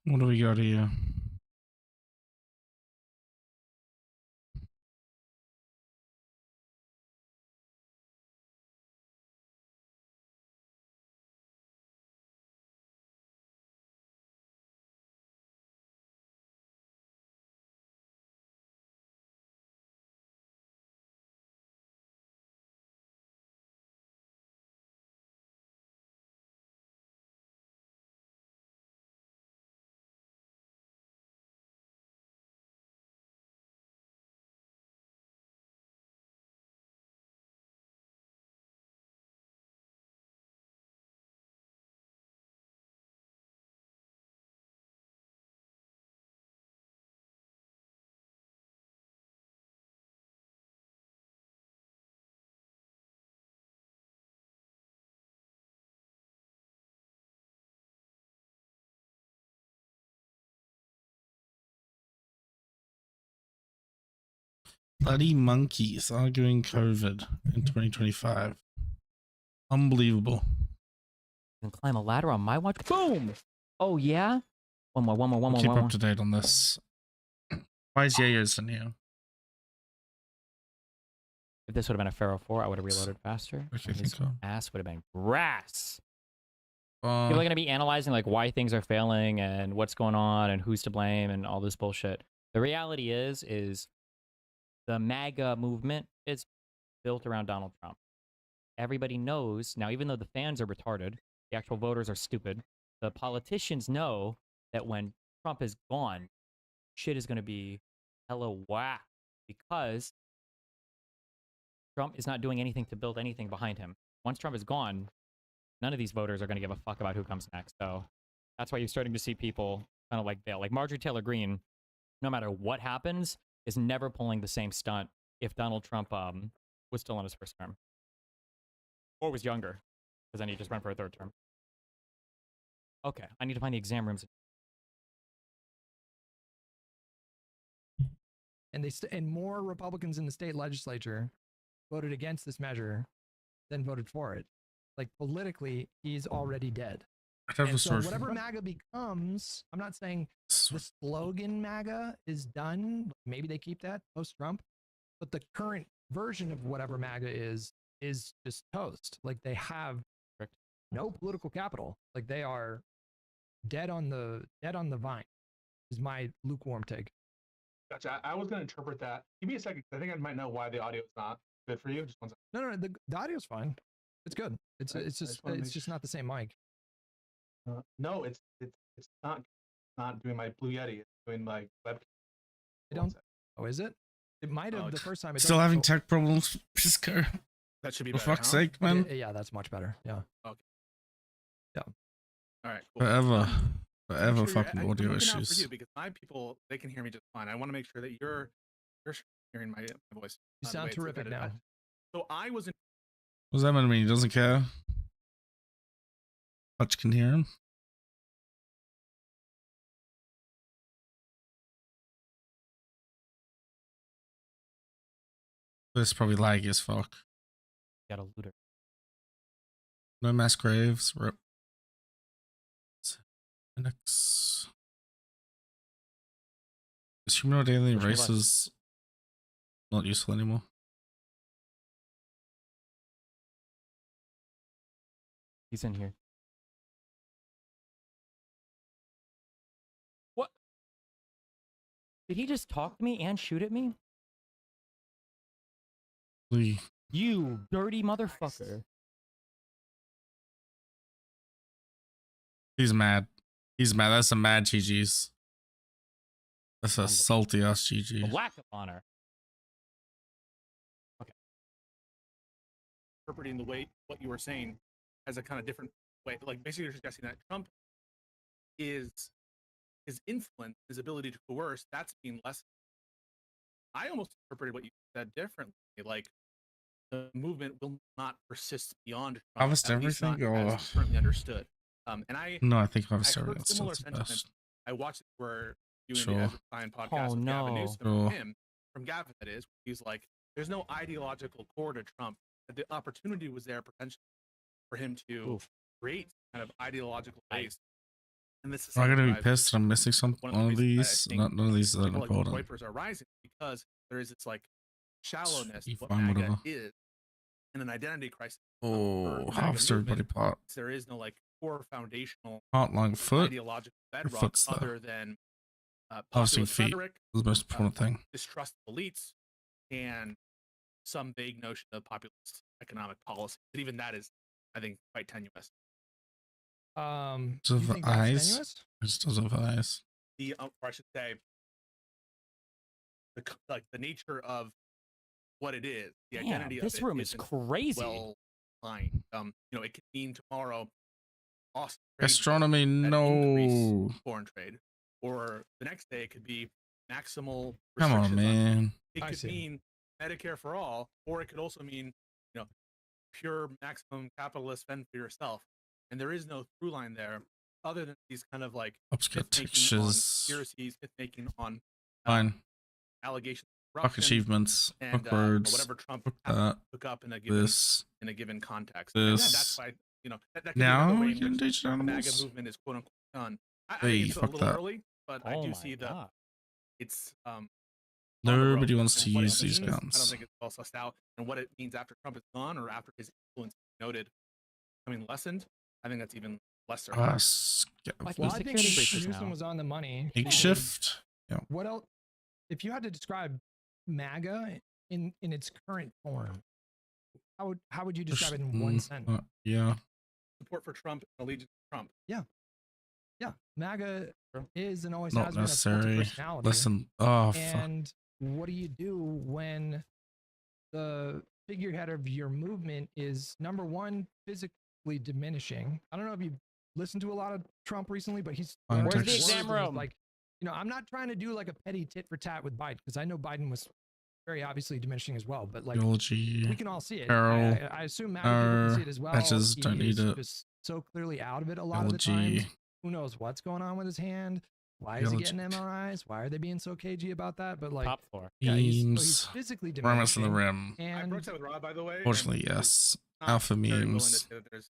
What do we got here? Bloody monkeys arguing COVID in 2025. Unbelievable. And climb a ladder on my watch. Boom! Oh, yeah? One more, one more, one more, Keep one up more. to date on this. Why is Yayo's in here? If this would have been a Pharaoh 4, I would have reloaded faster. Okay, His think so. ass would have been grass. People are going to be analyzing like why things are failing and what's going on and who's to blame and all this bullshit. The reality is the MAGA movement is built around Donald Trump. Everybody knows now, even though the fans are retarded, the actual voters are stupid. The politicians know that when Trump is gone, shit is going to be hella whack because Trump is not doing anything to build anything behind him. Once Trump is gone, none of these voters are going to give a fuck about who comes next. So that's why you're starting to see people kind of like bail. Like Marjorie Taylor Greene, no matter what happens, is never pulling the same stunt if Donald Trump was still on his first term or was younger, because then he just ran for a third term. Okay, I need to find the exam rooms. And and more Republicans in the state legislature voted against this measure than voted for it. Like politically, he's already dead. And so whatever MAGA becomes, I'm not saying the slogan MAGA is done. Maybe they keep that post-Trump, but the current version of whatever MAGA is just toast. Like they have no political capital. Like they are dead on the vine. Is my lukewarm take. Gotcha. I was going to interpret that. Give me a second. I think I might know why the audio is not good for you. Just one second. No, the audio's fine. It's good. It's just not the same mic. No, it's not doing my Blue Yeti. It's doing my webcam. I don't. Oh, is it? It might have the first time. Still having tech problems, Pisco. That should be for better, fuck's sake, man. Yeah, that's much better. Yeah. Okay. Yeah. All right. Cool. Forever fucking audio I'm issues. for you because my people, they can hear me just fine. I want to make sure that you're hearing my voice. You sound terrific now. So I was in. What does that mean? He doesn't care. Hutch can hear him. This is probably laggy as fuck. Got a looter. No mass graves. Rip. Next. Is humanoid alien races not useful anymore? He's in here. What? Did he just talk to me and shoot at me? Lee. You dirty motherfucker. He's mad. He's mad. That's some mad GG's. That's a salty ass GG. A lack of honor. Okay. Interpreting the way what you were saying as a kind of different way. Like basically you're suggesting that Trump is his influence, his ability to coerce, that's being lessened. I almost interpreted what you said differently. Like the movement will not persist beyond Trump. Harvest everything or currently understood. And I think harvest everything similar still the best. I watched it where you and Sure. me as a Science podcast with Gavin Newsom from Gavin, that is. He's like, there's no ideological core to Trump. The opportunity was there potentially for him to create kind of ideological base And this is I'm something gonna that be I've- pissed that I'm missing some one one of of the reasons these. that I think None of these are that people like important. Kuipers are rising because there is this like shallowness Be to what fine, MAGA whatever. is and an identity crisis. Oh, for half MAGA everybody movement, pot. there is no like core foundational Heart, lung, foot. ideological Your bedrock foot's there. other than Obviously, populist feet rhetoric, is the most important thing. distrust of elites, and some vague notion of populist economic policy. But even that is, I think, quite tenuous. Does You it have think that's eyes? tenuous? It just doesn't have eyes. Or I should say, the nature of what it is, the Damn, identity this of it room is isn't crazy. well defined. It could mean tomorrow Austin Gastronomy, no. foreign trade, or the next day it could be maximal Come on, restrictions man. it could mean Medicare for all, or it could also mean, pure maximum capitalist spend for yourself. And there is no through line there, other than these kind of like Obscure myth-making on textures. conspiracies, making on Fine. allegations of Fuck corruption, achievements. and Fuck words. whatever Trump Fuck that. took up in a given This. context. This. And that's why that could be Now another way you in can which teach the MAGA animals. movement is quote unquote done. I Hey, think it's a fuck little that. early, but I do see that it's Nobody wants to what it use these means, I don't guns. think it's well sussed out. And what it means after Trump is gone or after his influence noted lessened, I think that's even lesser. Well, I think security breaches Newsom now. was on the money. Makeshift. Yeah. What else? If you had to describe MAGA in its current form, how would you describe it in one sentence? Yeah. Support for Trump and allegiance to Trump. Yeah. MAGA is and always Not has been a cult of necessary. personality. Listen. Oh, fuck. And what do you do when the figurehead of your movement is, number one, physically diminishing? I don't know if you've listened to a lot of Trump recently, but he's Fine, Where's the Texas. exam room? like, I'm not trying to do like a petty tit for tat with Biden, because I know Biden was very obviously diminishing as well, but like Biology. we can all see it. Carol, I assume MAGA people can see it as well. patches He don't need is it. just so clearly out of it a lot of the times. Biology. Who knows what's going on with his hand? Why is he getting MRIs? Why are they being so cagey about that? But like, Top floor. yeah, he's Memes. physically Ramos in diminishing. the rim. I And broke that with Rob, by the way. and Fortunately, he was yes. not Alpha very willing to memes. say that there's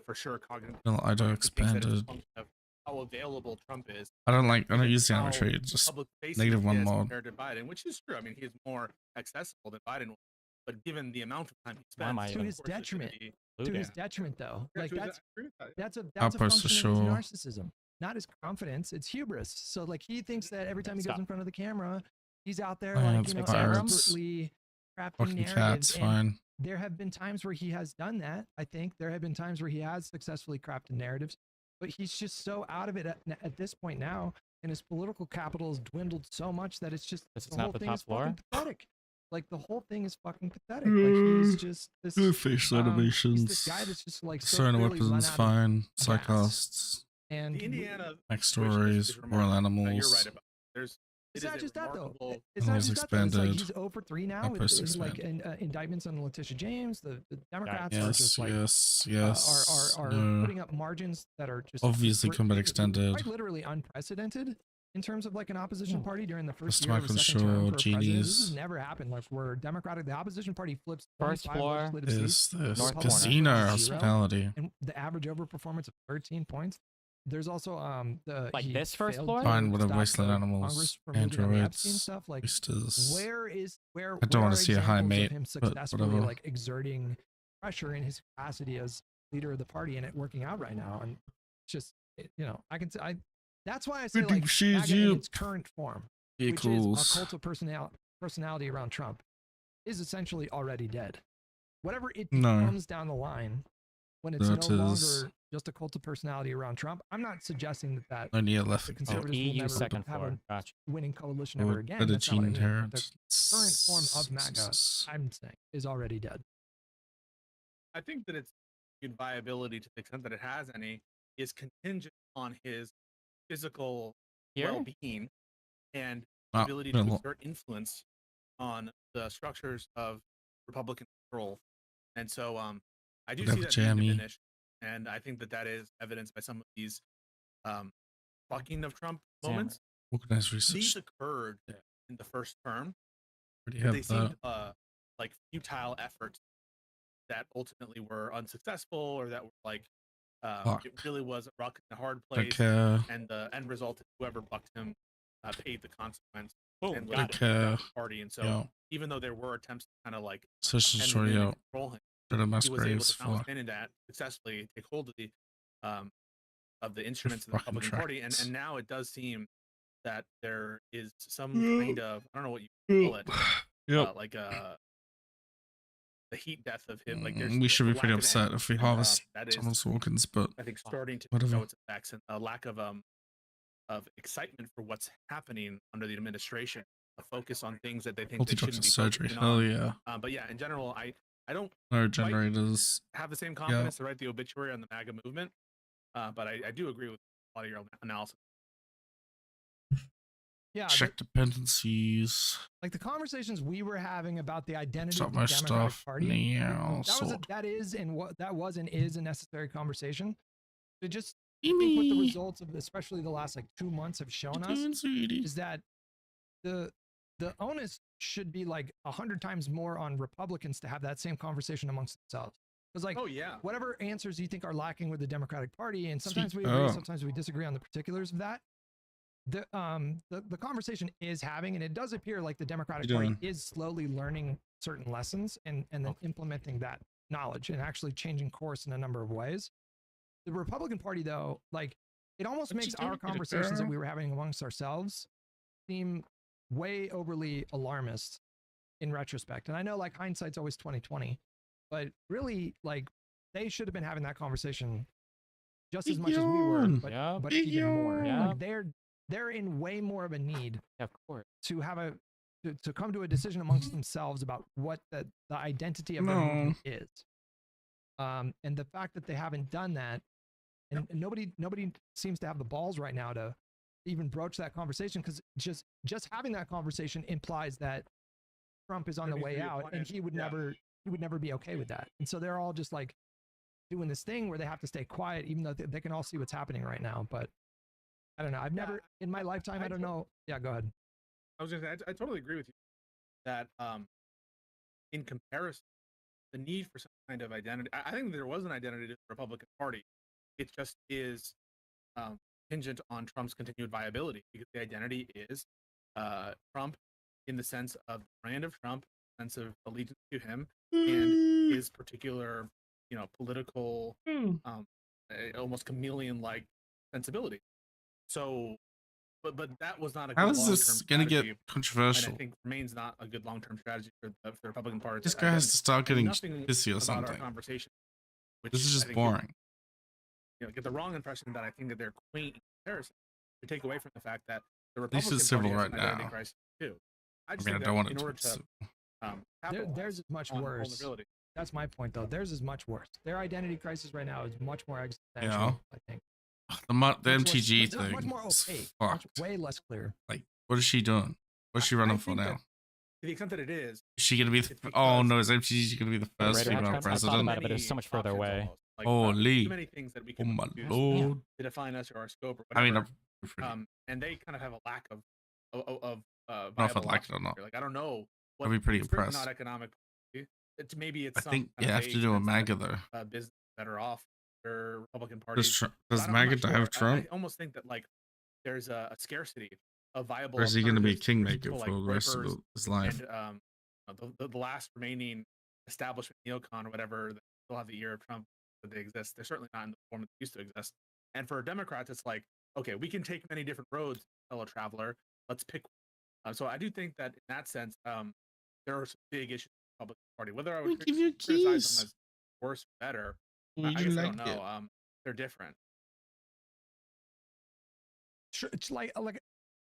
for sure cognitive. Well, I don't he thinks that it's a expanded. function of how available Trump is. I don't use the how armor trade. Just public-facing negative he one is mod. compared to Biden, which is true. I mean, he is more accessible than Biden was. But given the amount of time he Why am spends, I to even- his detriment. Blue To game. his detriment, though. Like that's a Outpost for function of sure. his narcissism, not his confidence. It's hubris. So like he thinks that every time he Stop. goes in front of the camera, he's out there Yeah, like it's pirates. expertly crafting Fucking narratives. cats. And Fine. there have been times where he has done that. I think there have been times where he has successfully crafted narratives, but he's just so out of it at this point now, and his political capital has dwindled so much that it's just This is the not whole the thing top is fucking floor? pathetic. Like the whole thing is fucking pathetic. Like he's just this. Good face he's this animations. guy that's just like so Certain clearly run weapons, out of fine. gas. Psychosts. And The Indiana Backstories. situation is Royal remarkable. animals. You're right about. It it's is not a just that though. remarkable- It's not Always just that though. It's like expanded. he's 0 for 3 now Outpost with like expanded. indictments on Letitia James. The Democrats are Yes, just like yes. are No. putting up margins that are just Obviously combat extended. quite literally unprecedented in terms of like an opposition party during the first Mr. year of a Michael second term Shaw, for a president. This genies. has never happened. Like where First 25 floor legislative seats, Is this North corner. casino Zero. hospitality? and the average overperformance of 13 points. There's also Like he this first failed floor? to Fine, what are stop wasteland the animals, Congress from moving on the Epstein androids, stuff. Like oysters. where I don't where wanna are see a high examples mate, of him but successfully whatever. like exerting pressure in his capacity as leader of the party and it working out right now? And it's just that's why I say We like do she's MAGA in you. its current form, which is a Vehicles. cult of personality around Trump, is essentially already dead. Whatever it No. becomes down the line, when it's That no is- longer just a cult of personality around Trump, I'm not suggesting that Only a left. the Oh, conservatives will EU never second have floor. a Gotcha. winning coalition ever again. The That's not what I gene mean. But the inheritance. current form of MAGA, I'm saying, is already dead. I think that its viability, to the extent that it has any, is contingent on his physical Here? well-being and Ah, ability to well, exert influence on the structures of Republican control. And so I do see Whatever, that being Jamie. diminished. And I think that is evidenced by some of these fucking of Trump Sam, moments. Organized research. These occurred in the first term. Already But they have seemed that. like futile efforts that ultimately were unsuccessful or that were like It really was a rock in a hard Don't place, care. and the end result is whoever bucked him paid the consequence. Boom, And got left it. the party. And so, Yeah. even though there were attempts to kind of like Social end story him and out. control him, Did a mass he was able graves to, for notwithstanding that, successfully take hold of the instruments of the fucking Republican Party. tracks. And now it does seem that there is some kind of, I don't know what you call it, Yep. like the heat death of him. Like there's we should the be pretty lack of upset energy, if we and, harvest that is, Thomas Wilkins, but I think, starting to whatever. show its effects, and a lack of excitement for what's happening under the administration. A focus on things that they think they shouldn't be surgery. focusing Hell on. yeah. But yeah, in general, I don't No generators. have the same confidence to write the obituary on the MAGA movement, but I do agree with a lot of your analysis. Yeah, Check dependencies. like the conversations we were having about the identity Stop of the my Democratic stuff. Party. Now, That was and is a necessary conversation. To just think what the results of especially the last like 2 months have shown us is that the onus should be like 100 times more on Republicans to have that same conversation amongst themselves. Because like, whatever answers you think are lacking with the Democratic Party, and sometimes we agree, sometimes we disagree on the particulars of that. The conversation is having, and it does appear like the Democratic Party is slowly learning certain lessons and then implementing that knowledge and actually changing course in a number of ways. The Republican Party, though, like it almost makes our conversations that we were having amongst ourselves seem way overly alarmist in retrospect. And I know like hindsight's always 2020, but really like they should have been having that conversation just as much as we were, but even more. Like they're in way more of a need of course to have to come to a decision amongst themselves about what the identity of their movement is. And the fact that they haven't done that, and nobody seems to have the balls right now to even broach that conversation, because just having that conversation implies that Trump is on the way out, and he would never be okay with that. And so they're all just like doing this thing where they have to stay quiet, even though they can all see what's happening right now. But I don't know. I've never in my lifetime. I don't know. Yeah, go ahead. I was gonna say I totally agree with you that in comparison, the need for some kind of identity. I think there was an identity to the Republican Party. It just is contingent on Trump's continued viability, because the identity is Trump in the sense of the brand of Trump, sense of allegiance to him, and his particular, political, almost chameleon-like sensibility. So, but that was not a good long-term strategy. How is this going to get controversial? And I think remains not a good long-term strategy for the Republican Party. This guy has to start getting pissy or something. Conversation, this is just boring. Get the wrong impression that I think that they're quaint in comparison. To take away from the fact that the Republican Party civil has right an identity now. crisis too. I don't want it to. Theirs is much worse. That's my point, though. Theirs is much worse. Their identity crisis right now is much more existential. I think the MTG thing. Much more opaque. Way less clear. Like, what is she doing? What's she running for now? To the extent that it is she gonna be? Oh no, is MTG gonna be the first female president? About it, but it's so much further away. Like, holy! Too many things that we can my use lord! To define us or our scope or whatever. I mean, and they kind of have a lack of not if I like it or not. Like, I don't know. I'd be pretty impressed. Not economic. Maybe it's. I think you have to do a MAGA though. Business better off. Their Republican Party. Does MAGA have Trump? I almost think that like there's a scarcity of viable. Or is he going to be a kingmaker for the rest of his life? And the last remaining establishment neocon or whatever that still have the ear of Trump that they exist. They're certainly not in the form that they used to exist. And for Democrats, it's like, okay, we can take many different roads, fellow traveler. Let's pick. So I do think that in that sense, there are some big issues with the Republican Party. Whether I would criticize them as worse or better, I guess I don't know. They're different. It's like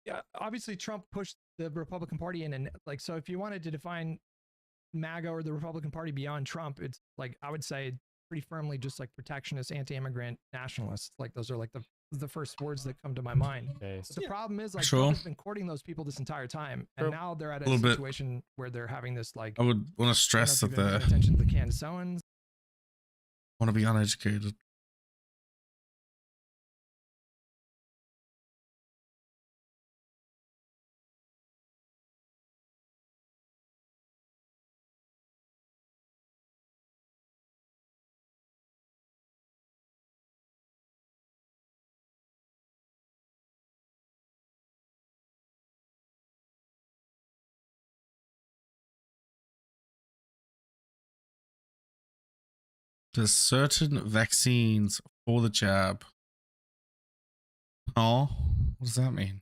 yeah, obviously Trump pushed the Republican Party in, and like, so if you wanted to define MAGA or the Republican Party beyond Trump, it's like, I would say pretty firmly just like protectionist, anti-immigrant, nationalists. Like those are like the first words that come to my mind. But the problem is like Trump has been courting those people this entire time, and now they're at a situation where they're having this like. I would want to stress that they're attention to the Candaceans. Want to be uneducated. There's certain vaccines for the jab. Oh, what does that mean?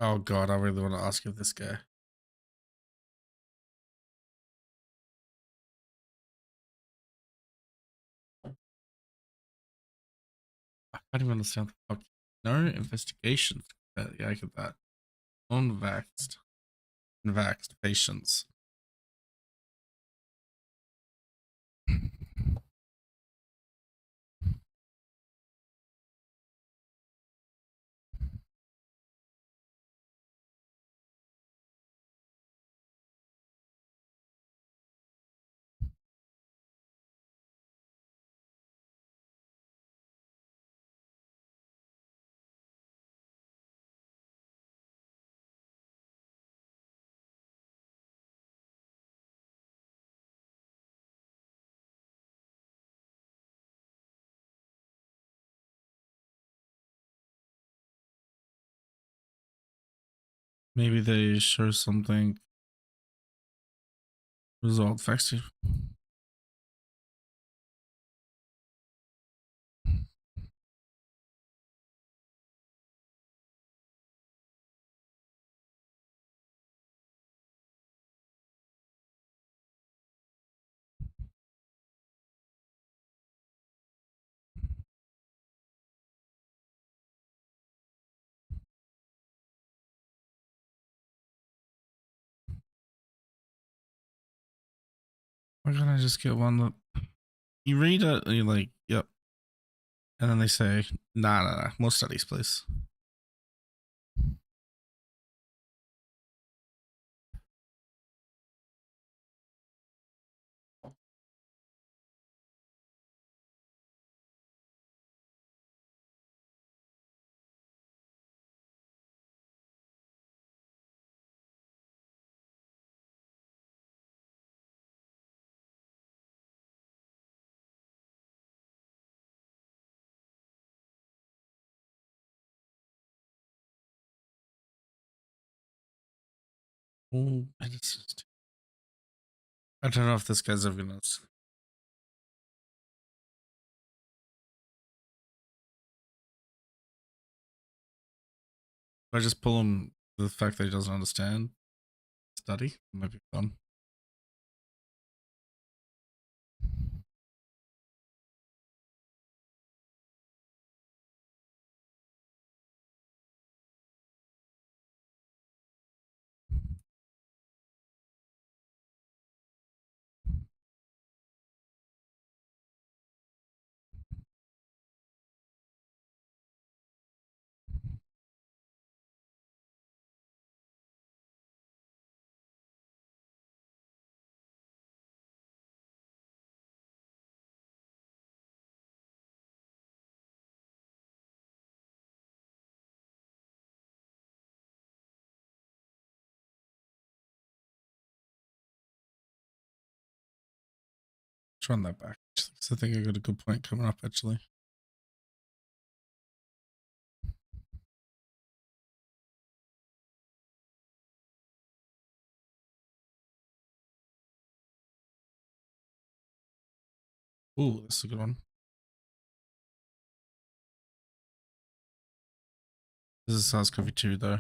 Oh god, I really want to ask you this guy. I can't even understand the fuck. No investigations. Yeah, I get that. Unvaxxed. Vaxxed patients. Maybe they show something. Result vaccine. Why can't I just get one that you read it and you're like, yep. And then they say, nah. More studies, please. Oh, I don't know if this guy's ever gonna. If I just pull him the fact that he doesn't understand study, it might be fun. Let's run that back because I think I got a good point coming up actually. Ooh, this is a good one. This is SARS-CoV-2 though.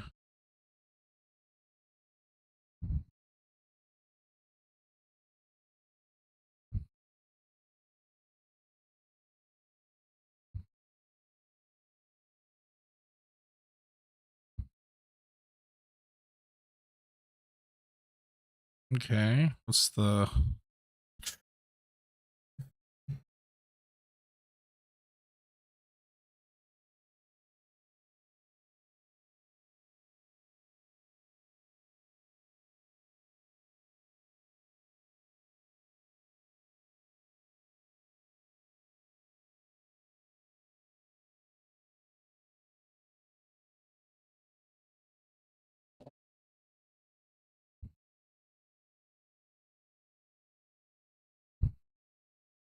Okay, what's the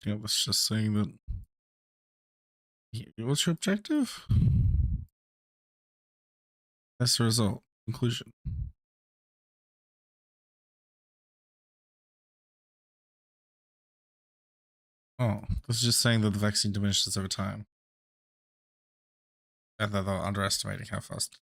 yeah, was just saying that. What's your objective? That's the result. Conclusion. Oh, this is just saying that the vaccine diminishes over time. And that they're underestimating how fast.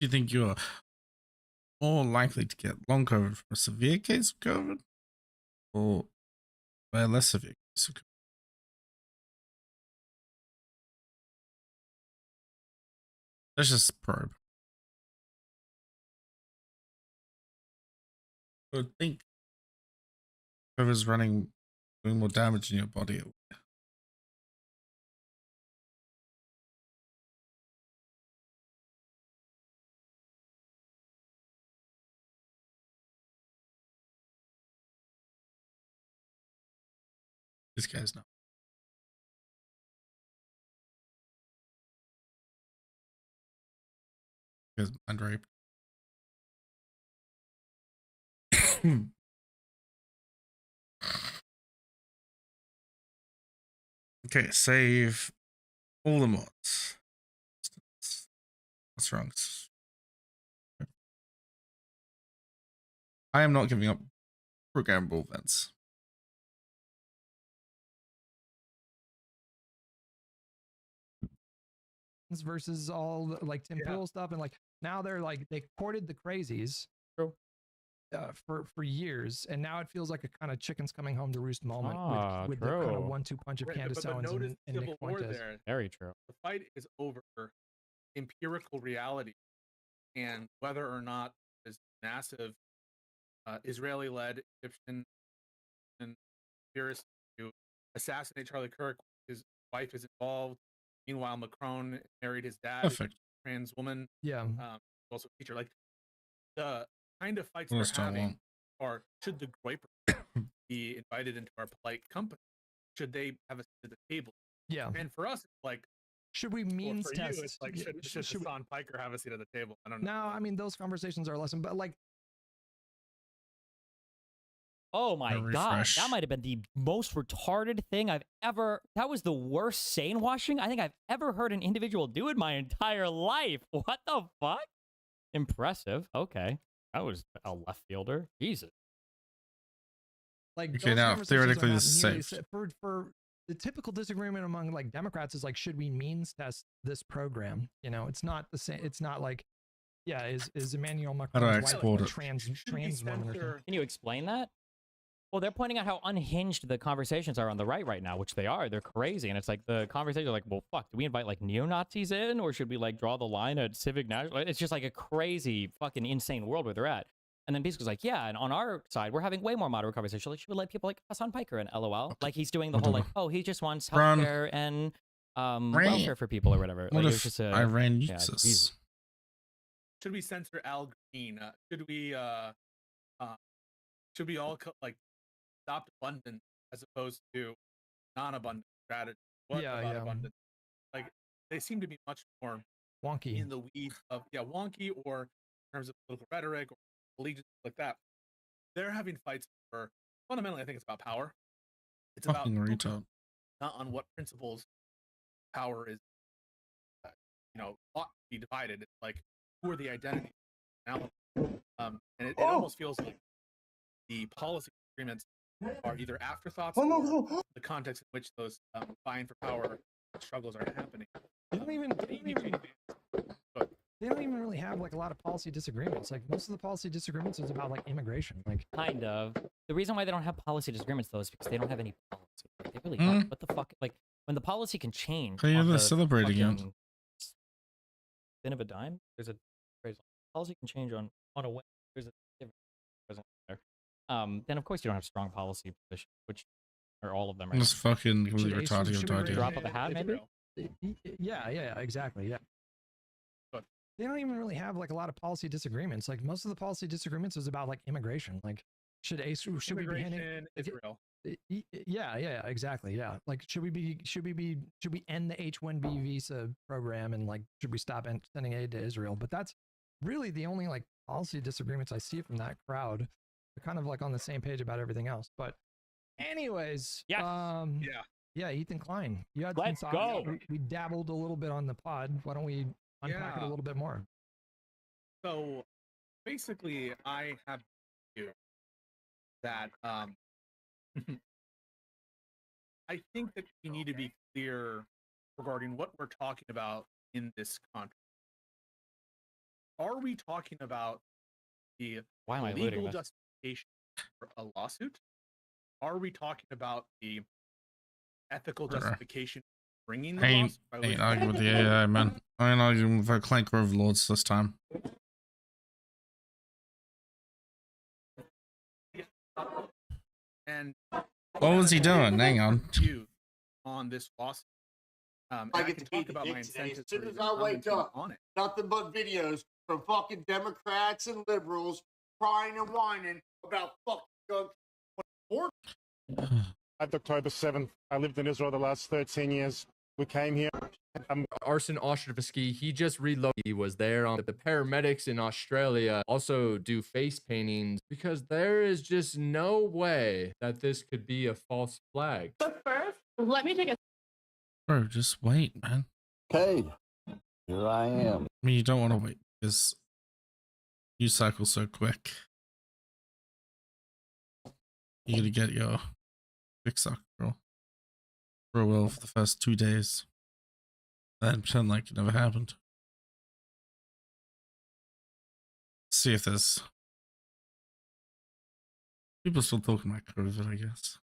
Do you think you're more likely to get long COVID from a severe case of COVID or a less severe case of COVID? Let's just probe. I would think COVID is doing more damage in your body. These guys know. Because mind rape. Okay, save all the mods. What's wrong? I am not giving up programmable events. Versus all the, like Tim Pool stuff, and like now they're like they courted the crazies for years, and now it feels like a kind of chickens coming home to roost moment with the kind of 1-2 punch of Candace Owens and Nick Fuentes. Very true. The fight is over empirical reality and whether or not this massive Israeli-led Egyptian conspiracy to assassinate Charlie Kirk, his wife is involved. Meanwhile, Macron married his dad, a trans woman. Yeah. Also a teacher. Like the kind of fights we're having are: should the Groiper be invited into our polite company? Should they have a seat at the table? Yeah. And for us, it's like, should we means test? It's like, should Hassan Piker have a seat at the table? I don't know. No, I mean those conversations are lesson, but like. Oh my god, that might have been the most retarded thing I've ever. That was the worst sane washing I think I've ever heard an individual do in my entire life. What the fuck? Impressive. Okay, that was a left fielder. Jesus. Like, okay, now theoretically this is safe. For the typical disagreement among like Democrats is like, should we means test this program? You know, it's not the same. It's not like, yeah, is Emmanuel Macron's wife a trans woman? Can you explain that? Well, they're pointing out how unhinged the conversations are on the right now, which they are. They're crazy. And it's like the conversations are like, well, fuck, do we invite like neo-Nazis in, or should we like draw the line at civic national? It's just like a crazy fucking insane world where they're at. And then basically like, yeah, and on our side, we're having way more moderate conversations. Like, should we let people like Hassan Piker and LOL? Like he's doing the whole like, oh, he just wants healthcare and welfare for people or whatever. What like, if just Iran uses? Yeah, should we censor Al Green? Should we all like adopt abundance as opposed to non-abundant strategy? What about abundance? Like they seem to be much more wonky in the weeds of wonky, or in terms of political rhetoric or allegiance like that. They're having fights for fundamentally, I think it's about power. It's about not on what principles power is, ought to be divided. It's like, who are the identities? And it almost feels like the policy agreements are either afterthoughts or the context in which those vying for power struggles are happening. They don't even really have like a lot of policy disagreements. Like most of the policy disagreements is about like immigration. Like kind of. The reason why they don't have policy disagreements though is because they don't have any policy. Like, they really don't. What the fuck? Like when the policy can change. They're celebrating it. Spin of a dime. There's a phrase policy can change on a whim. There's a different president there. Then of course you don't have strong policy positions, which are all of them right This fucking Should completely retarded. should No we idea. Drop of the hat, maybe? Yeah, exactly. Yeah. But They don't even really have like a lot of policy disagreements. Like most of the policy disagreements is about like immigration. Like should we be handing Israel. Yeah, exactly. Yeah. Like should we end the H-1B visa program and like should we stop sending aid to Israel? But that's really the only like policy disagreements I see from that crowd. They're kind of like on the same page about everything else. But anyways, yeah, Ethan Klein. You had Let's some go. We dabbled a little bit on the pod. Why don't we unpack it a little bit more? So basically, I have to that I think that we need to be clear regarding what we're talking about in this contract. Are we talking about the Why am I legal looting this? justification for a lawsuit? Are we talking about the ethical justification for bringing the lawsuit? I ain't arguing with the AI, man. I ain't arguing with the Clank Overlords this time. And what was he doing? Hang on. On this lawsuit. I get to talk about my incentives. As soon as I wake up, on it. Nothing but videos from fucking Democrats and liberals crying and whining about fucking guns. October 7th. I lived in Israel the last 13 years. We came here. Arsen Ostrovsky, he just reloaded. He was there on the paramedics in Australia also do face paintings because there is just no way that this could be a false flag. But first, let me take a... Bro, just wait, man. Okay, here I am. I mean, you don't want to wait because you cycle so quick. You're gonna get your big sucker roll for a while for the first 2 days. Then pretend like it never happened. See if there's people still talking about COVID, I guess.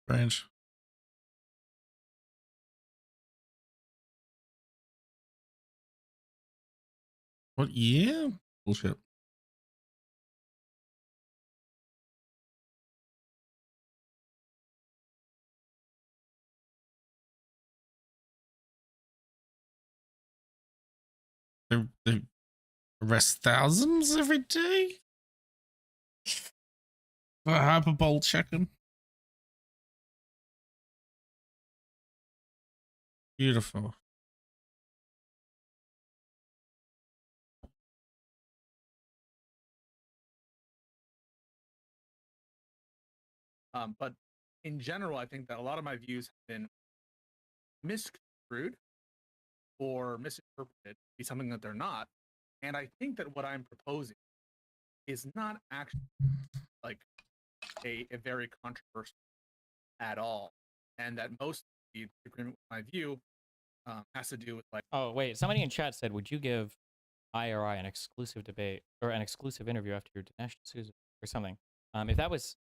Strange. What year? Bullshit. They arrest thousands every day for hyperbole checking. Beautiful. But in general, I think that a lot of my views have been misconstrued or misinterpreted to be something that they're not. And I think that what I'm proposing is not actually like a very controversial at all. And that most of the agreement with my view has to do with like... Oh, wait. Somebody in chat said, would you give IRI an exclusive debate or an exclusive interview after your national Susan or something? If that was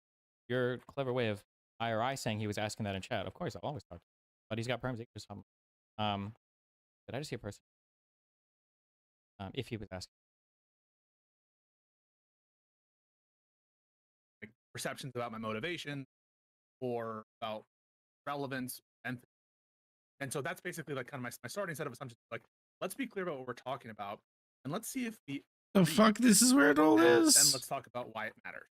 your clever way of IRI saying he was asking that in chat, of course, I'll always talk to him. But he's got perms or something. Did I just see a person? If he was asking. Like perceptions about my motivation or about relevance and so that's basically like kind of my starting set of assumptions. Like, let's be clear about what we're talking about and let's see if the fuck, this is where it all is. Then let's talk about why it matters.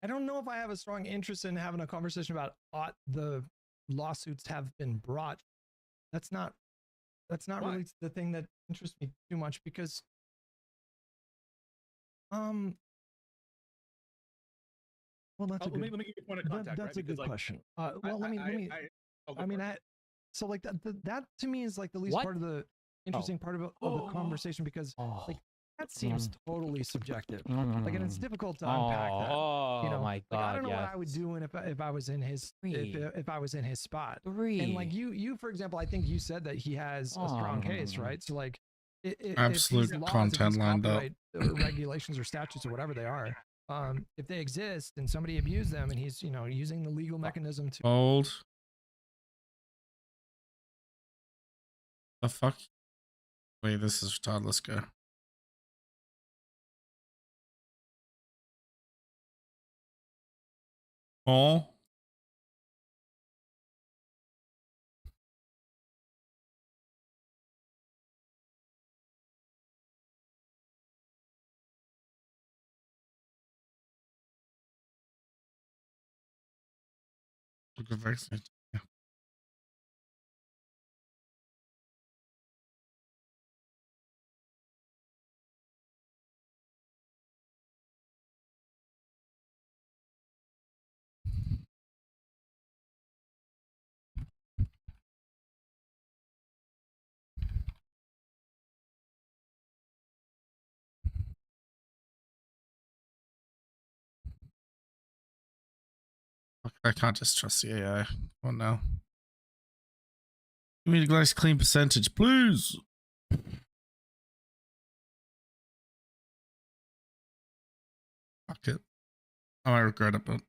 I don't know if I have a strong interest in having a conversation about ought the lawsuits have been brought. That's not really the thing that interests me too much because well, that's let me give you a point of contact. That's right? a good question. Well, let me. So like that to me is like the least part of the interesting part of the conversation because like That seems totally subjective. Like, and it's difficult to unpack that. Oh, You know, my God, like, I don't know what yes. I would do if I was in his if I was in his spot. And like Three. you for example, I think you said that he has a strong case, right? So like, if Absolute these laws, if content these lined up. copyright regulations or statutes or whatever they are, if they exist and somebody abused them and he's, you know, using the legal mechanism to Bold. The fuck? Wait, this is retarded. Let's go. Oh. Look at vaccine. Yeah. I can't just trust the AI. Come on now. Give me a nice clean percentage, please. Fuck it. I might regret it, but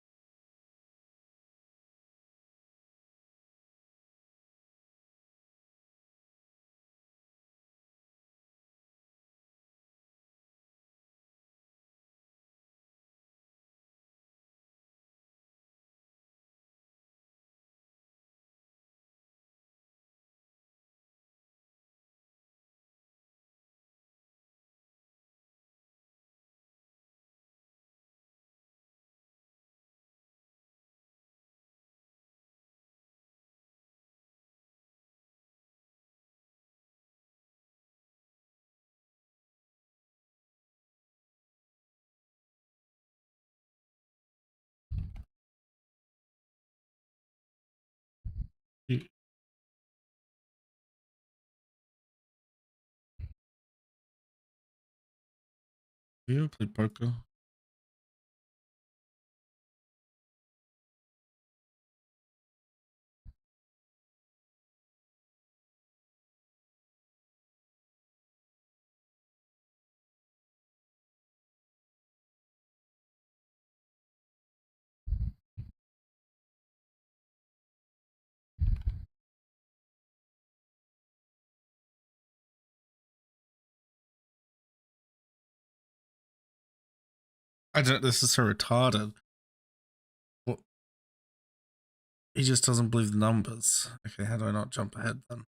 you ever play poker? I don't. This is so retarded. What? He just doesn't believe the numbers. Okay, how do I not jump ahead then?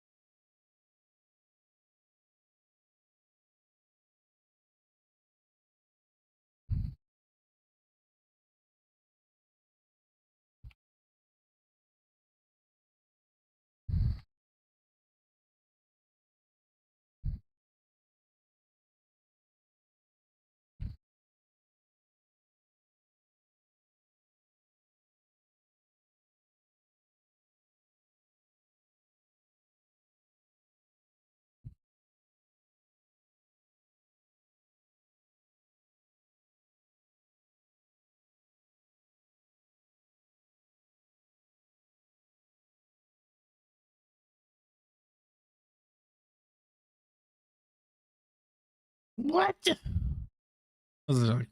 What? Was it like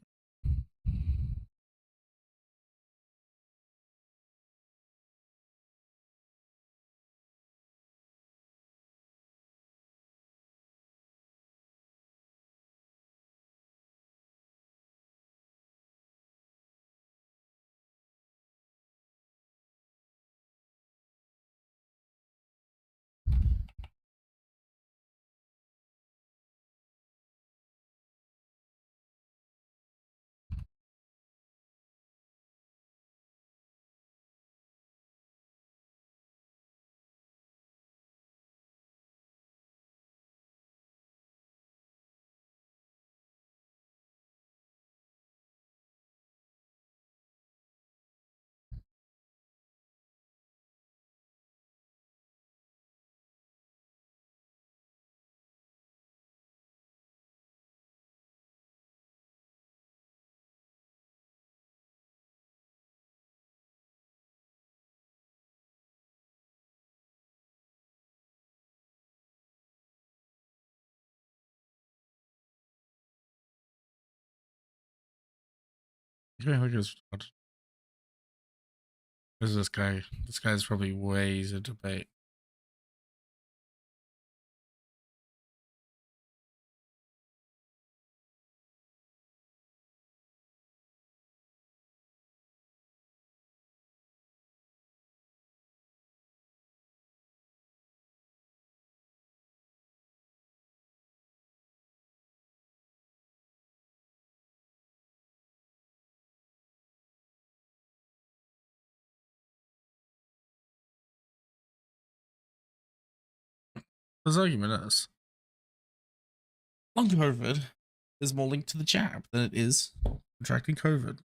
Okay, look at this. Who's this guy? This guy's probably way into debate. His argument is long COVID is more linked to the jab than it is contracting COVID.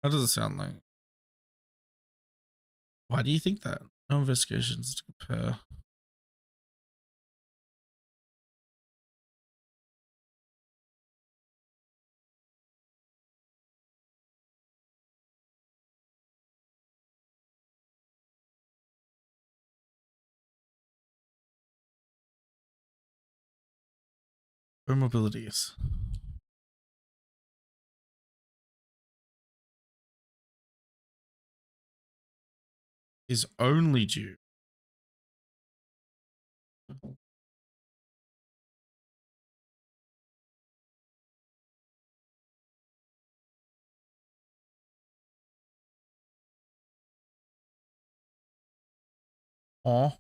How does it sound like? Why do you think that? No investigations to compare. Comorbidities. Is only due. Or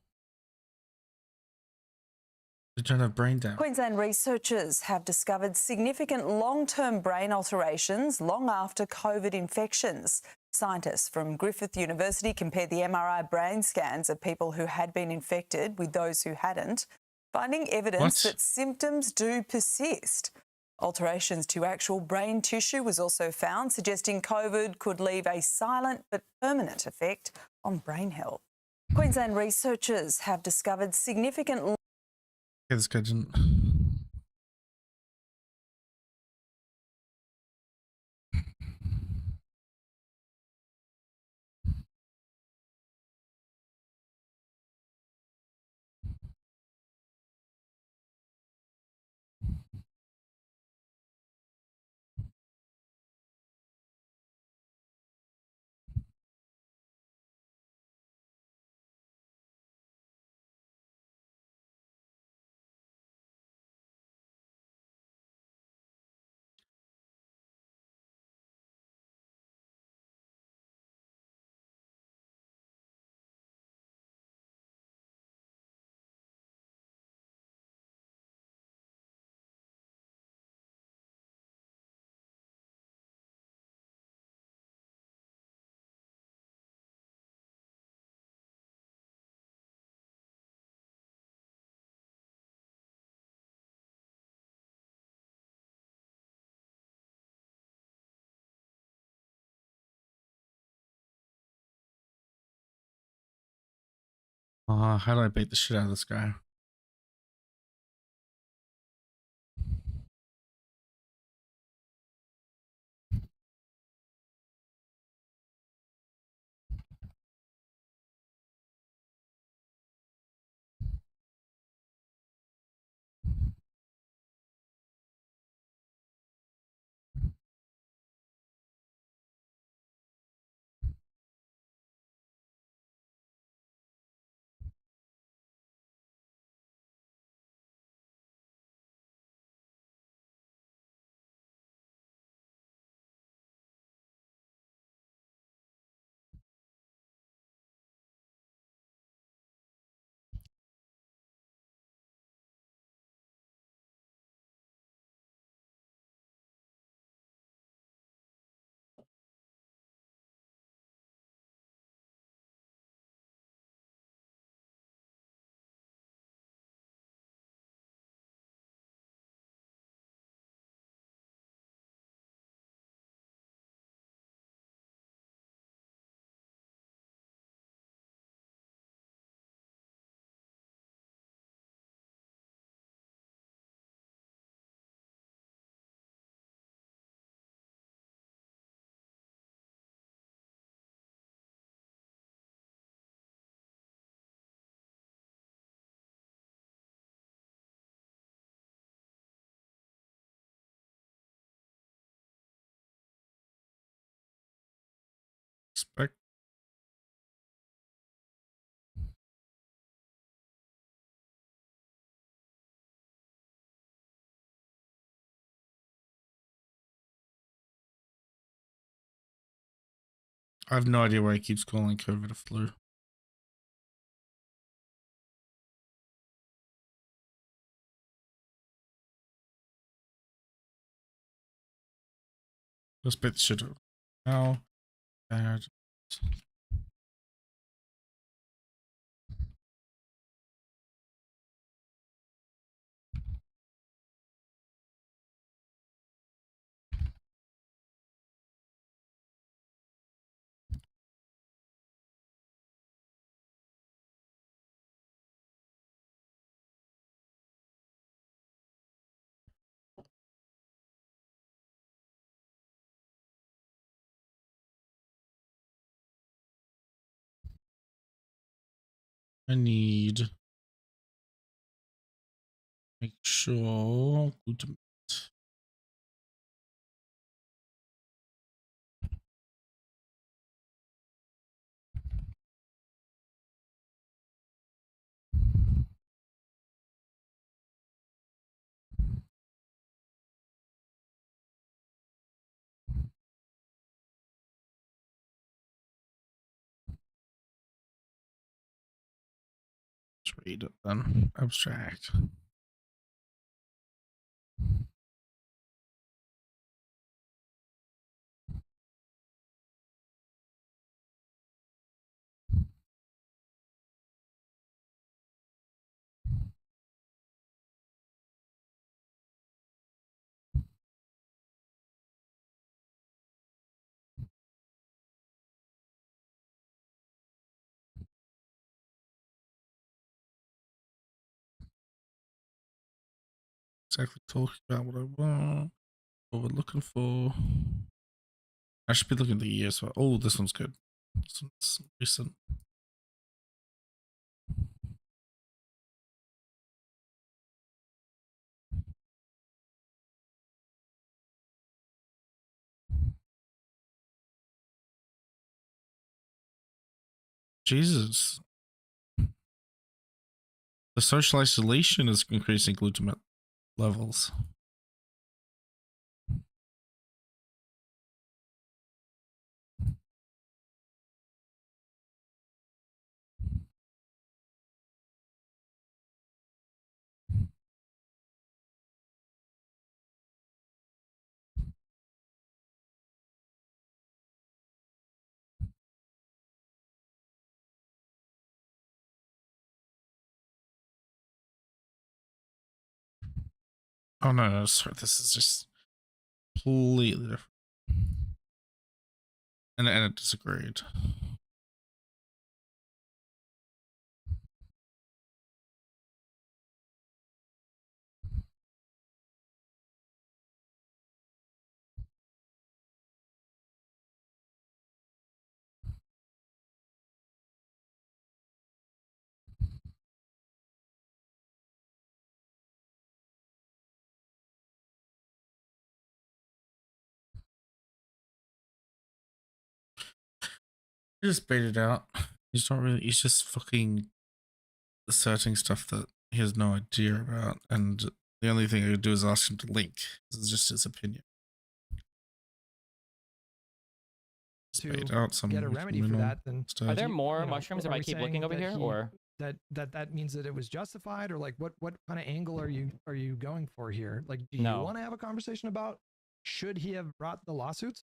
degenerative brain damage. Queensland researchers have discovered significant long-term brain alterations long after COVID infections. Scientists from Griffith University compared the MRI brain scans of people who had been infected with those who hadn't, finding evidence that symptoms do persist. Alterations to actual brain tissue was also found, suggesting COVID could leave a silent but permanent effect on brain health. Queensland researchers have discovered significant... This guy didn't. How do I bait the shit out of this guy? Expect. I have no idea why he keeps calling COVID a flu. This bit should have. How bad. I need make sure glutamate. Let's read it then. Abstract. Exactly talking about what I want, what we're looking for. I should be looking at the years for. Oh, this one's good. This one's recent. Jesus. The social isolation is increasing glutamate levels. Oh no, sorry, this is just completely different. And it disagreed. He just baited out. He's not really. He's just fucking asserting stuff that he has no idea about, and the only thing I could do is ask him to link. This is just his opinion. To get a remedy for that, then are there more mushrooms if I keep looking over here, or that means that it was justified, or like what kind of angle are you going for here? Like, do you want to have a conversation about should he have brought the lawsuits?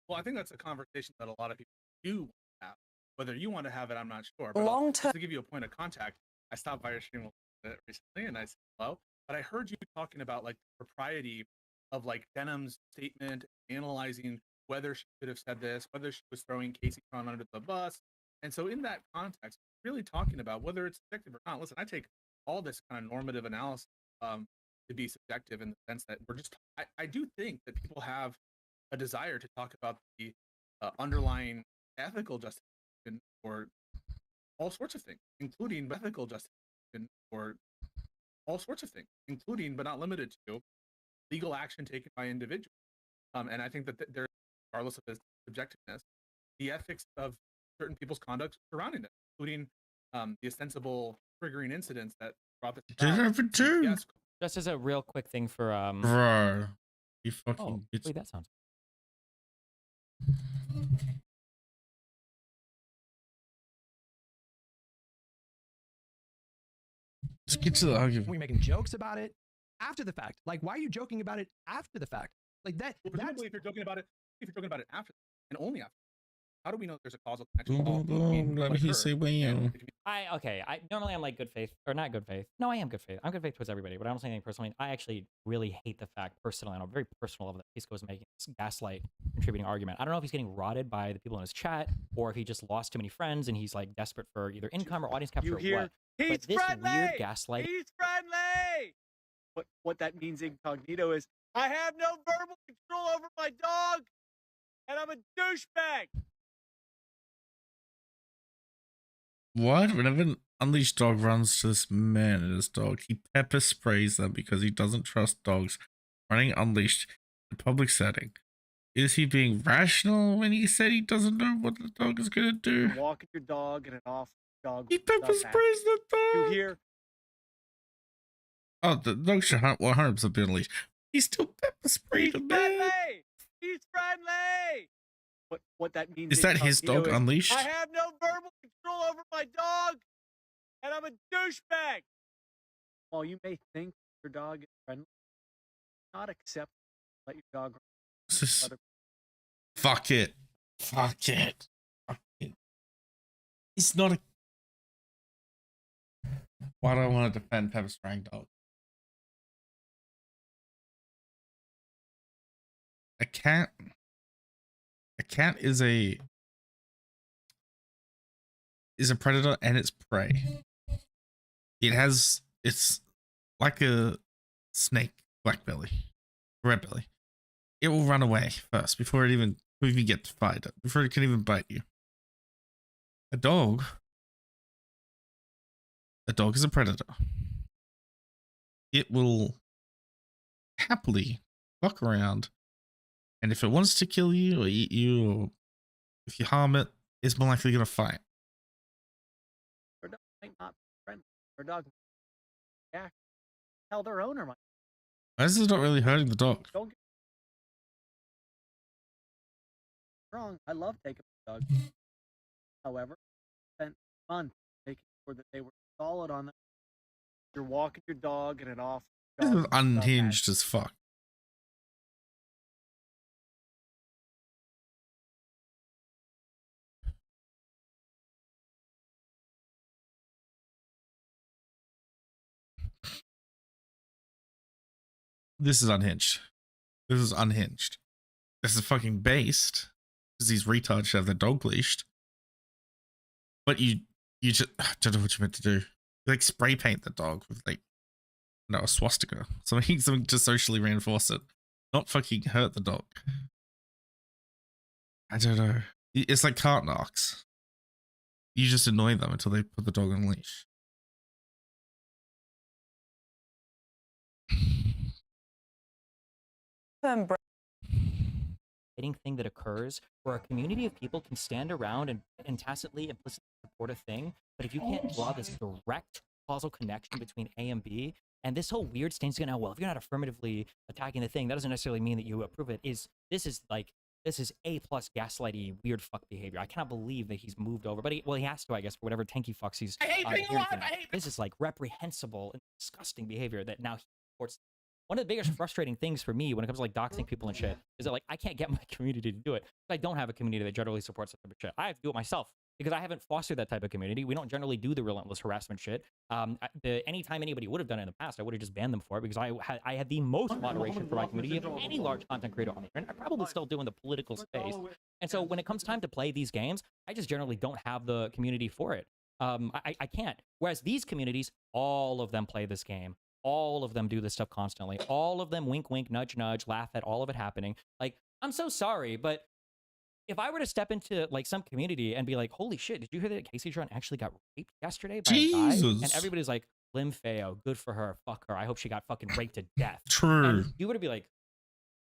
Well, I think that's a conversation that a lot of people do have. Whether you want to have it, I'm not sure. But Long just term. to give you a point of contact, I stopped by your stream recently and I said hello. But I heard you talking about like the propriety of like Denham's statement, analyzing whether she could have said this, whether she was throwing Casey Cron under the bus. And so in that context, really talking about whether it's subjective or not. Listen, I take all this kind of normative analysis to be subjective in the sense that we're just, I do think that people have a desire to talk about the underlying ethical justification for all sorts of things, including ethical justification for all sorts of things, including but not limited to legal action taken by individuals. And I think that there, regardless of its subjectiveness, the ethics of certain people's conduct surrounding it, including the ostensible triggering incidents that brought this Did about. happen too. Yes. Just as a real quick thing for Bro, you Oh, fucking wait, that sounds. Let's get to the argument. We making jokes about it after the fact. Like, why are you joking about it after the fact? Like that. Well, presumably, if you're joking about it after and only after, how do we know there's a causal connection? Let me say well. I normally I'm like good faith or not good faith. No, I am good faith. I'm good faith towards everybody, but I don't say anything personally. I actually really hate the fact personally on a very personal level that Pisco is making this gaslight contributing argument. I don't know if he's getting rotted by the people in his chat or if he just lost too many friends and he's like desperate for either income or audience capture or what. He's but this friendly! weird gaslight. He's friendly! What that means incognito is, I have no verbal control over my dog, and I'm a douchebag. What? Whenever an unleashed dog runs to this man and his dog, he pepper sprays them because he doesn't trust dogs running unleashed in a public setting. Is he being rational when he said he doesn't know what the dog is gonna do? You're walking your dog and an off dog. He pepper sprays the dog. You hear? Oh, the dog should 100% be unleashed. He's still pepper sprayed him, man. Friendly! He's friendly! What that means Is that his dog is, unleashed? I have no verbal control over my dog, and I'm a douchebag. While you may think your dog is friendly, not accept let your dog run. Fuck it. Fuck it. Fuck it. It's not a... Why do I want to defend pepper spraying dog? A cat is a predator and it's prey. It's like a snake, black belly, red belly. It will run away first before it even gets to fight it, before it can even bite you. A dog is a predator. It will happily fuck around. And if it wants to kill you or eat you, or if you harm it, it's more likely going to fight. Your dog might not be friendly. Your dog might tell their owner might. This is not really hurting the dog. Don't get wrong. I love taking my dog. However, I spent months making sure that they were solid on them. You're walking your dog and an off. This is unhinged as fuck. This is unhinged. This is unhinged. This is fucking based because these retards should have their dog leashed. But you just I don't know what you meant to do. You like spray paint the dog with like a swastika. Something to socially reinforce it. Not fucking hurt the dog. I don't know. It's like cart knocks. You just annoy them until they put the dog on leash. Thing that occurs where a community of people can stand around and tacitly implicitly support a thing, but if you can't draw this direct causal connection between A and B, and this whole weird stance going, well, if you're not affirmatively attacking the thing, that doesn't necessarily mean that you approve it. This is A+ gaslighty weird fuck behavior. I cannot believe that he's moved over, but he has to, I guess, for whatever tanky fucks he's. I hate being alive. I hate. This is like reprehensible and disgusting behavior that now he supports. One of the biggest frustrating things for me when it comes to like doxing people and shit is that like I can't get my community to do it. I don't have a community that generally supports that type of shit. I have to do it myself because I haven't fostered that type of community. We don't generally do the relentless harassment shit. Anytime anybody would have done it in the past, I would have just banned them for it because I had the most moderation for my community of any large content creator on the internet. I probably still do in the political space. And so when it comes time to play these games, I just generally don't have the community for it. I can't. Whereas these communities, all of them play this game. All of them do this stuff constantly. All of them wink, wink, nudge, nudge, laugh at all of it happening. Like, I'm so sorry, but if I were to step into like some community and be like, holy shit, did you hear that Casey John actually got raped yesterday by a guy? And everybody's like, Lim Feo, good for her, fuck her. I hope she got fucking raped to death. True. And you were to be like,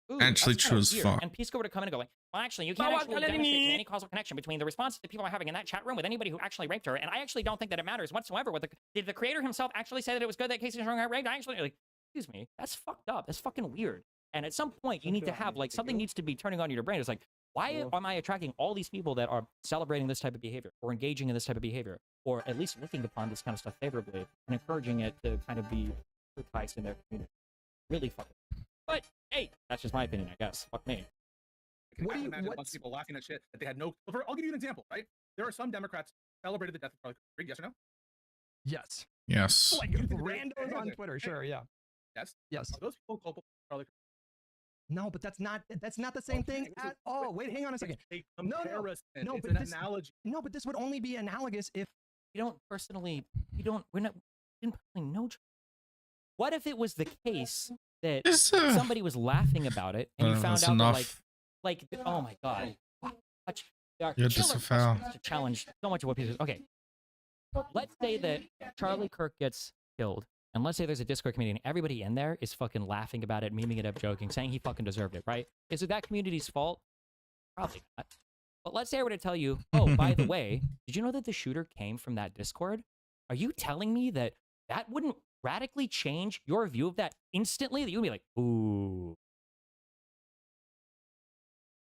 ooh, actually true as fuck. And Pisco were to come in and go like, Well, actually, you can't actually demonstrate any causal connection between the responses that people are having in that chat room with anybody who actually raped her. And I actually don't think that it matters whatsoever. Did the creator himself actually say that it was good that Casey Strong got raped? I actually, like, excuse me, that's fucked up. That's fucking weird. And at some point, you need to have, like, something needs to be turning on in your brain. It's like, why am I attracting all these people that are celebrating this type of behavior or engaging in this type of behavior or at least looking upon this kind of stuff favorably and encouraging it to kind of be advertised in their community? Really fucking. But hey, that's just my opinion, I guess. Fuck me. I can imagine a bunch of people laughing at shit that they had no. I'll give you an example, right? There are some Democrats who celebrated the death of Charlie Kirk. Yes or no? Yes. Yes. Like randos on Twitter, sure, yeah. Yes. Yes. Are those people culpable for Charlie Kirk? No, but that's not the same thing at all. Wait, hang on a second. No, it's an analogy. No, but this would only be analogous if we didn't personally know. What if it was the case that somebody was laughing about it and you found out that like, oh my god, you're disavow to challenge so much of what people. Okay, let's say that Charlie Kirk gets killed. And let's say there's a Discord community and everybody in there is fucking laughing about it, memeing it up, joking, saying he fucking deserved it, right? Is it that community's fault? Probably not. But let's say I were to tell you, oh, by the way, did you know that the shooter came from that Discord? Are you telling me that that wouldn't radically change your view of that instantly? That you would be like, ooh.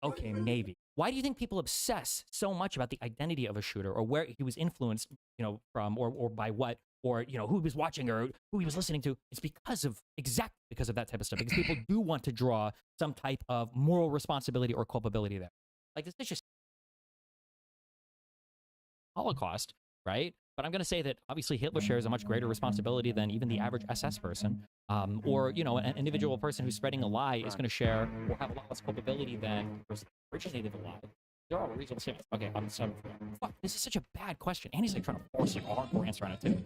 Okay, maybe. Why do you think people obsess so much about the identity of a shooter or where he was influenced, from or by what? Or, who he was watching or who he was listening to? It's exactly because of that type of stuff. Because people do want to draw some type of moral responsibility or culpability there. Like, this is just Holocaust, right? But I'm going to say that obviously Hitler shares a much greater responsibility than even the average SS person. Or, an individual person who's spreading a lie is going to share or have a lot less culpability than the person who originated the lie. There are reasonable statements. Okay, I'm sorry. Fuck, this is such a bad question. And he's like trying to force like a hardcore answer on it too.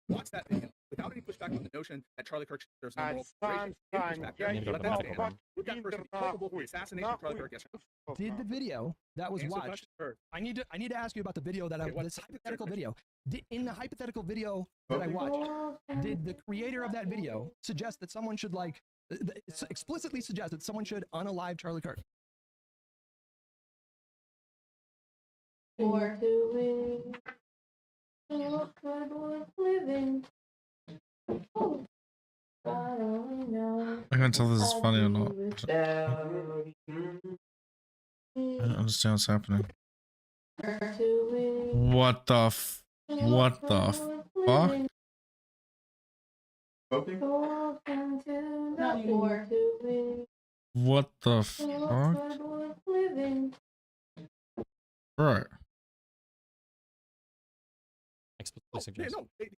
Watch that video without any pushback on the notion that Charlie Kirk deserves no moral consideration. Let that stand. Would that person be culpable for the assassination of Charlie Kirk? Yes or no? Did the video that was watched? I need to ask you about the video this hypothetical video. In the hypothetical video that I watched, did the creator of that video suggest that someone should explicitly suggest that someone should unalive Charlie Kirk? Or do we look good with living? Oh, God only knows. I can't tell if this is funny or not. I don't understand what's happening. What the fuck? What the fuck? Right.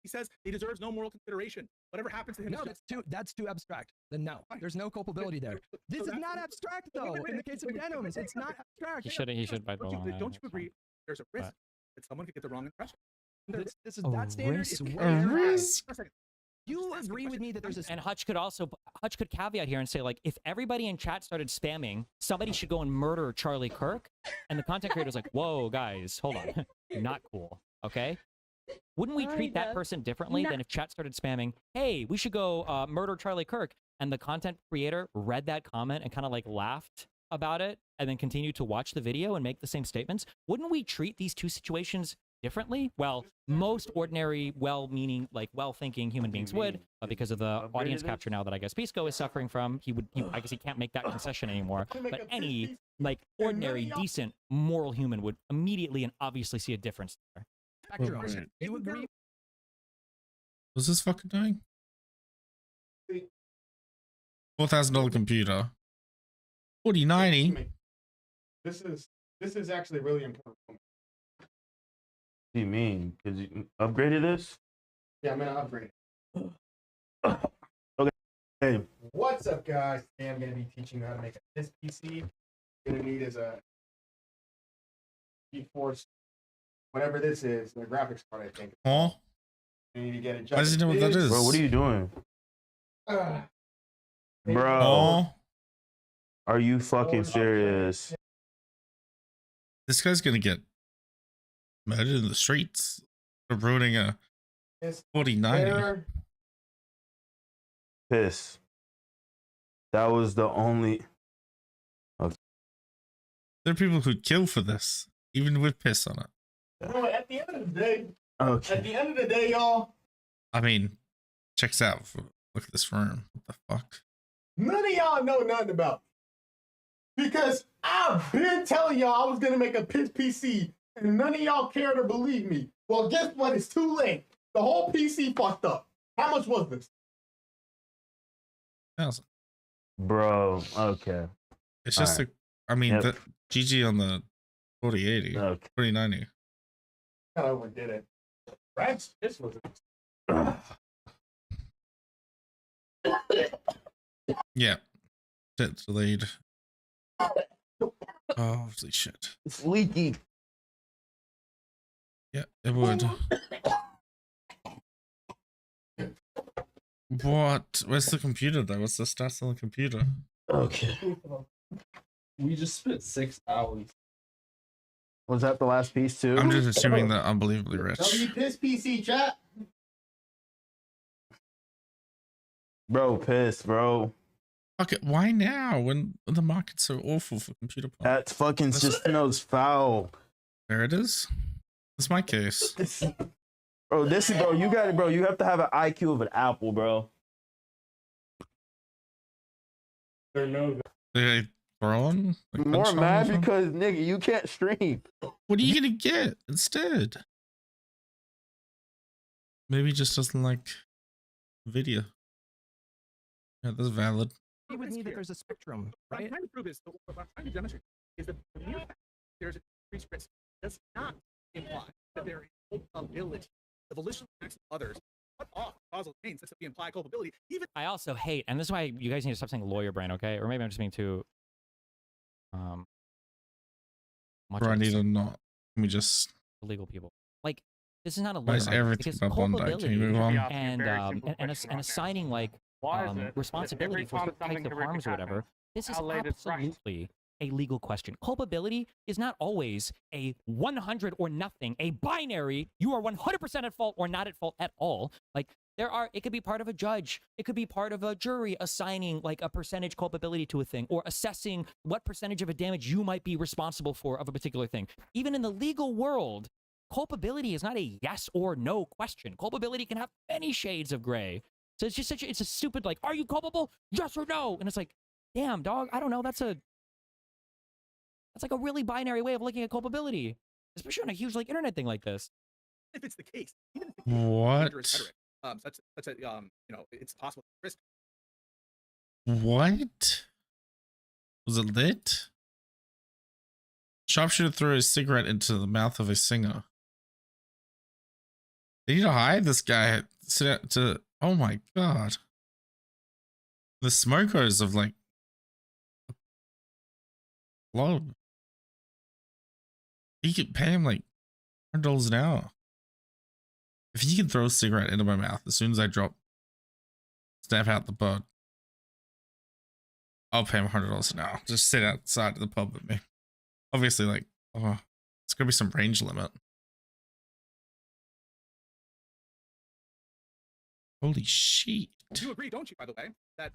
He says he deserves no moral consideration. Whatever happens to him. No, that's too abstract. Then no, there's no culpability there. This is not abstract though. In the case of Denims, it's not abstract. He should bite the law. Don't you agree? There's a risk that someone could get the wrong impression. That standard is a risk. You agree with me that there's a and Hutch could caveat here and say, like, if everybody in chat started spamming, somebody should go and murder Charlie Kirk, and the content creator's like, whoa, guys, hold on, not cool, okay? Wouldn't we treat that person differently than if chat started spamming, hey, we should go murder Charlie Kirk, and the content creator read that comment and kind of like laughed about it and then continued to watch the video and make the same statements? Wouldn't we treat these two situations differently? Well, most ordinary, well-meaning, like well-thinking human beings would, but because of the audience capture now that I guess Pisco is suffering from, I guess he can't make that concession anymore. But any like ordinary, decent, moral human would immediately and obviously see a difference there. You agree? What's this fucking doing? $4,000 computer. 4090. This is actually really important. What do you mean? Because you upgraded this? Yeah, I'm gonna upgrade it. Okay. Hey. What's up, guys? Today I'm gonna be teaching you how to make this PC. You're gonna need is a GeForce, whatever this is, the graphics card, I think. Oh. You need to get it. I just know what that is. Bro, what are you doing? Bro. Oh. Are you fucking serious? This guy's gonna get murdered in the streets for ruining a 4090. Piss. That was the only. Okay. There are people who'd kill for this, even with piss on it. Bro, at the end of the day, Okay. at the end of the day, y'all, I mean, checks out. Look at this room. What the fuck? none of y'all know nothing about me. Because I've been telling y'all I was gonna make a piss PC, and none of y'all cared or believe me. Well, guess what? It's too late. The whole PC fucked up. How much was this? 1,000. Bro, okay. It's just Alright. I mean, Yep. the GG on the 4080, Okay. 4090. I overdid it. Rats, this was Yeah. Shit delayed. Oh, holy shit. It's leaky. Yeah, it would. What? Where's the computer though? What's the stats on the computer? Okay. We just spent 6 hours. Was that the last piece too? I'm just assuming that unbelievably rich. piss PC chat. Bro, piss, bro. Fuck it. Why now? When the market's so awful for computer parts? That's fucking just smells foul. There it is. That's my case. Bro, this is, bro, you got it, bro. You have to have an IQ of an apple, bro. There no. They throw on? Like More punch on or mad something? because, nigga, you can't stream. What are you gonna get instead? Maybe he just doesn't like video. Yeah, that's valid. You would need that there's a spectrum, What I'm right? trying to prove is, what I'm trying to demonstrate is that the mere fact there's an increased risk does not imply that there is culpability. The volitional acts of others cut off causal chains such that we imply culpability. Even I also hate, and this is why you guys need to stop saying lawyer brain, okay? Or maybe I'm just being too much Or I of need a to not. Let me just. legal people. Like, this is not a Why lawyer is argument, everything because about Bondi? Can you culpability move on? and assigning like responsibility for certain types of harms or whatever, this is absolutely a legal question. Culpability is not always a 100 or nothing, a binary. You are 100% at fault or not at fault at all. Like, it could be part of a judge. It could be part of a jury assigning like a percentage culpability to a thing or assessing what percentage of a damage you might be responsible for of a particular thing. Even in the legal world, culpability is not a yes or no question. Culpability can have many shades of gray. So it's just it's a stupid, like, are you culpable? Yes or no? And it's like, damn, dog, I don't know. That's like a really binary way of looking at culpability, especially on a huge like internet thing like this. if it's the case, even if it's What? dangerous rhetoric, such that it's possible risk. What? Was it lit? Sharpshooter threw a cigarette into the mouth of a singer. They need to hide this guy. Oh my god. The smokers of like club. He could pay him like $100 an hour. If he can throw a cigarette into my mouth as soon as I step out the bud, I'll pay him $100 an hour. Just sit outside of the pub with me. Obviously, like, it's gonna be some range limit. Holy shit. You agree, don't you, by the way, that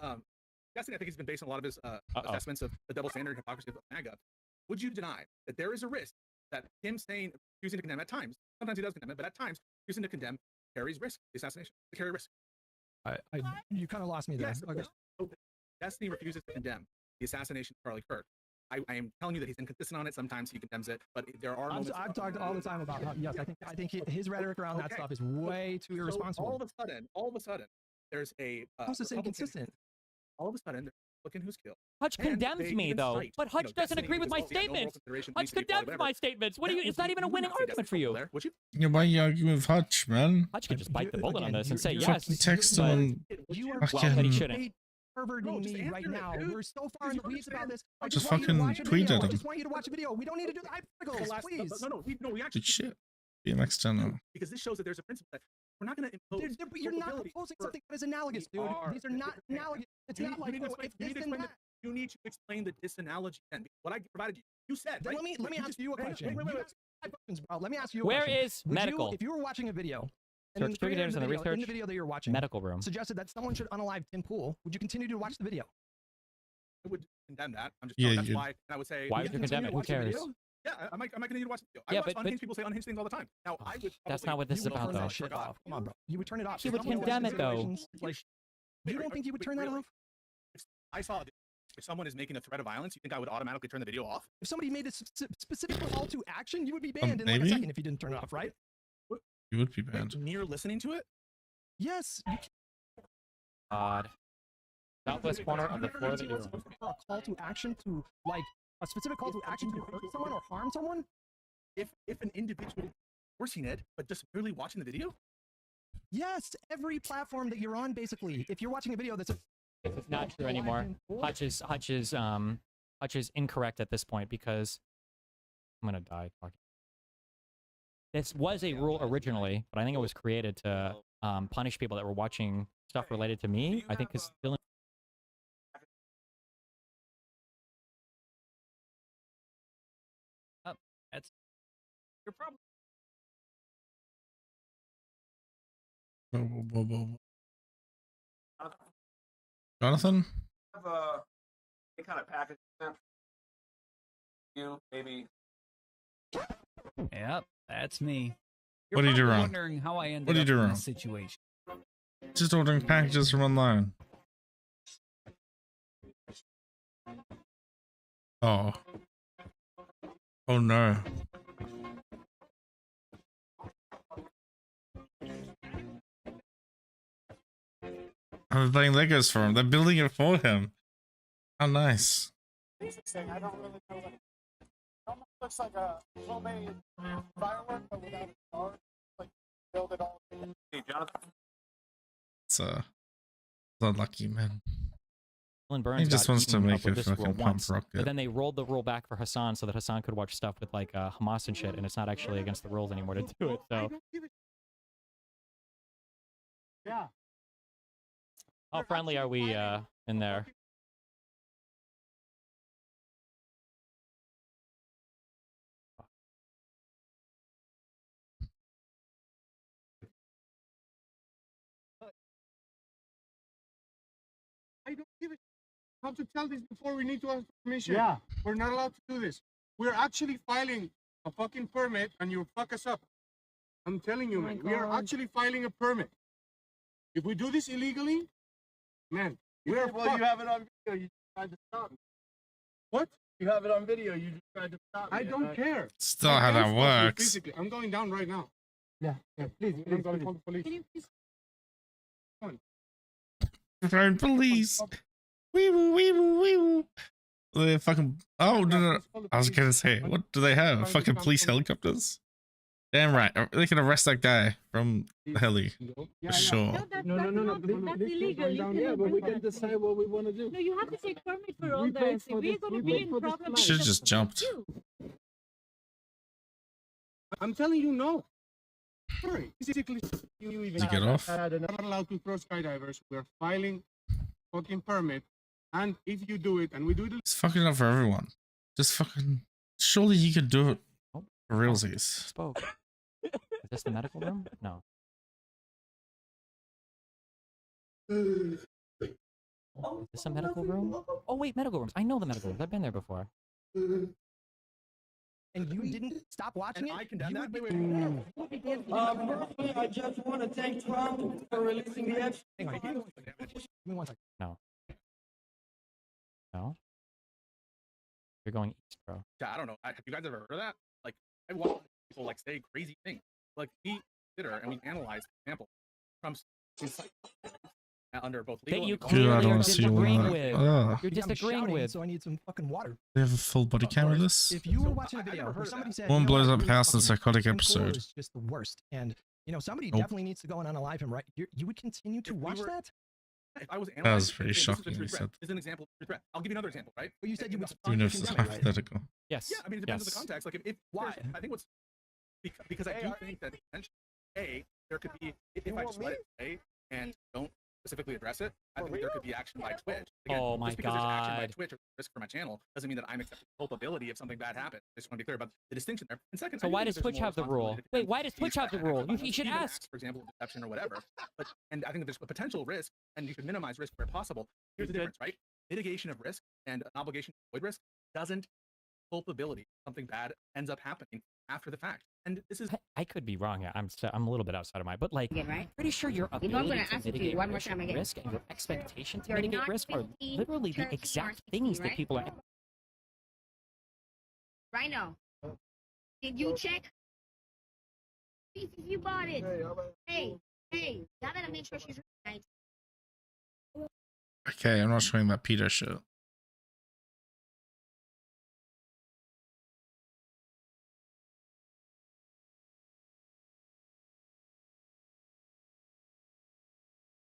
guessing I think he's been based on a lot of his assessments of the double standard and hypocrisy of MAGA. Would you deny that there is a risk that him choosing to condemn at times, sometimes he does condemn it, but at times choosing to condemn carries risk, the assassination, to carry risk? You kind of lost me there. Yes, Okay. Destiny refuses to condemn the assassination of Charlie Kirk. I am telling you that he's inconsistent on it. Sometimes he condemns it, but there are moments. I've talked all the time about how, yes, I think his rhetoric around that stuff is way too irresponsible. All of a sudden, there's a. How's this inconsistent? All of a sudden, there's a Republican who's killed. Hutch condemns me though, but Hutch doesn't agree with my statements. Hutch condemns my statements. What do you? It's not even a winning argument for you. Yeah, why are you arguing with Hutch, man? Hutch could just bite the bullet on this and say You yes. fucking text him. You are well, that he shouldn't. perverting me right now. We're so far in the weeds about this. I Just want you to fucking watch a tweet video. at I him. just want you to watch a video. We don't need to do the hypotheticals, please. No, we actually. Good shit. BMX channel. Because this shows that there's a principle that we're not going to impose. You're not proposing something that is analogous, dude. These are not analogous. It's not like, oh, if this and that. You need to explain the disanalogy. And what I provided you, you said. Then right? let me ask you a question. Wait. You asked 5 questions, bro. Let me ask you a Where question. is medical? If you were watching a video, and Search then the creator of research. in the video that you're watching, Medical room. suggested that someone should unalive Tim Pool, would you continue to watch the video? would condemn that. I'm just Yeah, that's why. And I would say, why would you condemn it? Who cares? Yeah, I might continue to watch the video. Yeah, I watch but unhinged people say unhinged things all the time. Now I would. That's not what this is about, though. Shit off. Come on, bro. You would turn it off. He would condemn it, though. Like, you don't think you would turn that off? If I saw if someone is making a threat of violence, you think I would automatically turn the video off? If somebody made a specific call to action, you would be banned in like a maybe? second if you didn't turn it off, right? You would be banned. Near listening to it? Yes. Odd. Southwest corner of the floor that you're on. A call to action to like a specific call to action to hurt someone or harm someone? If an individual forcing it, but just merely watching the video? Yes, every platform that you're on, basically. If you're watching a video that's It's not true anymore. Hutch is incorrect at this point because I'm gonna die talking. This was a rule originally, but I think it was created to punish people that were watching stuff related to me. I think because Dylan. Oh, that's your problem. Jonathan? Have any kind of package sent you, maybe. Yep, that's me. What did you do probably wrong? Wondering how I ended What did you up do in wrong? this situation. Just ordering packages from online. Oh. Oh no. I'm playing Legos for him. They're building it for him. How nice. I don't really know what it almost looks like a homemade firework, but without a star. Like build it all together. Hey, Jonathan. It's unlucky, man. Dylan Burns He just got wants to eaten make up with a this rule fucking pump once, rocket. But then they rolled the rule back for Hassan so that Hassan could watch stuff with like Hamas and shit, and it's not actually against the rules anymore to do it. So. Yeah. How friendly are we in there? I don't give a how to tell this before we need to ask permission. Yeah. We're not allowed to do this. We're actually filing a fucking permit and you fuck us up. I'm telling you, man. We are actually filing a permit. If we do this illegally, man, we're Well, fucked. you have it on video. You tried to stop me. What? You have it on video. You just tried to stop me. I don't care. Still I how can't that stop you works. physically. I'm going down right now. Yeah. Please, I'm going to call the police. Phone police. Wee woo, wee woo, wee woo. They fucking. Oh, no. I was gonna say, what do they have? Fucking police helicopters? Damn right. They can arrest that guy from the heli. For sure. No. That's illegal. Yeah, but we can decide what we want to do. No, you have to take permit for all this. If we're going to be in problem, Should have just jumped. I'm telling you, no. Sorry. Physically, you even Did you get off? We're not allowed to throw skydivers. We're filing fucking permit. And if you do it, and we do it, It's fucking up for everyone. Just fucking. Surely you could do it for realsies. Spoke. Is this the medical room? No. Is this a medical room? Oh wait, medical rooms. I know the medical rooms. I've been there before. And you didn't stop watching it? I condemn that. Personally, I just want to thank Trump for releasing the Epstein. Hang on. Give me 1 second. No. No. You're going east, bro. Yeah, I don't know. Have you guys ever heard of that? Like, I watch people like say crazy things. Like we consider and we analyze, for example, Trump's insight under both legal. That you and clearly I don't are wanna see all disagreeing that. with. Ugh. You're I'm disagreeing shouting, with. so I need some fucking water. They have a full body camera of this? If you were watching a video where somebody said, One you know blows what, up this house in fucking psychotic Tim episode. Pool is just the worst. And, you know, somebody Nope. definitely needs to go and unalive him, right? You would continue to watch that? If I was That was analyzing, pretty this is a shocking. true He threat. said. This is an example of a threat. I'll give you another example, right? But you said you would Even if condemn it's it, right? hypothetical. Yes. Yeah, I mean, it depends on the Yes. context. Like, if Why? I think what's because I do think that there could be if I just let it play and don't specifically address it, I think there could be action by Twitch. Again, Oh my just because there's action by God. Twitch or risk for my channel doesn't mean that I'm accepting culpability if something bad happens. I just want to be clear about the distinction there. And second, So I do why think does there's Twitch more have the rule? responsibility to Wait, defend why does these Twitch have the acts rule? of violence, You should even ask. acts, for example, of deception or whatever. And I think that there's a potential risk, and you should minimize risk where possible. Here's the difference, right? mitigation of risk and an obligation to avoid risk doesn't culpability. Something bad ends up happening after the fact. And this is I could be wrong here. I'm a little bit outside of my, but like, Again, right? I'm pretty sure your You know I'm ability gonna to ask you mitigate one more time again. risk and your expectation to You're mitigate not risk are 15, literally the 13, exact or things 16, that right? people are. Right now. Did you check? If you bought it. Hey, y'all better make sure she's right. Okay, I'm not showing that Peter shit.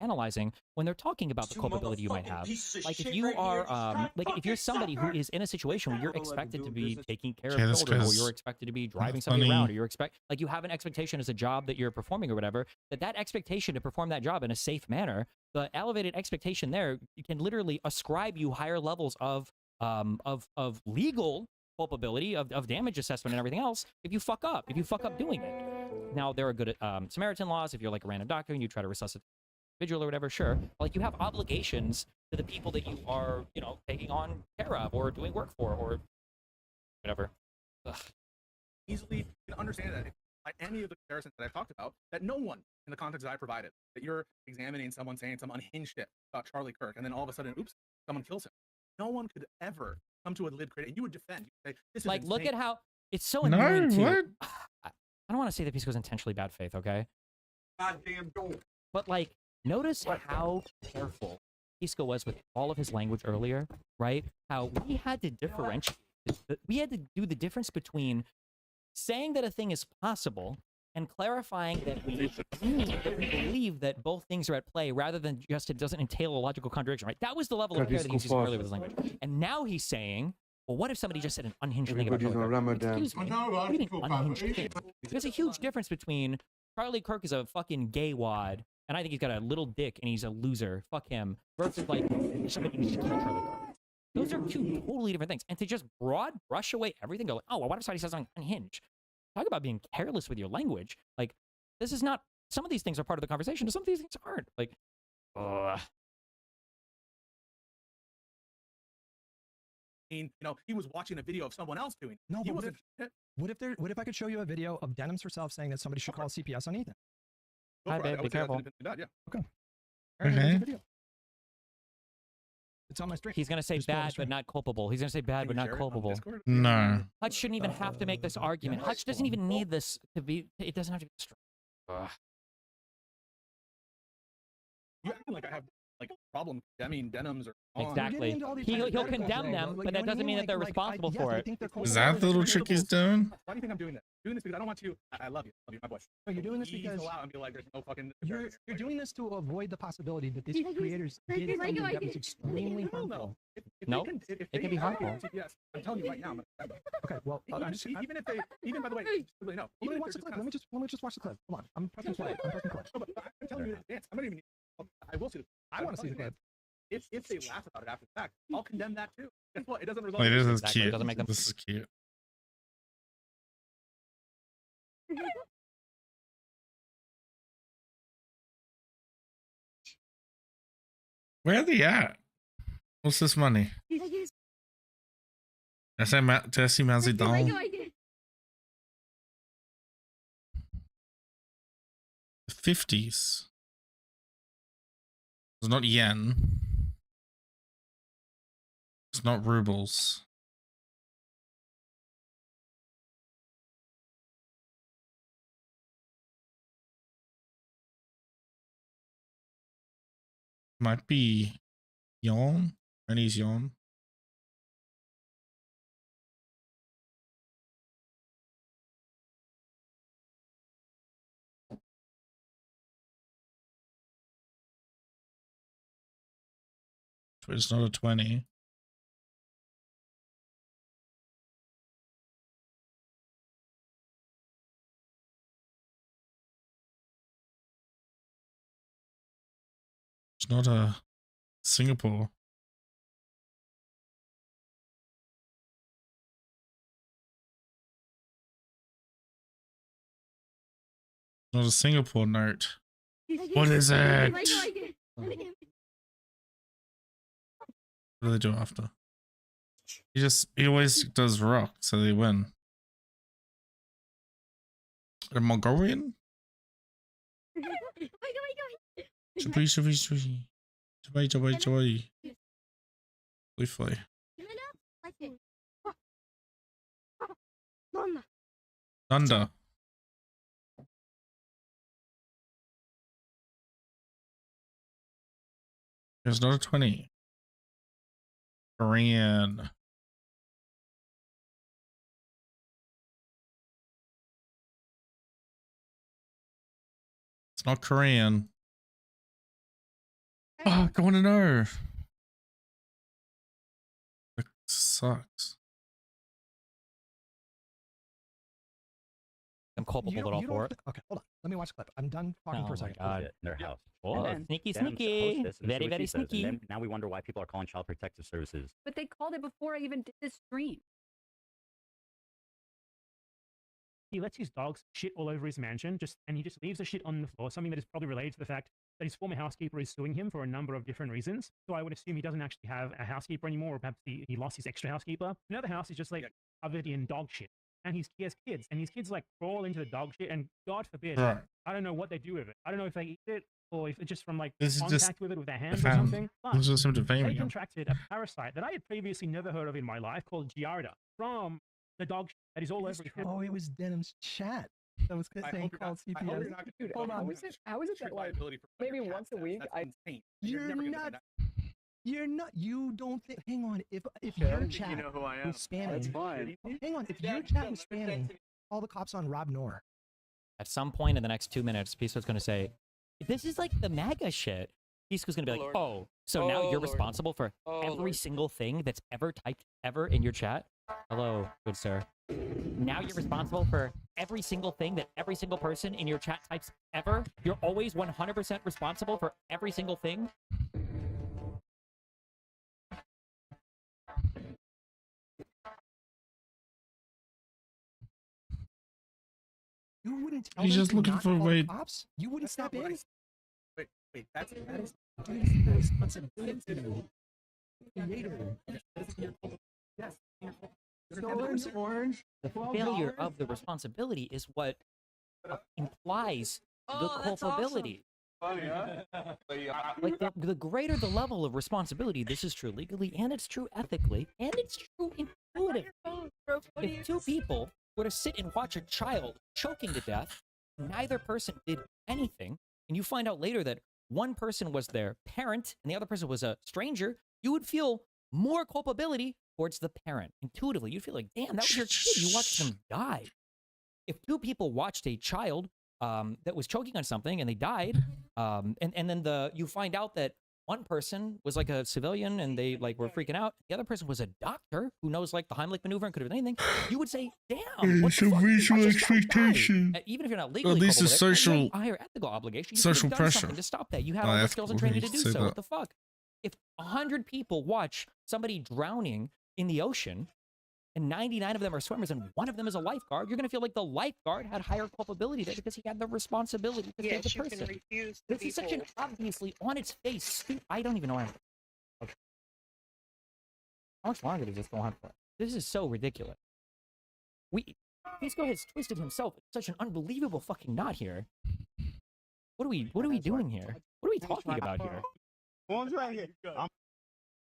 Analyzing when they're talking about the culpability you might have. Like if you are, like if you're somebody who is in a situation where you're expected to be taking care Okay, of that's children, or 'cause you're expected to be driving that's somebody funny. around, or you're like you have an expectation as a job that you're performing or whatever, that expectation to perform that job in a safe manner, the elevated expectation there, you can literally ascribe you higher levels of legal culpability, of damage assessment and everything else if you fuck up doing it. Now there are good Samaritan laws if you're like a random doctor and you try to resuscitate individual or whatever, sure. Like you have obligations to the people that you are, you know, taking on care of or doing work for or whatever. Ugh. easily can understand that by any of the comparisons that I've talked about, that no one in the context that I provided, that you're examining someone saying some unhinged shit about Charlie Kirk, and then all of a sudden, oops, someone kills him. No one could ever come to a lid critic, and you would defend. You say, this is Like, look insane. at how it's so No, annoying too. what? I don't want to say that Pisco's intentionally bad faith, okay? Goddamn dope. But like, notice how careful Pisco was with all of his language earlier, right? How we had to differentiate. We had to do the difference between saying that a thing is possible and clarifying that we believe that both things are at play rather than just it doesn't entail a logical contradiction, right? That was the level of care that he was using earlier with his language. And now he's saying, well, what if somebody just said an unhinged thing about Charlie Kirk? Excuse me, what do you mean unhinged thing? There's a huge difference between Charlie Kirk is a fucking gay wad, and I think he's got a little dick and he's a loser. Fuck him. Versus like somebody who just killed Charlie Kirk. Those are two totally different things. And to just broad brush away everything, go like, oh, well, what if somebody says something unhinged? Talk about being careless with your language. Like, this is not, some of these things are part of the conversation, and some of these things aren't. Like, You know, he was watching a video of someone else doing it. No, He but wasn't. what if I could show you a video of Denims herself saying that somebody should call CPS on Ethan? Go Hi, for it. babe, I be would say that's careful. independent, yeah. Okay. Okay. There's a video. It's on my stream. he's going to say Just go on the bad, but stream. not culpable. He's going to say bad, Can but you not share it on culpable. Discord? No. Hutch shouldn't even have to make this argument. yeah. Hutch doesn't even need this to be, it doesn't have to be strong. You acting like I have like a problem condemning Denims or Exactly. into all these He'll hypotheticals, condemn though, them, like, but you that know what I doesn't mean mean? that they're Like, responsible yes, for I it. think they're Is that the little trick he's doing? Why do you think I'm doing this? Doing this because I don't want you. I love you. I love you, my boy. No, you're doing this Ease because out and be like, there's no fucking. you're doing this to avoid the possibility that these creators did something that was extremely harmful. Nope. It can be harmful. Yes, I'm telling you right now. I'm gonna Okay, well, even if they, even by the way, really, no. let Even me if watch the they're clip. just Let me just watch the clip. Hold on, I'm pressing play. I'm pressing play. No, but I'm telling you in advance. I'm not even. I will see the. I want to see the clip. If they laugh about it after the fact, I'll condemn that too. Guess what? It doesn't result. Wait, in this is anything. Exactly. It cute. doesn't make them- This is cute. Where are they at? What's this money? Jesse Mazidon. The 50s. It's not yen. It's not rubles. Might be yuan. Chinese yuan. It's not a 20. It's not a Singapore. It's not a Singapore note. What is it? What What do they do after? He always does rock, so they win. A Mongolian? Shabby. Briefly. Thunder. There's not a 20. Korean. It's not Korean. Oh, I want to know. That sucks. I'm culpable at all for it. Okay, hold on. Let me watch the clip. I'm done talking for a second. God. In their house. Oh, sneaky. Very, very sneaky. And then now we wonder why people are calling Child Protective Services. But they called it before I even did this stream. He lets his dogs shit all over his mansion, and he just leaves the shit on the floor, something that is probably related to the fact that his former housekeeper is suing him for a number of different reasons. So I would assume he doesn't actually have a housekeeper anymore, or perhaps he lost his extra housekeeper. Another house is just like covered in dog shit. And he has kids, and his kids like crawl into the dog shit, and God forbid, I don't know what they do with it. I don't know if they eat it, or if it's just from like contact with it with their hands or something. But they contracted a parasite that I had previously never heard of in my life called Giardia from the dog shit that is all over his head. Oh, it was Denim's chat. That was saying called CPS. Dude, hold on. How is it that like maybe once a week You're not. You're not. You don't think. Hang on. If your chat you know who I am. was spamming, That's fine. Hang on. If your chat was spamming, call the cops on Rob Noor. At some point in the next 2 minutes, Pisco's going to say, this is like the MAGA shit. Pisco's going to be like, oh, so now you're responsible for every single thing that's ever typed ever in your chat? Hello, good sir. Now you're responsible for every single thing that every single person in your chat types ever? You're always 100% responsible for every single thing? You wouldn't tell He's them just to looking not for a call way. the cops? You wouldn't step in? Wait, that is the responsibility. Creator. Yes. Orange. The failure of the responsibility is what implies the culpability. Like the greater the level of responsibility, this is true legally, and it's true ethically, and it's true intuitively. If two people were to sit and watch a child choking to death, neither person did anything, and you find out later that one person was their parent and the other person was a stranger, you would feel more culpability towards the parent. Intuitively, you'd feel like, damn, that was your kid. You watched them die. If two people watched a child that was choking on something and they died, and then you find out that one person was like a civilian and they like were freaking out, the other person was a doctor who knows like the Heimlich maneuver and could have done anything, you would say, damn, what the fuck? Visual expectation. Even if you're not legally at least it's social, a higher ethical obligation. You social done pressure something to stop that. You have all the skills and training to do so. What the fuck? If 100 people watch somebody drowning in the ocean and 99 of them are swimmers and one of them is a lifeguard, you're going to feel like the lifeguard had higher culpability there because he had the responsibility to save the person. This is such an obviously on its face. I don't even know how. Okay. How much longer does this go on for? This is so ridiculous. Pisco has twisted himself in such an unbelievable fucking knot here. What are we doing here? What are we talking about here?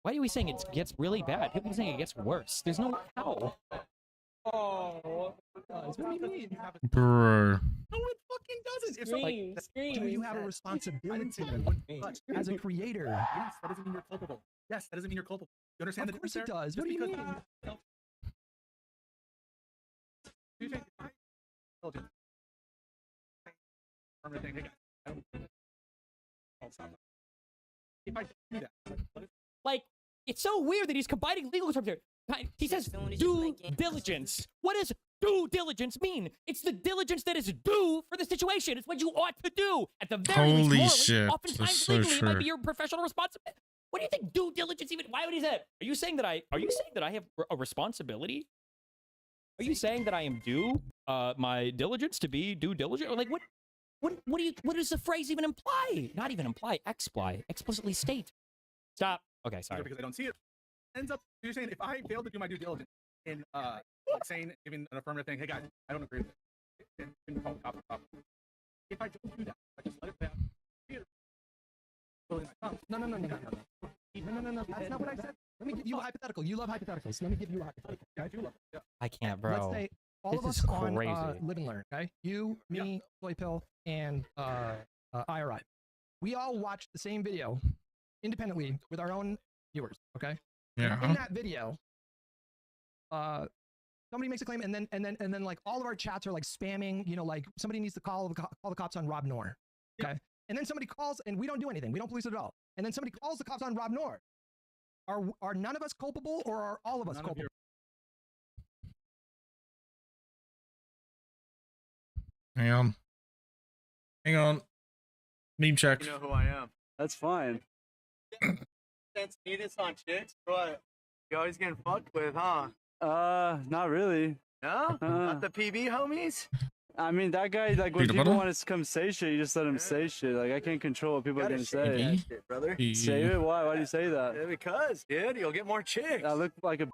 Why are we saying it gets really bad? People are saying it gets worse. There's no how. Oh, what do you mean? Bro. No, it fucking doesn't. If Scream, scream. Do you have a responsibility as a creator? Yes, that doesn't mean you're culpable. Yes, that doesn't mean you're culpable. You understand Of the course difference it there? does. Just What do you mean? If I do that, like, it's so weird that he's combining legal terms here. He says due diligence. What does due diligence mean? It's the diligence that is due for the situation. It's what you ought to do. At the very least, morally, shit. oftentimes So legally, it might true. be your professional responsibility. What do you think due diligence even? Why would he say that? Are you saying that I have a responsibility? Are you saying that I am due my diligence to be due diligent? Or like what does the phrase even imply? Not even imply, explicitly state. Stop. Okay, sorry. because I don't see it. ends up, you're saying if I fail to do my due diligence in like saying, giving an affirmative thing, hey guys, I don't agree with it. If I don't do that, I just let it play out. No. That's not what I said. Let me give you a hypothetical. You love hypotheticals. Let me give you a hypothetical. Yeah, I do love it. Yeah. I can't, bro. Let's say all This of us is on crazy. Live and Learn, okay? You, me, Soy Pill, and IRI. We all watch the same video independently with our own viewers, okay? Yeah. And in that video, somebody makes a claim, and then like all of our chats are like spamming, you know, like somebody needs to call the cops on Rob Noor, okay? And then somebody calls, and we don't do anything. We don't police it at all. And then somebody calls the cops on Rob Noor. Are none of us culpable, or are all of us culpable? Hang on. Meme check. You know who I am. That's fine. Sense penis on chicks? What? You always getting fucked with, huh? Not really. No? Not the PB homies? I mean, that guy, like, when people want to come say shit, you just let them say shit. Like, I can't control what people are going to say. Shit, brother. Say it? Why? Why do you say that? Yeah, because, dude, you'll get more chicks. I look like a...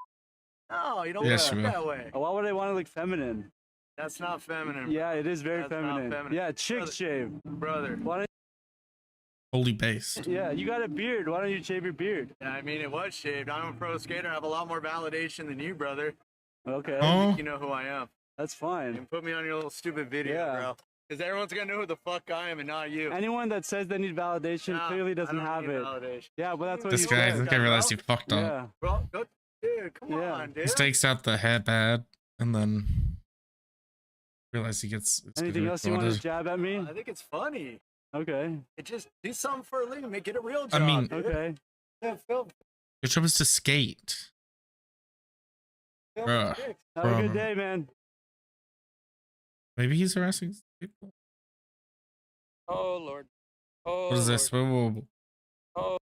No, you don't Yes, look you will. that way. Why would I want to look feminine? That's not feminine. Yeah, it is very That's not feminine. feminine. Yeah, chicks shave. Brother. Why don't Holy based. Yeah, you got a beard. Why don't you shave your beard? Yeah, I mean, it was shaved. I'm a pro skater. I have a lot more validation than you, brother. Okay. I think you know who I am. That's fine. And put me on your little stupid video, Yeah. bro. Because everyone's going to know who the fuck I am and not you. Anyone that says they need validation Nah, clearly doesn't I don't have need it. validation. Yeah, but that's what This you guy said. realized he fucked up. Yeah. Bro, go, dude, come Yeah. on, dude. He stakes out the hair bad, and then realize he gets. Anything else you want to jab at me? I think it's funny. Okay. It just do something for a living. Make it a real job. I mean, dude. Okay. Yeah, film your job is to skate. Bruh. chicks. Have a good day, man. Maybe he's harassing people. Oh Lord. Oh. What is this? Whoa, whoa, whoa. Oh.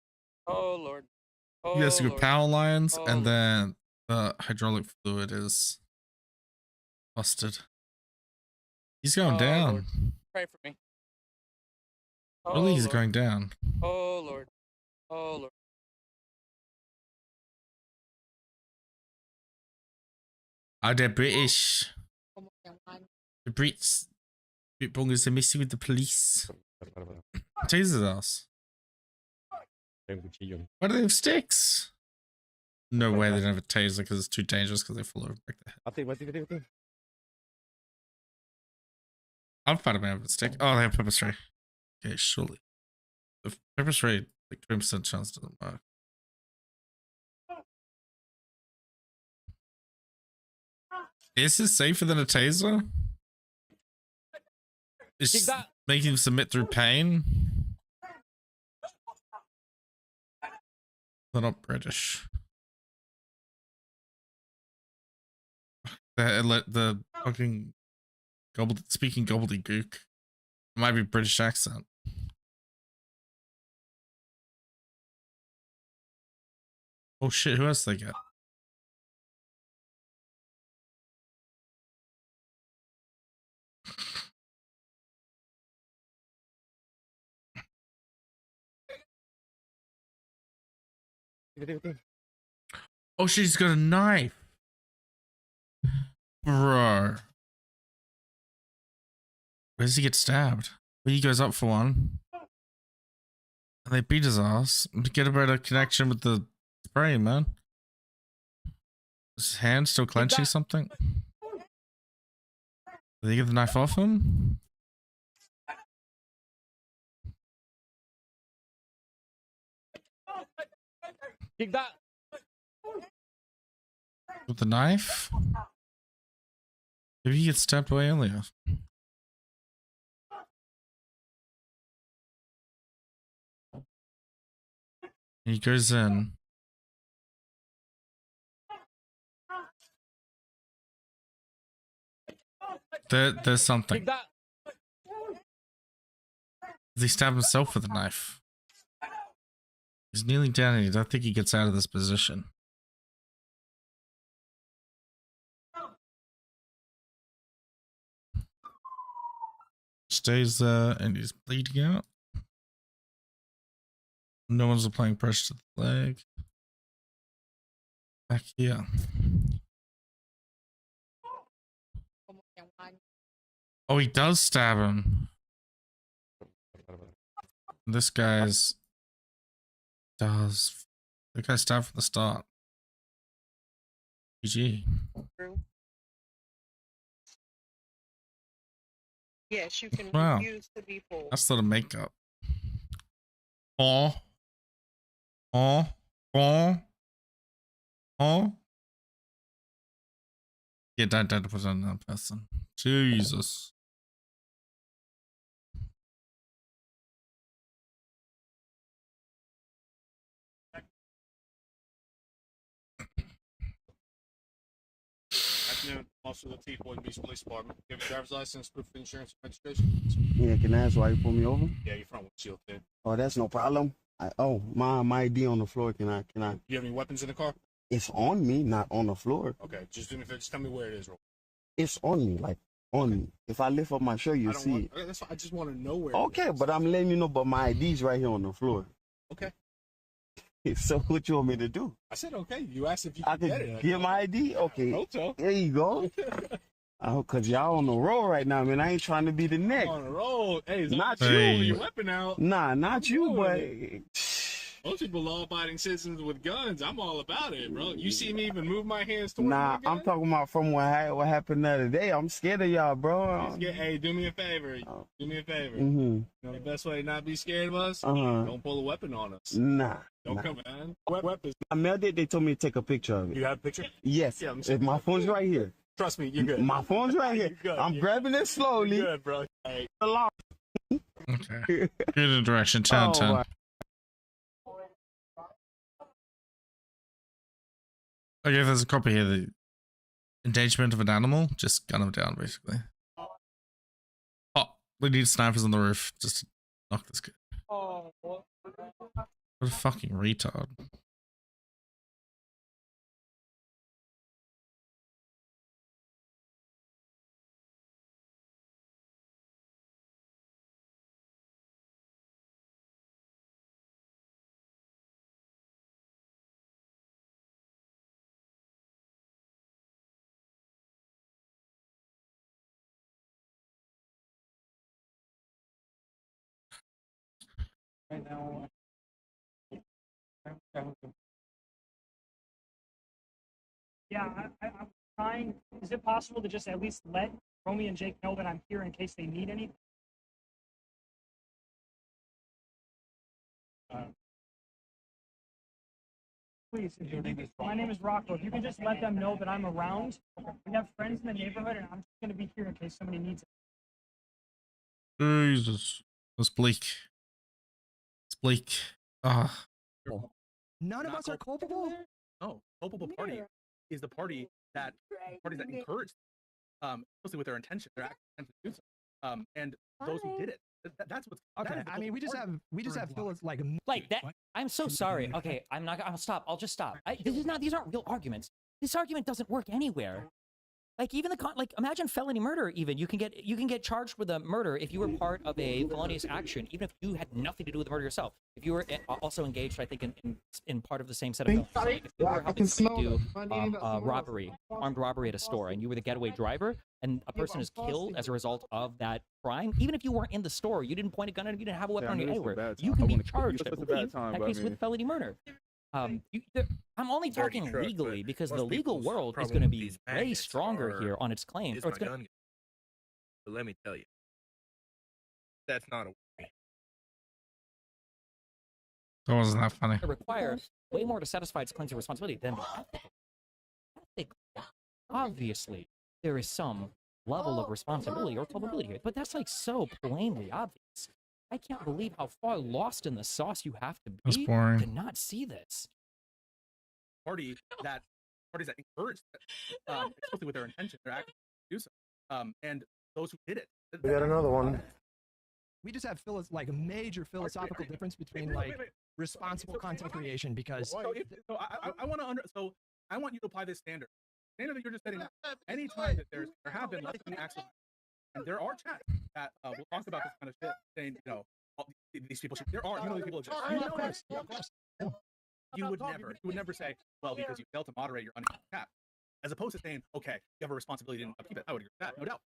Oh Lord. Oh. You guys do Lord. power lines, Oh, and then the hydraulic fluid is busted. He's going Oh, down. Lord. Pray for me. Oh, Really, he's Lord. going down. Oh Lord. Oh Lord. Oh, they're British. The Brits. Bitbongers are messing with the police. Taser's ass. Why do they have sticks? No way they don't have a taser because it's too dangerous because they fall over and break their head. I'll fight a man with a stick. Oh, they have pepper spray. Okay, surely. The pepper spray, like 20% chance doesn't work. Is this safer than a taser? It's making him submit through pain. They're not British. The fucking speaking gobbledygook. It might be British accent. Oh shit, who else they get? Oh, she's got a knife. Bro. Where does he get stabbed? Well, he goes up for one. And they beat his ass. Get a better connection with the spray, man. Is his hand still clenching something? Did they get the knife off him? Kick that. With the knife? Maybe he gets stabbed away earlier. He goes in. There's something. Kick that. Does he stab himself with a knife? He's kneeling down and I don't think he gets out of this position. Stays there and he's bleeding out. No one's applying pressure to the leg. Back here. Oh, he does stab him. This guy's does. The guy stabbed from the start. GG. Yes, you can Wow. refuse to be pulled. That's sort of makeup. Oh. Oh. Oh. Oh. Yeah, don't put it on that person. Jesus. Afternoon, Officer Latif, Bondi Beach Police Department. You have a driver's license, proof of insurance, and registration? Yeah, can I ask why you pulled me over? Yeah, you're from Windshield, kid. Oh, that's no problem. My ID on the floor. Can I? You have any weapons in the car? It's on me, not on the floor. Okay, just do me a favor. Just tell me where it is, real It's on me, like on me. If I lift up my shirt, you'll see it. Okay, that's fine. I just want to know where. Okay, but I'm letting you know. But my ID's right here on the floor. Okay. So what you want me to do? I said okay. You asked if you I could can get it. get my ID. Okay. Hope so. There you go. Cause y'all on the roll right now, man. I ain't trying to be the neck. On the road. Hey, Not you. you. Your weapon out. Nah, not you, but. Most people law-abiding citizens with guns. I'm all about it, bro. You see me even move my hands towards Nah, my gun? I'm talking about from what happened the other day. I'm scared of y'all, bro. Hey, do me a favor. Do me a favor. Mm-hmm. You know the best way to not be scared of us? Uh-huh. Don't pull a weapon on us. Nah. Don't come, man. Weapons. I mailed it. They told me to take a picture of it. You have a picture? Yes. Yeah, My phone's right here. Trust me, you're good. My phone's right here. You're good. I'm grabbing it slowly. You're good, bro. Hey. Okay. Good in direction. 10 Oh, 10. wow. Okay, there's a copy here. The endangerment of an animal. Just gun him down, basically. Oh, we need snipers on the roof. Just to knock this kid. What a fucking retard. Right now. Yeah, I'm trying. Is it possible to just at least let Romy and Jake know that I'm here in case they need anything? Please, my name is Rocco. If you can just let them know that I'm around. We have friends in the neighborhood, and I'm just going to be here in case somebody needs it. Jesus. It's bleak. It's bleak. Ah. None of us are culpable. No, culpable party is the party that encouraged, especially with their intention, their active intent to do so. And those who did it. That's what's okay. I mean, we just have Phyllis like that. I'm so sorry. Okay, I'll stop. I'll just stop. These aren't real arguments. This argument doesn't work anywhere. Like even imagine felony murder. Even you can get charged with a murder if you were part of a felonious action, even if you had nothing to do with the murder yourself. If you were also engaged, I think in part of the same set of felonies. Like if you were helping do robbery, armed robbery at a store, and you were the getaway driver, and a person is killed as a result of that crime, even if you weren't in the store, you didn't point a gun at him, you didn't have a weapon on you anywhere, you can be charged, I believe, in that case with felony murder. I'm only talking legally because the legal world is going to be way stronger here on its claims. But let me tell you, that's not a way. That wasn't that funny. It requires way more to satisfy its claims of responsibility than the ethical. Obviously, there is some level of responsibility or culpability here, but that's like so plainly obvious. I can't believe how far lost in the sauce you have to be to not see this. Parties that encourage that, especially with their intention, their active to do so. And those who did it. We got another one. We just have like a major philosophical difference between responsible content creation because. I want you to apply this standard. Standard that you're just setting up. Anytime that there have been less than acts of, and there are chats that will talk about this kind of shit, saying these people should. There are these people exist. Of course. you would never say, well, because you failed to moderate your uncapped cap, as opposed to saying, okay, you have a responsibility to upkeep it. I would agree with that, no doubt.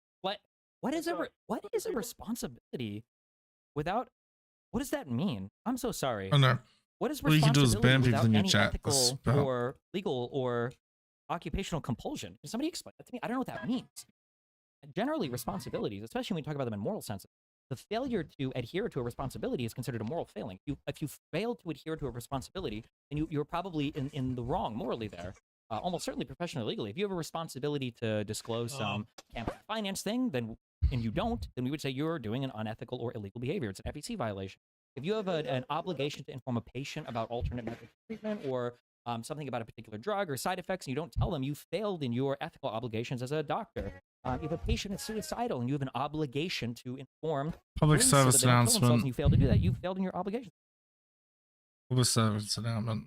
What is a responsibility without? What does that mean? I'm so sorry. Oh no. What is All you can do is responsibility ban people without in your any chat. ethical or legal or occupational compulsion? Can somebody explain that to me? I don't know what that means. Generally, responsibilities, especially when we talk about them in moral sense, the failure to adhere to a responsibility is considered a moral failing. If you fail to adhere to a responsibility, then you're probably in the wrong morally there. Almost certainly professionally or legally. If you have a responsibility to disclose some campaign finance thing, and you don't, then we would say you're doing an unethical or illegal behavior. It's an FEC violation. If you have an obligation to inform a patient about alternate methods of treatment or something about a particular drug or side effects, and you don't tell them, you failed in your ethical obligations as a doctor. If a patient is suicidal and you have an obligation to inform public police service so that they don't kill themselves announcement. and you failed to do that, you failed in your obligation. Public service announcement.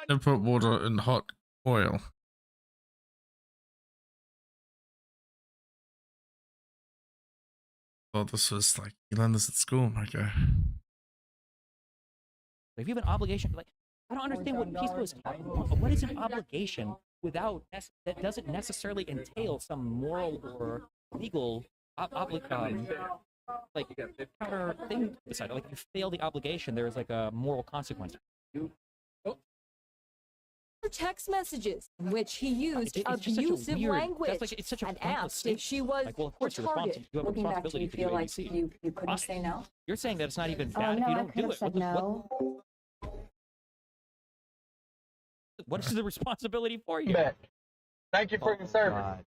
Don't put water in hot oil. Oh, this was like, you learned this at school, Marco. If you have an obligation, like, I don't understand what Peaceful is talking about. What is an obligation without that doesn't necessarily entail some moral or legal like counter thing to decide? Like, if you fail the obligation, there is like a moral consequence. Text messages in which he used It's just abusive language. language It's such a and pointless asked if statement. she was Like, well, of course you're retarded. responsible. You have a Looking back, do responsibility you to feel do like ABC. you couldn't say no? You're saying that it's not even Oh, bad if no, you I don't could do have it. said no. What is the responsibility for you? Thank you for your service.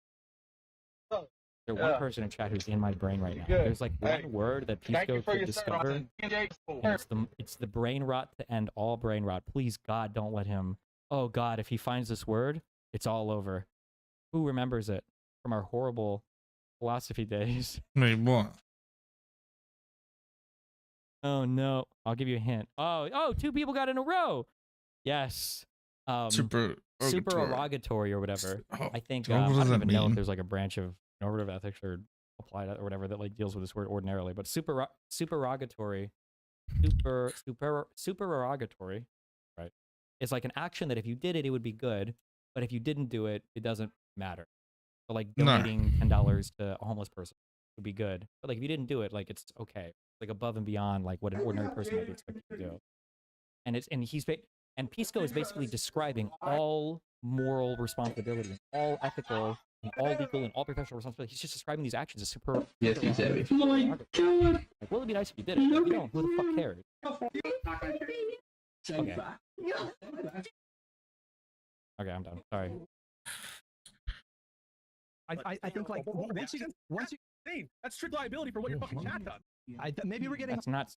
God. There's one person in chat who's in my brain right now. Good. There's like one word that Thank you Pisco for could your discover, service. and it's the brain rot to end all brain rot. Please, God, don't let him. Oh God, if he finds this word, it's all over. Who remembers it from our horrible philosophy days? Wait, what? Oh no, I'll give you a hint. Oh, two people got in a row. Yes. Supererogatory or whatever. I think I don't even know if there's like a branch of normative ethics or applied or whatever that like deals with this word ordinarily. But supererogatory, supererogatory, right? It's like an action that if you did it, it would be good, but if you didn't do it, it doesn't matter. So like donating $10 to a homeless person would be good, but like if you didn't do it, like it's okay, like above and beyond like what an ordinary person might be expected to do. And Pisco is basically describing all moral responsibility, all ethical, and all legal, and all professional responsibility. He's just describing these actions as super. Yes, he's heavy. Oh my God. Like, well, it'd be nice if you did it. If you don't, who the fuck cares? Okay, I'm done. Sorry. I think like once you that's strict liability for what your fucking chat done. Maybe we're getting that's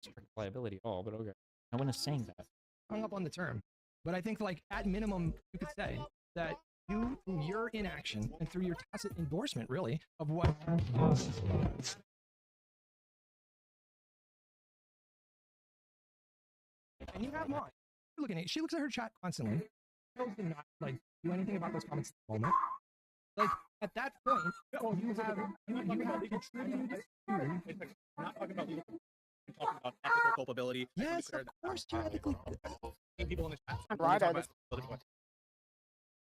strict liability at all, but okay. No one is saying that. hung up on the term, but I think like at minimum you could say that you, through your inaction and through your tacit endorsement, really, of what. And you have mine. You're looking at. She looks at her chat constantly. She does not like do anything about those comments at the moment. Like at that point, you have contributed to. Not talking about legal. I'm talking about ethical culpability. Yes, of course, theoretically. People in the chat.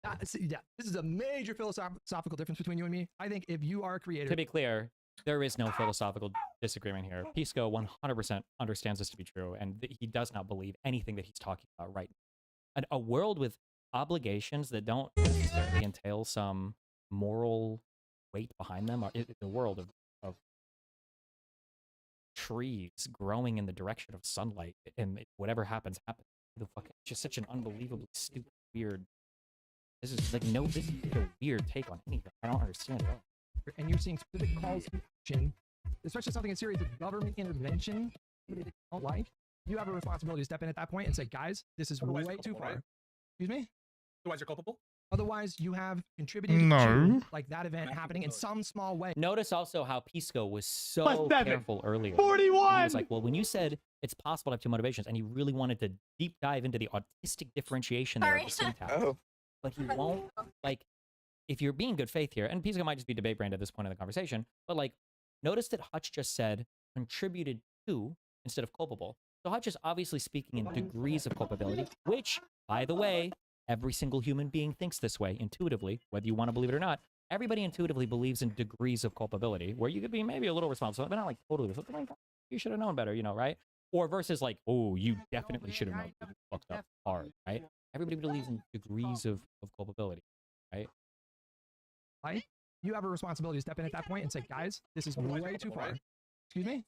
Yeah, this is a major philosophical difference between you and me. I think if you are a creator. To be clear, there is no philosophical disagreement here. Pisco 100% understands this to be true, and he does not believe anything that he's talking about right now. And a world with obligations that don't necessarily entail some moral weight behind them is a world of trees growing in the direction of sunlight, and whatever happens, happens. It's just such an unbelievably stupid, weird. This is like this is a weird take on anything. I don't understand it at all. And you're seeing specific calls to action, especially something as serious as government intervention that they don't like. You have a responsibility to step in at that point and say, guys, this is way too far. Right? Excuse me? Otherwise, you're culpable? Otherwise, you have contributed to like that event happening in some small way. Notice also how Pisco was so careful earlier. 41! He was like, well, when you said it's possible to have two motivations, and he really wanted to deep dive into the autistic differentiation there of the syntax. But he won't, like, if you're being good faith here, and Pisco might just be debate brand at this point in the conversation, but like, notice that Hutch just said contributed to instead of culpable. So Hutch is obviously speaking in degrees of culpability, which, by the way, every single human being thinks this way intuitively, whether you want to believe it or not. Everybody intuitively believes in degrees of culpability, where you could be maybe a little responsible, but not like totally responsible. Like, you should have known better, you know, right? Or versus like, oh, you definitely should have known. You fucked up hard, right? Everybody believes in degrees of culpability, right? Right? You have a responsibility to step in at that point and say, guys, this is way too far. Excuse me?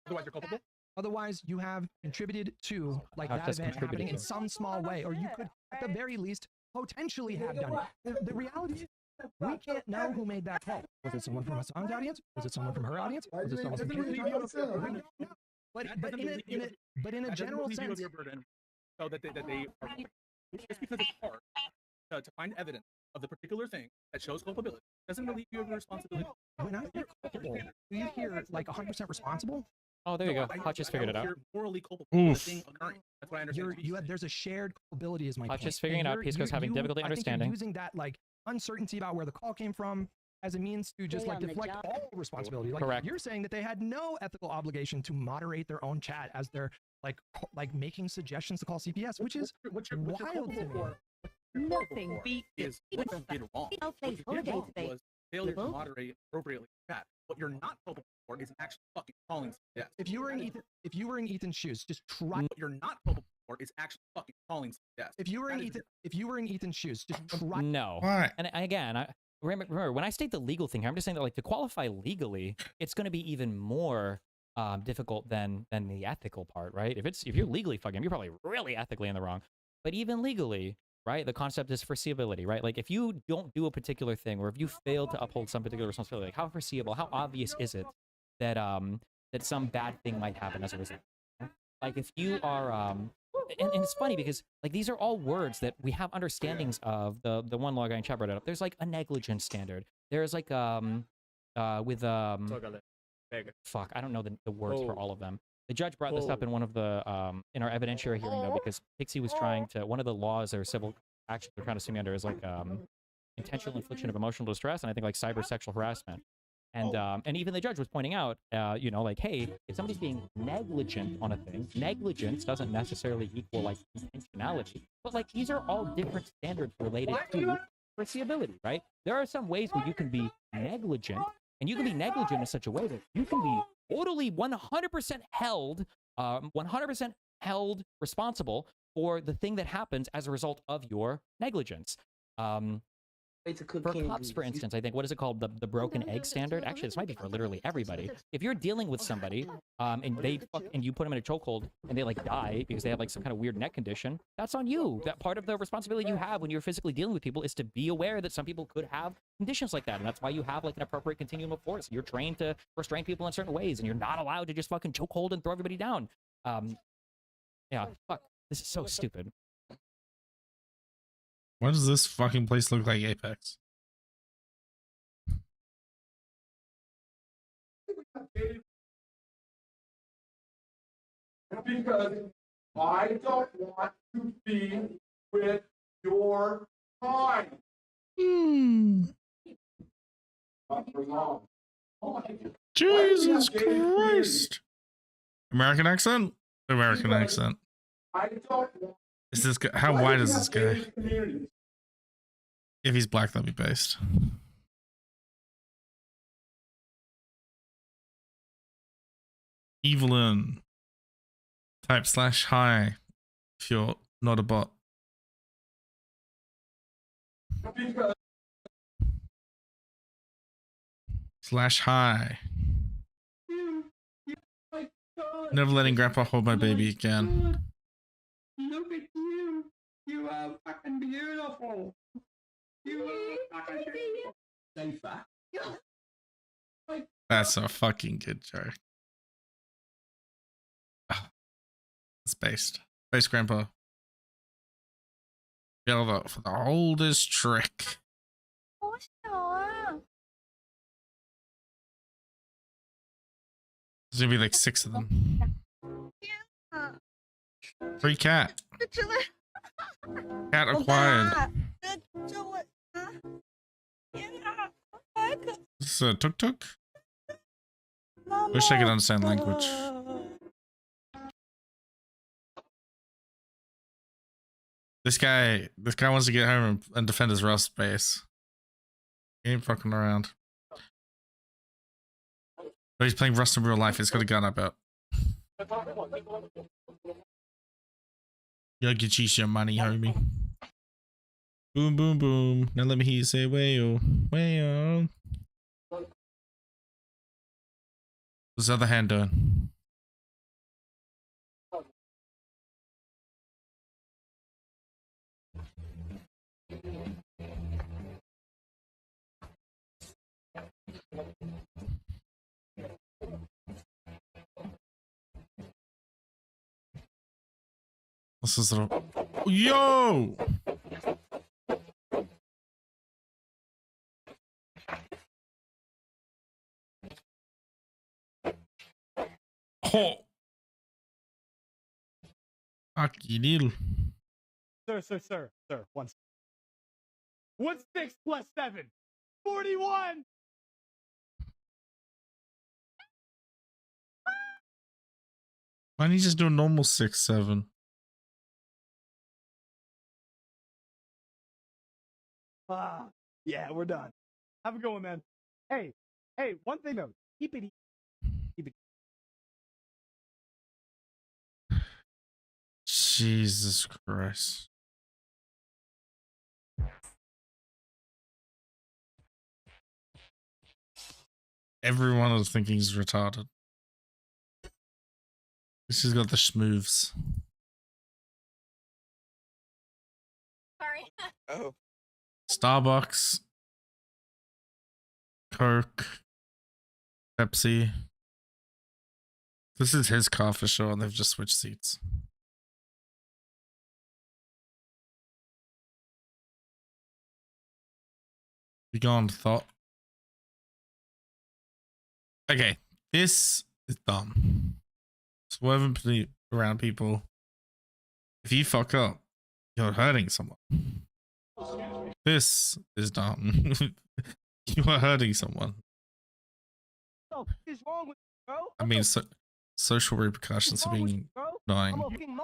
Otherwise, you're culpable? Otherwise, you have contributed to like that event happening in some small way, or you could, at the very least, potentially have done it. The reality is, we can't know who made that call. Was it someone from Hassan's audience? Was it someone from her audience? Was it someone from Katie's audience? We don't know. But in a general sense, your burden, so that they are just because it's hard to find evidence of the particular thing that shows culpability doesn't relieve you of your responsibility. When I hear culpable, do you hear like 100% responsible? Oh, there you go. Hutch just figured it out. You're morally culpable for the thing occurring. That's what I understand. There's a shared culpability is my point. Hutch is figuring it out. Pisco's having difficulty understanding. I think you're using that like uncertainty about where the call came from as a means to just like deflect all responsibility. Like Correct. You're saying that they had no ethical obligation to moderate their own chat as they're like making suggestions to call CPS, which is wild to me. Nothing beat is what you did wrong. What you did wrong was failure to moderate appropriately chat. What you're not culpable for is actually fucking calling CPS. If you were in Ethan's shoes, just try. What you're not culpable for is actually fucking calling CPS. If you were in Ethan's shoes, just try. No. Why? And again, remember when I state the legal thing here, I'm just saying that like to qualify legally, it's going to be even more difficult than the ethical part, right? If you're legally fucking, you're probably really ethically in the wrong. But even legally, right? The concept is foreseeability, right? Like if you don't do a particular thing, or if you fail to uphold some particular responsibility, like how foreseeable, how obvious is it that that some bad thing might happen as a result? Like if you are and it's funny because like these are all words that we have understandings of. The one law guy in chat brought it up. There's like a negligence standard. There's like with fuck, I don't know the words for all of them. The judge brought this up in one of the in our evidentiary hearing though, because Pixie was trying to, one of the laws or civil actions they're trying to sue me under is like intentional infliction of emotional distress, and I think like cyber sexual harassment. And even the judge was pointing out, you know, like, hey, if somebody's being negligent on a thing, negligence doesn't necessarily equal like intentionality, but like these are all different standards related to foreseeability, right? There are some ways where you can be negligent, and you can be negligent in such a way that you can be totally 100% held, 100% held responsible for the thing that happens as a result of your negligence. For cops, for instance, I think, what is it called? The broken egg standard? Actually, this might be for literally everybody. If you're dealing with somebody and you put them in a chokehold and they like die because they have like some kind of weird neck condition, that's on you. That part of the responsibility you have when you're physically dealing with people is to be aware that some people could have conditions like that. And that's why you have like an appropriate continuum of force. You're trained to restrain people in certain ways, and you're not allowed to just fucking chokehold and throw everybody down. Yeah, fuck. This is so stupid. Why does this fucking place look like Apex? Because I don't want to be with your time. Not for long. Jesus Christ. American accent? American accent. I don't want. Is this guy, how white is this guy? If he's black, that'd be based. Evelyn. Type /hi if you're not a bot. /hi. Never letting grandpa hold my baby again. Look at you. You are fucking beautiful. You are fucking beautiful. Safer. That's a fucking good joke. It's based. Based grandpa. Feel for the oldest trick. There's gonna be like 6 of them. Free cat. Cat acquired. This is a tuk-tuk? Wish I could understand language. This guy wants to get home and defend his Rust base. He ain't fucking around. But he's playing Rust in real life. He's got a gun, I bet. You'll get you some money, homie. Boom, boom, boom. Now let me hear you say, wayo, wayo. What's the other hand doing? This is little. Yo! Oh! Fucking deal. Sir. 1 6. What's 6 plus 7? 41! Why don't you just do a normal 6, 7? Yeah, we're done. Have a good one, man. Hey, one thing though. Keep it. Jesus Christ. Everyone is thinking he's retarded. This has got the schmoves. Sorry. Oh. Starbucks, Coke, Pepsi. This is his car for sure, and they've just switched seats. Be gone, thought. Okay, this is dumb. Swerving around people. If you fuck up, you're hurting someone. This is dumb. You are hurting someone. What is wrong with you, bro? I mean, social repercussions are being annoying.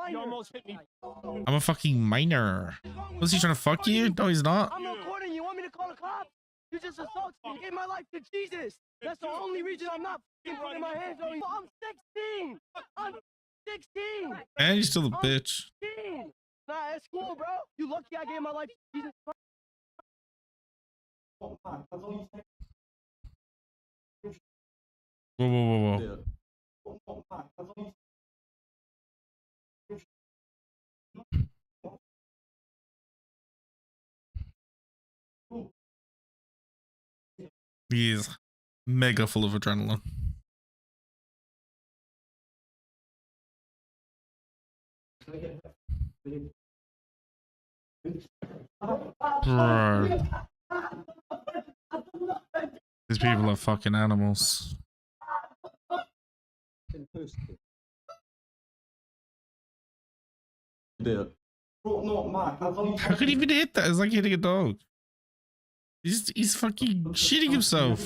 You almost hit me. I'm a fucking minor. Was he trying to fuck you? No, he's not. I'm recording. You want me to call the cops? You just assaulted me. Gave my life to Jesus. That's the only reason I'm not putting my hands on you. I'm 16. I'm 16. And you're still a bitch. 16. Nah, that's cool, bro. You lucky I gave my life to Jesus. Whoa. He is mega full of adrenaline. Bro. These people are fucking animals. How could he even hit that? It's like hitting a dog. He's fucking shitting himself.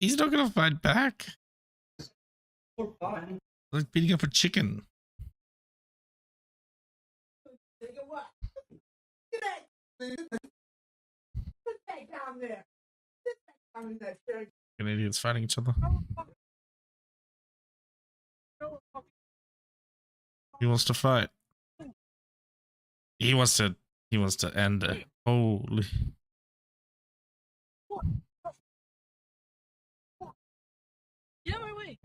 He's not gonna fight back. Like beating up a chicken. And idiots fighting each other. He wants to fight. He wants to end it. Holy. Get my way.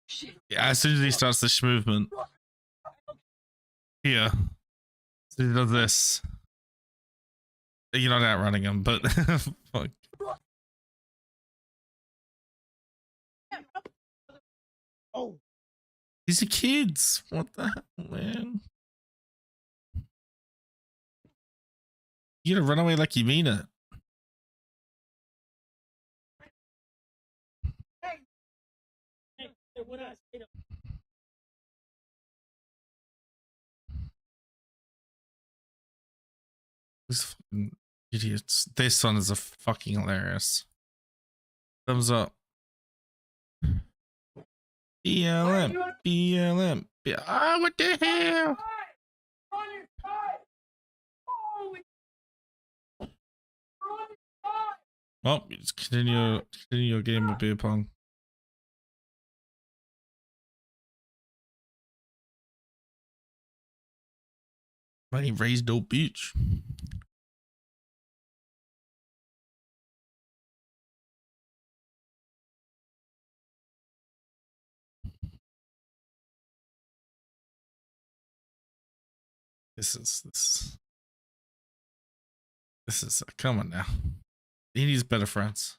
Shit. Yeah, as soon as he starts this movement. Here. So he does this. You're not outrunning him, but fuck. Oh. These are kids. What the hell, man? You gotta run away like you mean it. These fucking idiots. This one is a fucking hilarious. Thumbs up. BLM. BLM. Ah, what the hell? Well, just continue your game of beer pong. I ain't raised no bitch. This is come on now. He needs better friends.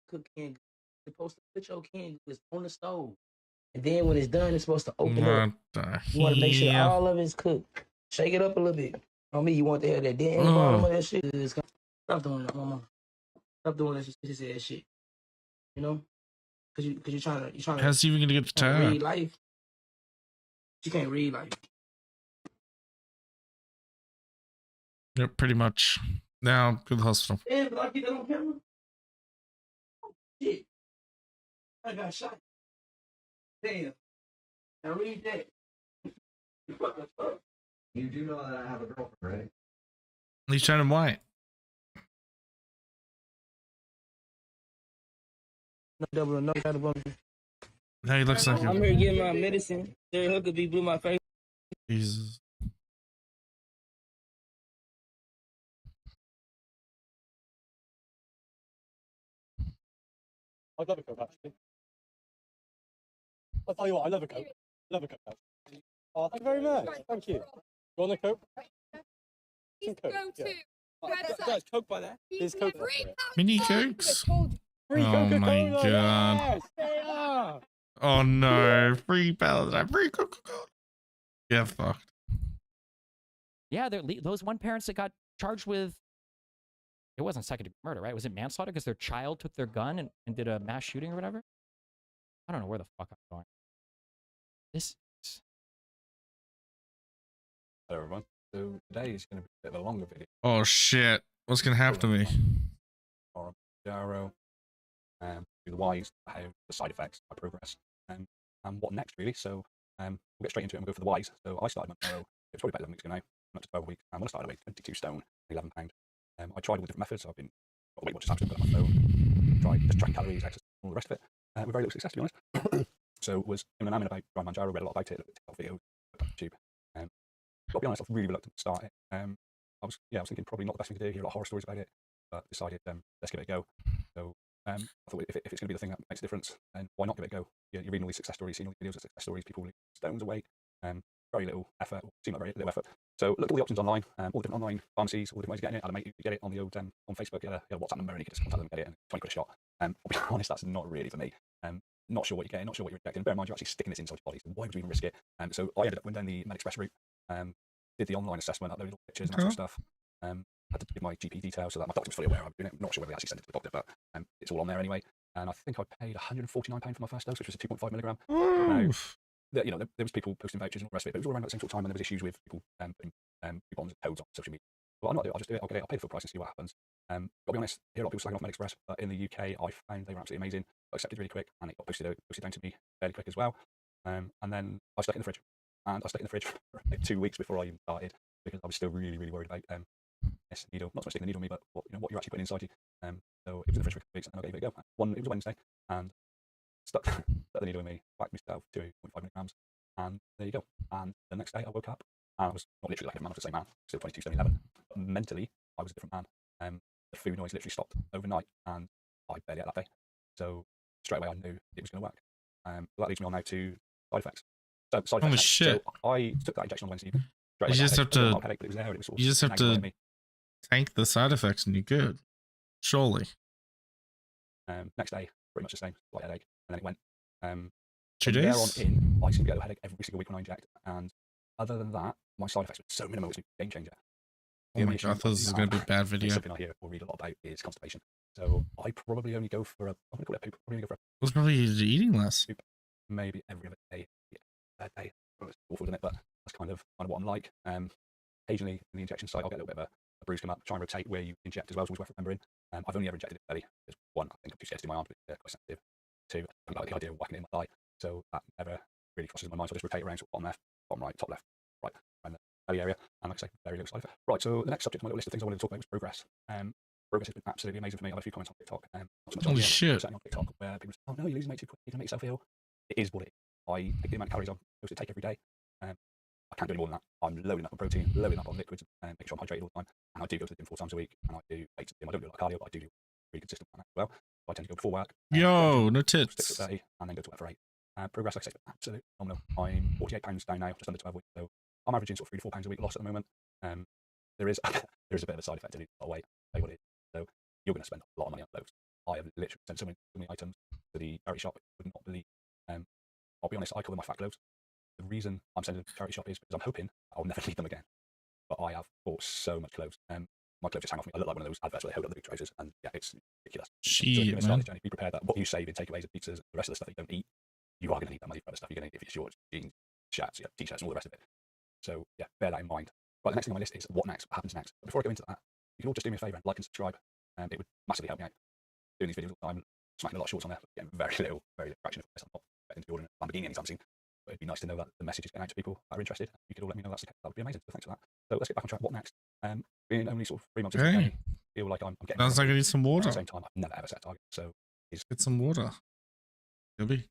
Cook can supposed to put your can on the stove, and then when it's done, it's supposed to open up. You want to make sure all of it's cooked. Shake it up a little bit. On me, you want to have that damn bottom of that shit. Stop doing that, mama. Stop doing that shit. You know, because you're trying to. How's he even gonna get the time? Read life. You can't read life. Yep, pretty much. Now, go to the hospital. Damn, but I get that on camera. Oh, shit. I got shot. Damn. Now read that. You do know that I have a girlfriend, right? He's shining white. No double, no double. Now he looks like I'm here getting my medicine. Jerry Hooker be blew my face. Jesus. I'd love a Coke, actually. I'll tell you what, I love a Coke. Love a Coke, actually. Oh, thank you very much. Thank you. You want a Coke? Some Coke. There's Coke by there. There's Coke. Mini Cokes? Free Oh my Coca-Cola, god. yes, they are. Oh no. Free Paladin. Free Coca-Cola. Yeah, fucked. Yeah, those one parents that got charged with, it wasn't second-degree murder, right? Was it manslaughter because their child took their gun and did a mass shooting or whatever? I don't know where the fuck I'm going. Hello everyone. So today is going to be a bit of a longer video. Oh shit. What's gonna happen to me? Or Jaro, do the whys, how the side effects, my progress, and what next really. So we'll get straight into it and go for the whys. So I started my Jaro. It's probably about 11 weeks ago now, not to 12 weeks. And when I started, I weighed 22 stone, 11 pound. I tried all different methods. So I've been Weight Watchers apps, got on my phone, track calories, exercise, all the rest of it. With very little success, to be honest. So was in an about dry Manjaro, read a lot about it, looked at videos, looked at YouTube. Got to be honest, I was really reluctant to start it. I was thinking probably not the best thing to do. Hear a lot of horror stories about it, but decided let's give it a go. So I thought if it's going to be the thing that makes a difference, then why not give it a go? You're reading all these success stories, seeing all these videos of success stories, people losing stones away. Very little effort, or seemed like very little effort. So looked at all the options online, all different online pharmacies, all different ways of getting it. I had a mate who could get it on the old on Facebook, he had a WhatsApp number, and you could just contact them and get it, and 20 quid a shot. I'll be honest, that's not really for me. Not sure what you're getting, not sure what you're injecting. Bear in mind, you're actually sticking this inside your body, so why would you even risk it? So I ended up went down the MedExpress route, did the online assessment, uploaded all the pictures and that sort of stuff. Had to give my GP details so that my doctor was fully aware I was doing it. I'm not sure whether they actually sent it to the doctor, but it's all on there anyway. And I think I paid £149 for my first dose, which was a 2.5 milligram. Now, there was people posting vouchers and all the rest of it, but it was all around at the same sort of time, and there was issues with people putting coupons and codes on social media. Well, I'm not doing it, I'll just do it, I'll get it, I'll pay the full price and see what happens. I'll be honest, I hear a lot of people slagging off MedExpress, but in the UK, I found they were absolutely amazing. I accepted really quick, and it got posted down to me fairly quick as well. And then I stuck it in the fridge. And I stuck it in the fridge for like 2 weeks before I even started, because I was still really, really worried about this needle, not so much sticking the needle on me, but what you're actually putting inside you. So it was in the fridge for a couple of weeks, and then I gave it a go. It was a Wednesday, and stuck the needle in me, whacked myself 2.5 milligrams, and there you go. And the next day I woke up, and I was not literally like a man, I was the same man, still 22 stone 11, but mentally I was a different man. The food noise literally stopped overnight, and I barely ate that day. So straight away I knew it was going to work. That leads me on now to side effects. So side effects. Shit! So I took that injection on Wednesday evening. You just have to tank the side effects, and you're good. Surely. Next day, pretty much the same, slight headache, and then it went. 2 days. There on in, I seem to get a headache every single week when I inject, and other than that, my side effects were so minimal. It's a game changer. Oh my god, I thought this was going to be a bad video. Something I hear or read a lot about is constipation. So I probably only go for I'm going to call it a poop. Probably go for a it was probably eating less. Poop. Maybe every other day. Yeah, third day. It's awful, isn't it? But that's kind of what I'm like. Occasionally in the injection site, I'll get a little bit of a bruise come up. Try and rotate where you inject as well. It's always worth remembering. I've only ever injected it belly. There's one, I think I'm too scared to do my arm, but they're quite sensitive. Two, I don't like the idea of whacking it in my thigh. So that never really crosses my mind. So I'll just rotate around to bottom left, bottom right, top left, right, around the belly area. And like I say, very little side effect. Right, so the next subject on my little list of things I wanted to talk about was progress. Progress has been absolutely amazing for me. I've had a few comments on TikTok. Not so much Holy on shit. certainly on TikTok where people say, oh no, you're losing weight too quickly, you're going to make yourself ill. It is what it is. I think the amount of calories I'm supposed to take every day, I can't do any more than that. I'm loading up on protein, loading up on liquids, and make sure I'm hydrated all the time. And I do go to the gym 4 times a week, and I do weights at the gym. I don't do a lot of cardio, but I do really consistent on that as well. So I tend to go before work. Yo, no 6 to tits. 30, and then go to work for 8. Progress, like I say, is absolutely phenomenal. I'm 48 pounds down now, just under 12 weeks. So I'm averaging sort of 3 to 4 pounds a week loss at the moment. There is there is a bit of a side effect to losing a lot of weight. I'll tell you what it is. So you're going to spend a lot of money on clothes. I have literally sent so many items to the charity shop. You would not believe. I'll be honest, I call them my fat clothes. The reason I'm sending them to the charity shop is because I'm hoping I'll never need them again. But I have bought so much clothes. My clothes just hang off me. I look like one of those adverts where they hold up the big trousers, and yeah, it's ridiculous. So if you're going to start this journey, be prepared that what you save in takeaways and pizzas and the rest of the stuff that you don't eat, you are going to need that money for other stuff. You're going to need it for your shorts, jeans, shirts, t-shirts, and all the rest of it. So yeah, bear that in mind. Right, the next thing on my list is what next? What happens next? But before I go into that, you can all just do me a favour and like and subscribe. It would massively help me out. Doing these videos all the time, smacking a lot of shorts on there, but getting very little traction of this. I'm not betting to be ordering a Lamborghini anytime soon. But it'd be nice to know that the message is getting out to people that are interested. You could all let me know that's the case. That would be amazing. So thanks for that. So let's get back on track. What next? Being only sort of 3 months into the journey, I feel like I'm getting. Sounds like I need some water. At the same time, I've never ever set a target. So get some water. Gilby.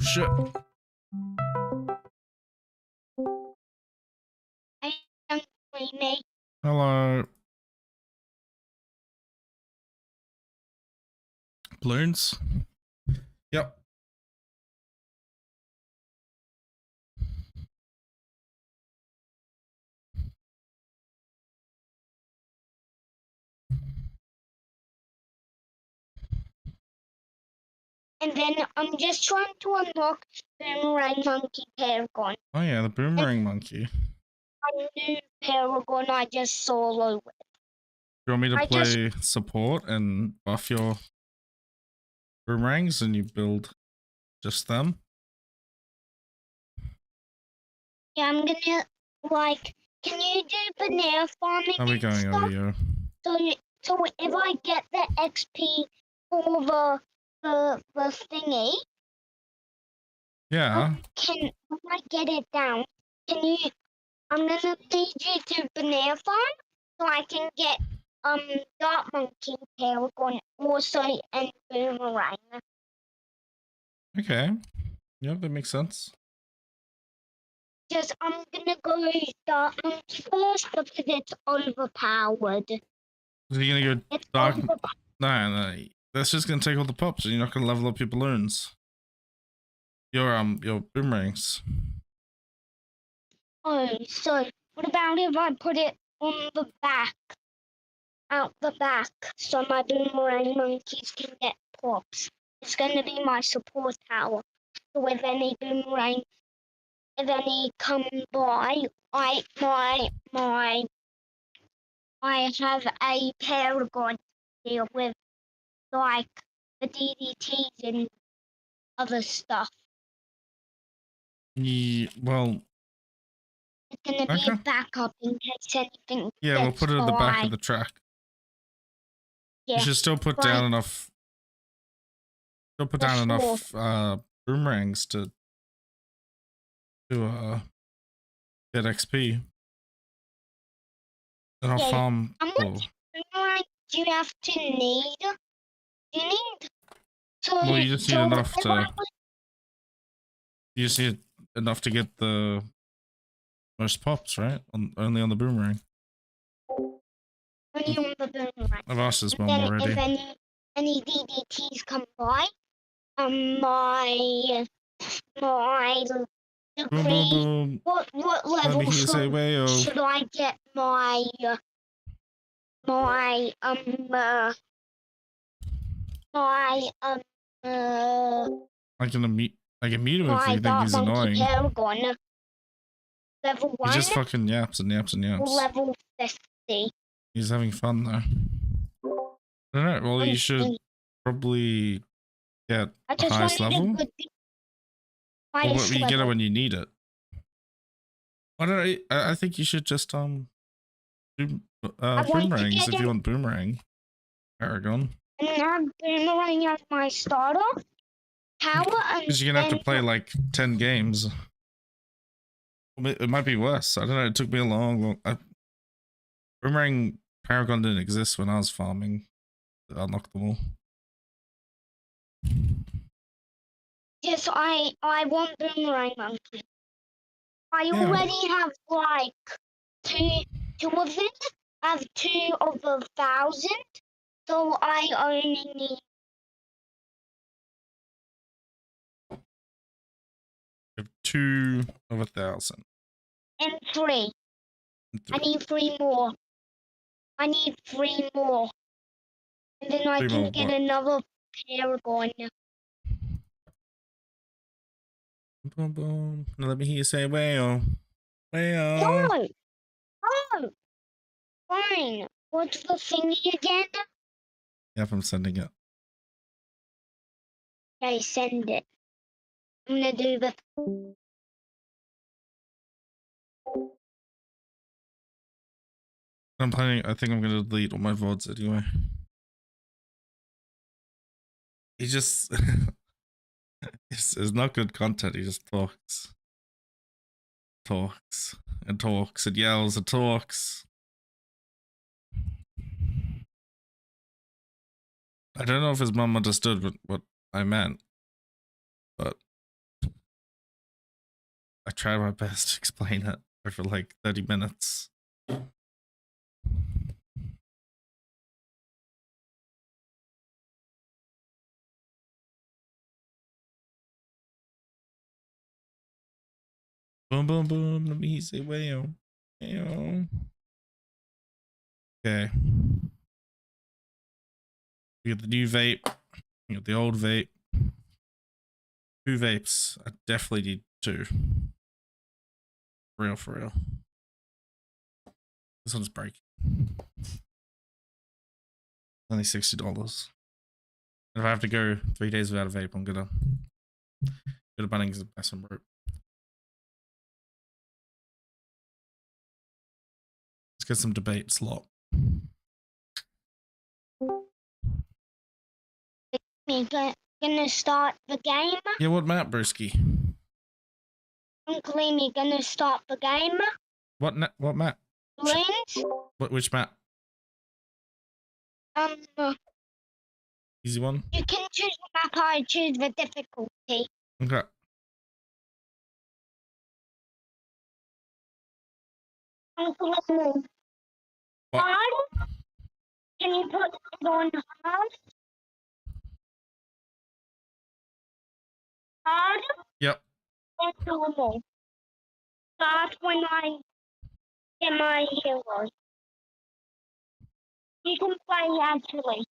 shit. Hello. Balloons? Yep. And then I'm just trying to unlock Boomerang Monkey Paragon. Oh yeah, the boomerang monkey. A new Paragon I just solo with. You want me to play support and buff your boomerangs and you build just them? Yeah, I'm gonna, like, can you do banana farming How are we going over here? So if I get the XP for the thingy, Yeah. when I get it down, I'm gonna need you to banana farm so I can get Dark Monkey Paragon also and Boomerang. Okay. Yep, that makes sense. Just I'm gonna go Dark Monkey first because it's overpowered. So you're gonna go dark? No, that's just gonna take all the pops, and you're not gonna level up your balloons. Your boomerangs. Oh, so what about if I put it on the back, out the back, so my Boomerang monkeys can get pops? It's gonna be my support tower. So if any boomerang, if any come by, I have a Paragon here with like the DDTs and other stuff. Yeah, well, it's gonna be a backup in case anything. Yeah, we'll put it at the back of the track. Yeah, you should still put down enough. Still put down enough boomerangs to get XP. And I'll farm. How much boomerang do you have to need? You need. Well, you just need enough to. You just need enough to get the most pops, right? Only on the boomerang. Only on the boomerang. I've asked his mom already. If any DDTs come by, my degree. Boom, boom, boom. What level should I get my I can mute him if you think he's annoying. Paragon. Level 1. He just fucking yaps and yaps and yaps. Level 50. He's having fun though. Alright, well you should probably get the highest level. You get it when you need it. Why don't I think you should just do boomerangs if you want boomerang. Paragon. And have boomerang as my starter. Because you're gonna have to play like 10 games. It might be worse. I don't know. It took me a long. Boomerang Paragon didn't exist when I was farming. I unlocked them all. Yes, I want Boomerang Monkey. I already have like two of them. I have 2 of 1,000, so I only need. You have 2 of 1,000. And 3. I need 3 more. I need 3 more. And then I can get another Paragon. Boom, boom. Now let me hear you say whale. Whale. No! Oh! Fine. What's the thingy again? Yep, I'm sending it. Okay, send it. I'm gonna do the. I'm planning. I think I'm gonna delete all my VODs anyway. He just. it's not good content. He just talks. Talks. And talks. And yells and talks. I don't know if his mom understood what I meant. But I tried my best to explain it over like 30 minutes. Boom, boom, boom. Let me say wow. Wow. Okay. We got the new vape. We got the old vape. 2 vapes. I definitely need 2. For real. This one's breaking. Only $60. If I have to go 3 days without a vape, I'm gonna go to Bunnings and buy some rope. Let's get some debate slot. Me gonna start the game? Yeah, what map, Brewski? Uncle Amy gonna start the game? What map? Lens? Which map? Easy one? You can choose the map, I choose the difficulty. Okay. Uncle Amy. Hard? Can you put it on hard? Hard? Yep. Or normal? Start when I get my heroes. You can play actually.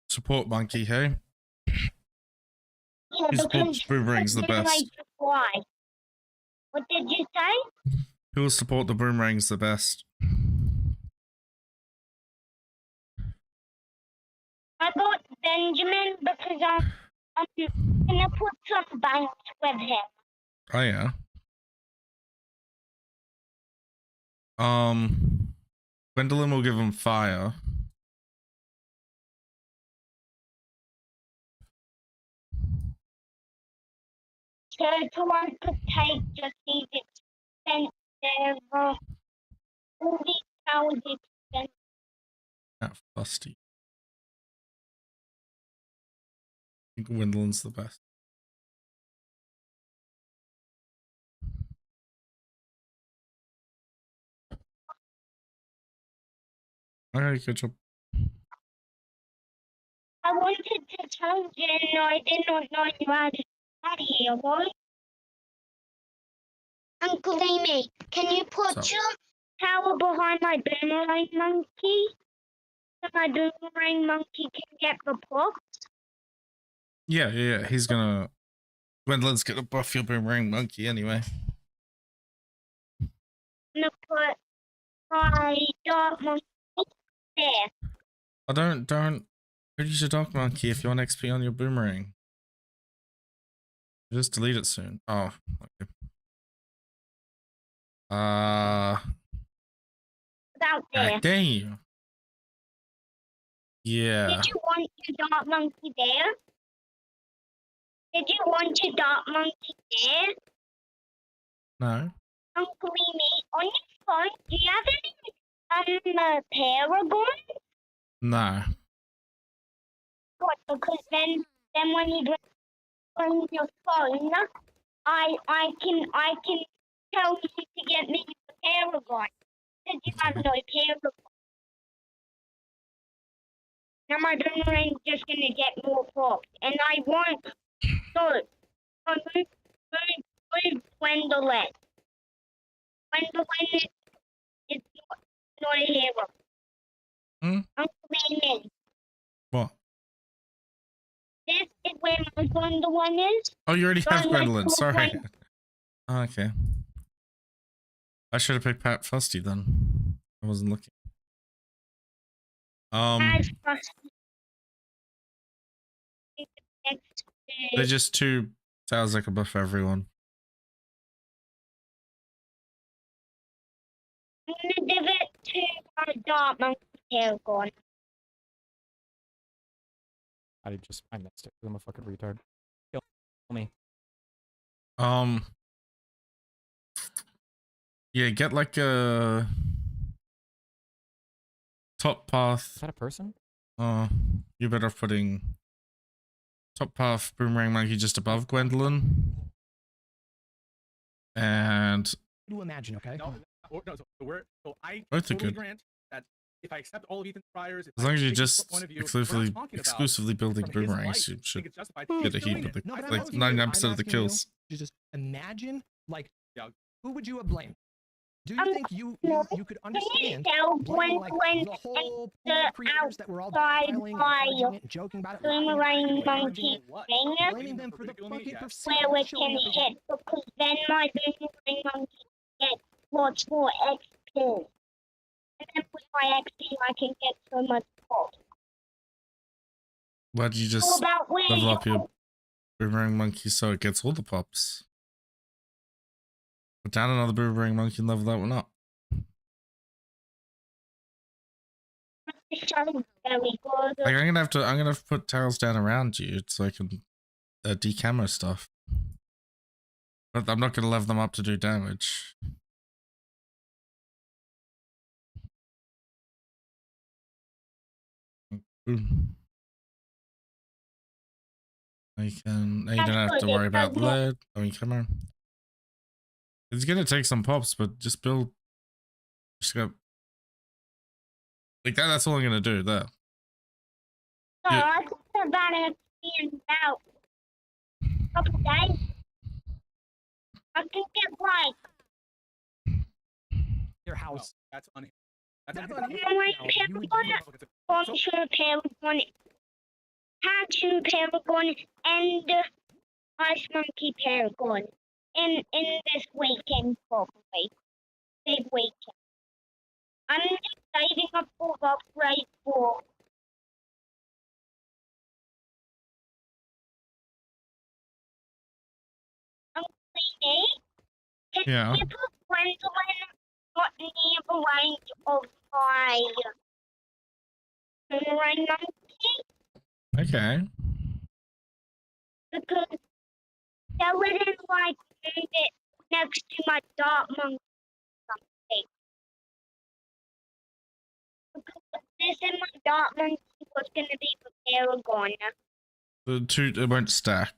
Support monkey, hey? Yeah, Who supports boomerangs the best? Why? What did you say? Who will support the boomerangs the best? I got Benjamin because I'm gonna put some banks with him. Oh yeah. Gwendolyn will give him fire. So to one could take just these expensive, all these powers expensive. Not fusty. I think Gwendolyn's the best. Alright, good job. I wanted to tell you, and I did not know you had here, boy. Uncle Amy, can you put your power behind my boomerang monkey? So my boomerang monkey can get the pops? Yeah. He's gonna... Gwendolyn's gonna buff your boomerang monkey anyway. I'm gonna put my dark monkey there. Oh, don't use your dark monkey if you want XP on your boomerang. Just delete it soon. Oh, okay. About there. Damn. Yeah. Did you want your dark monkey there? Did you want your dark monkey there? No. Uncle Amy, on your phone, do you have any Paragon? No. What? Because then when you bring your phone, I can tell you to get me the Paragon. Because you have no Paragon. Now my boomerang's just gonna get more pops, and I want move Gwendolyn. Gwendolyn is not a hero. Uncle Amy. What? This is where my Gwendolyn is. Oh, you already have Gwendolyn. Sorry. Oh, okay. I should have picked Pat Fusty then. I wasn't looking. They're just 2 sounds like a buff for everyone. I'm gonna give it to my dark monkey Paragon. I missed it. I'm a fucking retard. Kill me. Yeah, get like a top path. Is that a person? You're better off putting top path boomerang monkey just above Gwendolyn. And to imagine, okay? No, I both are totally good. grant that if I accept all of Ethan's priors, As long as you're just exclusively building boomerangs, you should get a heap of the, like 99% of the kills. You just imagine, like, who would you have blamed? Do you think you could understand blaming, like, the whole pool of creators that were all backpiling, encouraging it, joking about it, boomerang monkey blaming them for the fucking where we can hit, because then my boomerang monkey gets lots more XP. And then with my XP I can get so much pop. Why do you just level up your boomerang monkey so it gets all the pops? Put down another boomerang monkey and level that one up. Like I'm gonna have to put tiles down around you so I can decamo stuff. But I'm not gonna level them up to do damage. Boom. Now you don't have to worry about lead. I mean, come on. It's gonna take some pops, but just build. Just go. Like that. That's all I'm gonna do there. So I thought about it in about a couple days. I can get like your house. That's on it. How to Paragon and Ice Monkey Paragon in this weekend probably. Big weekend. I'm just saving up for upgrade for yeah. You put Gwendolyn not near the range of my boomerang monkey. Okay. Because they wouldn't like move it next to my dark monkey something. Because this and my dark monkey was gonna be for Paragon. The two, it won't stack.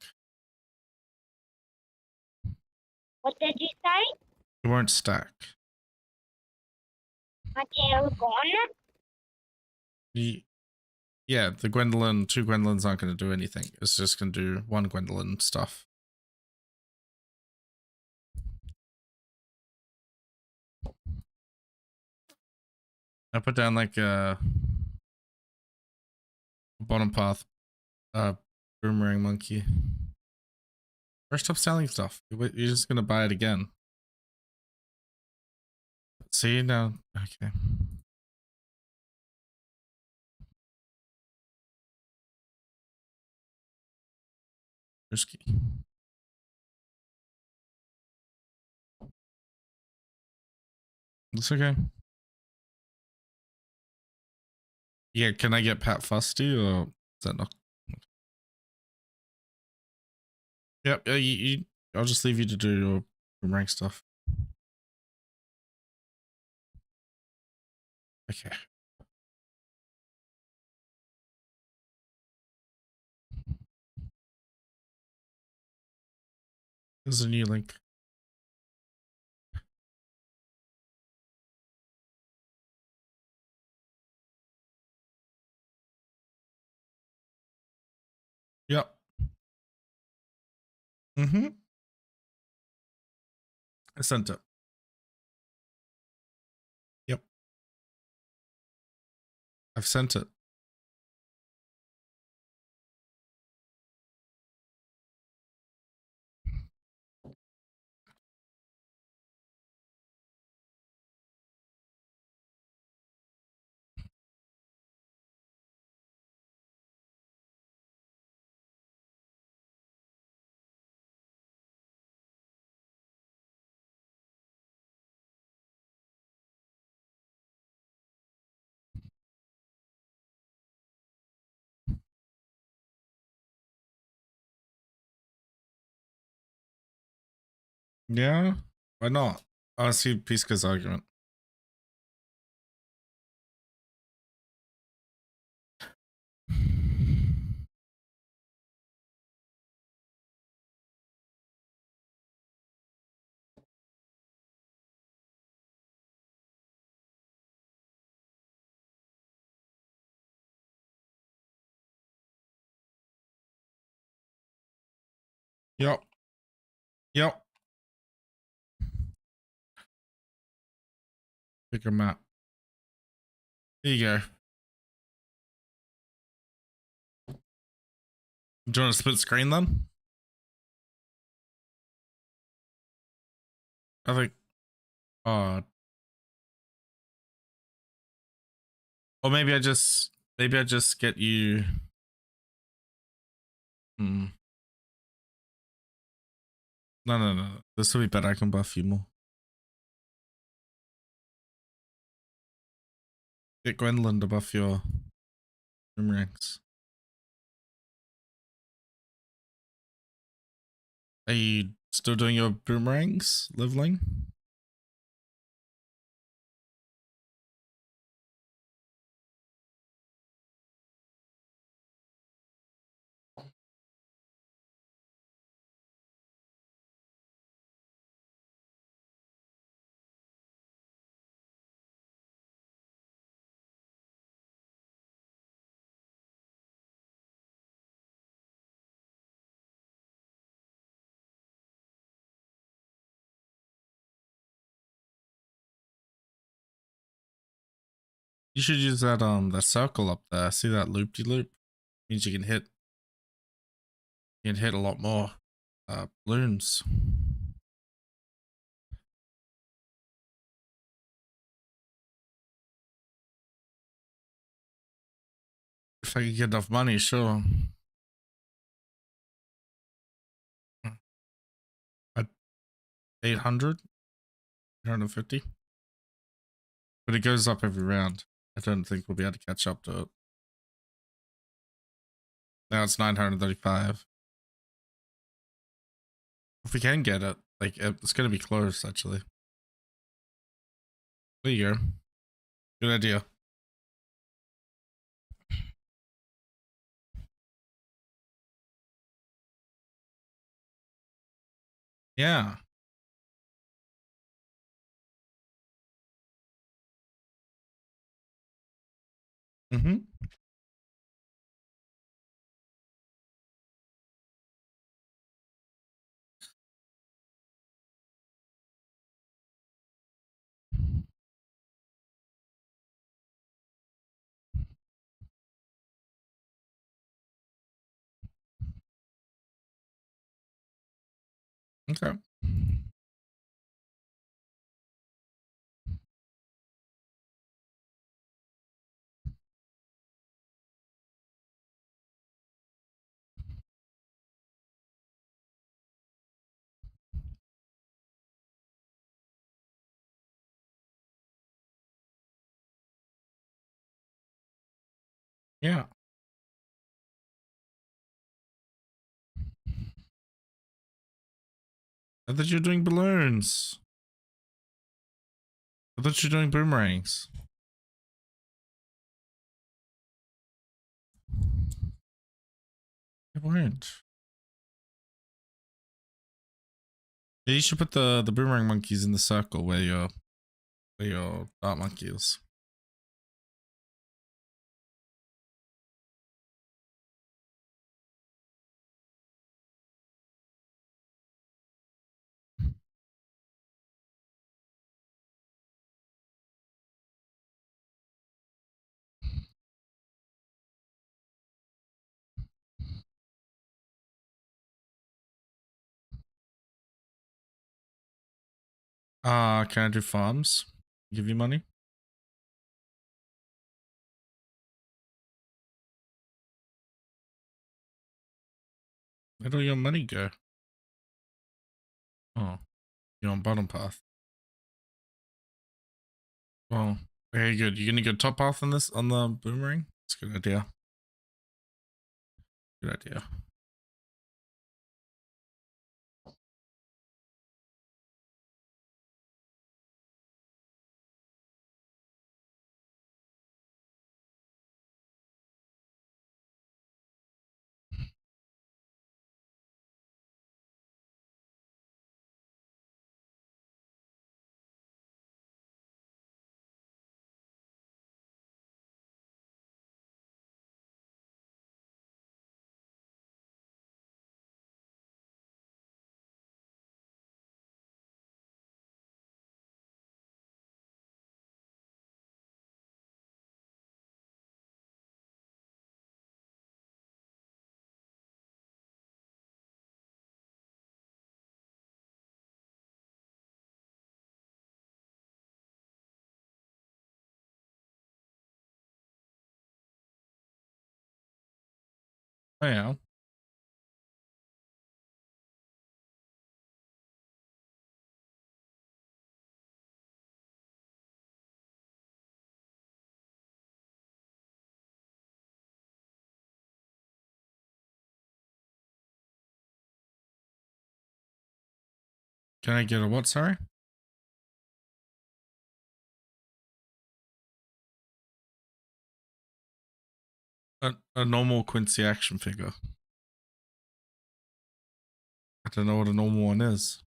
What did you say? It won't stack. My Paragon? Yeah, the Gwendolyn, two Gwendolyns aren't going to do anything. It's just going to do one Gwendolyn stuff. I put down like a bottom path boomerang monkey. Or stop selling stuff. You're just going to buy it again. See now, okay. Risky. That's okay. Yeah, can I get Pat Fusty or is that not? Yep, I'll just leave you to do your boomerang stuff. Okay. There's a new link. Yep. Mm-hmm. I sent it. Yep. I've sent it. Yeah, why not? I see Pisca's argument. Yep. Yep. Pick a map. Here you go. Do you want to split screen then? I think. Or maybe I just get you. No. This will be better. I can buff you more. Get Gwendolyn to buff your boomerangs. Are you still doing your boomerangs, leveling? You should use that that circle up there. See that loop-de-loop? Means you can hit a lot more balloons. If I could get enough money, sure. At 800, 850. But it goes up every round. I don't think we'll be able to catch up to it. Now it's 935. If we can get it, like it's gonna be close actually. There you go. Good idea. Yeah. Mm-hmm. Okay. Yeah. I thought you were doing balloons. I thought you were doing boomerangs. They weren't. Yeah, you should put the boomerang monkeys in the circle where your dart monkey is. Can I do farms? Give you money? Where do your money go? Oh, you're on bottom path. Well, very good. You're gonna go top path on this on the boomerang? That's a good idea. Good idea. Oh yeah. Can I get a what? Sorry. A normal Quincy action figure. I don't know what a normal one is.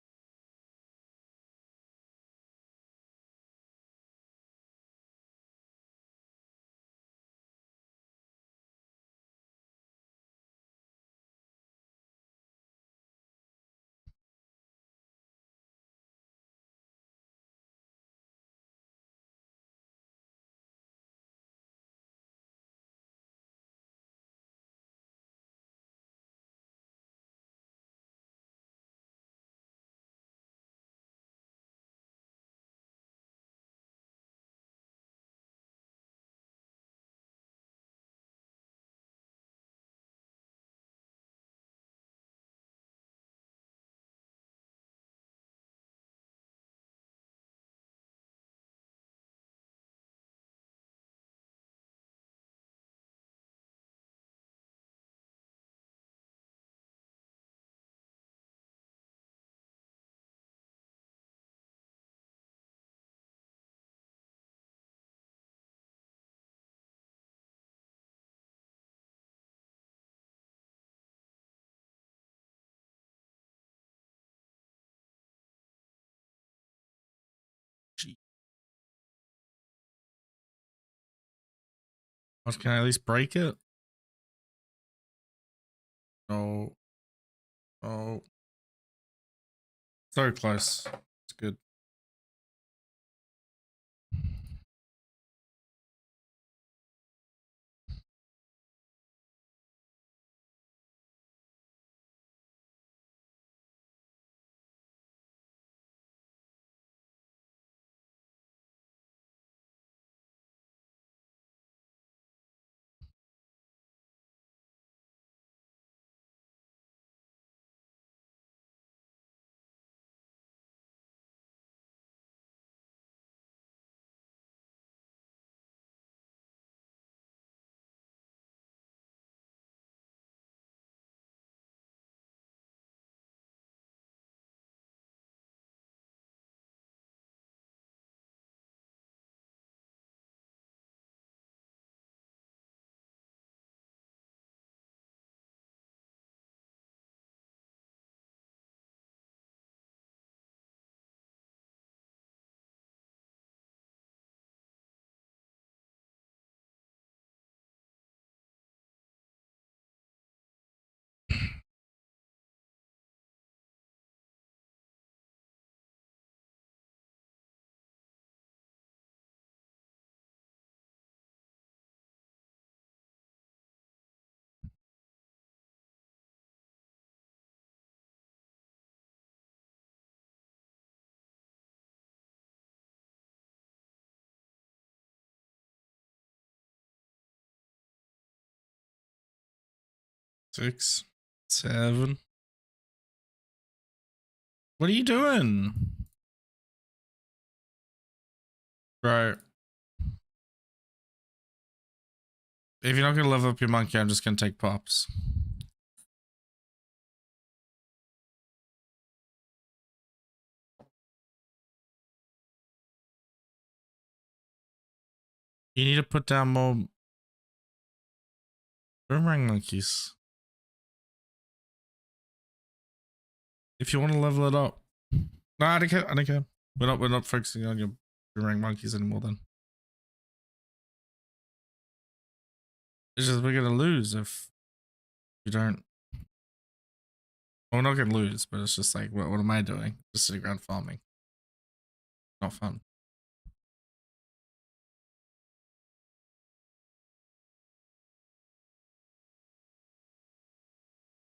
Can I at least break it? No. Oh. So close. It's good. Six, 7. What are you doing? Bro. If you're not going to level up your monkey, I'm just going to take pops. You need to put down more boomerang monkeys. If you want to level it up. No, I don't care. I don't care. We're not focusing on your boomerang monkeys anymore then. It's just we're gonna lose if you don't. Well, we're not gonna lose, but it's just like what am I doing? Just sitting around farming. Not fun.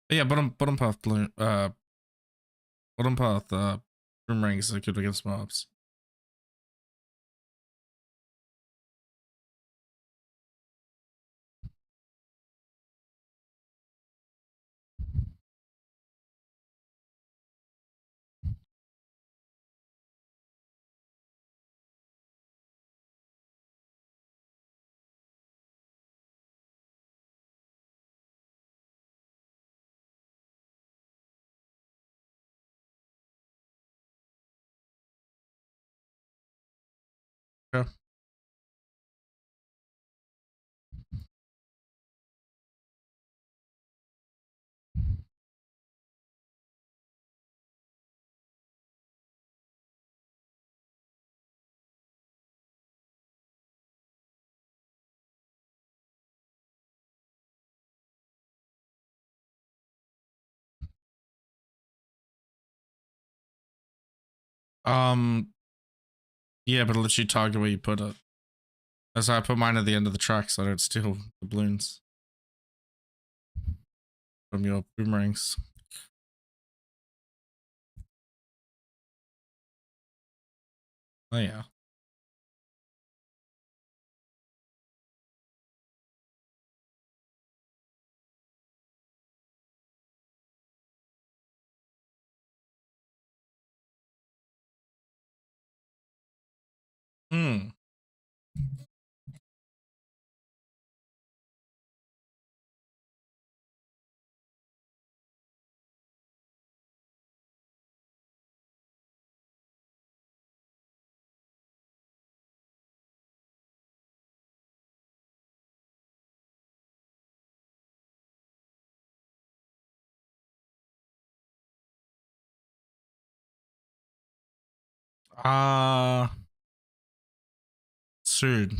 But yeah, bottom path balloon bottom path boomerangs are good against mobs. Okay. Yeah, but it lets you target where you put it. That's why I put mine at the end of the track so I don't steal the balloons from your boomerangs. Oh yeah. Hmm. Soon.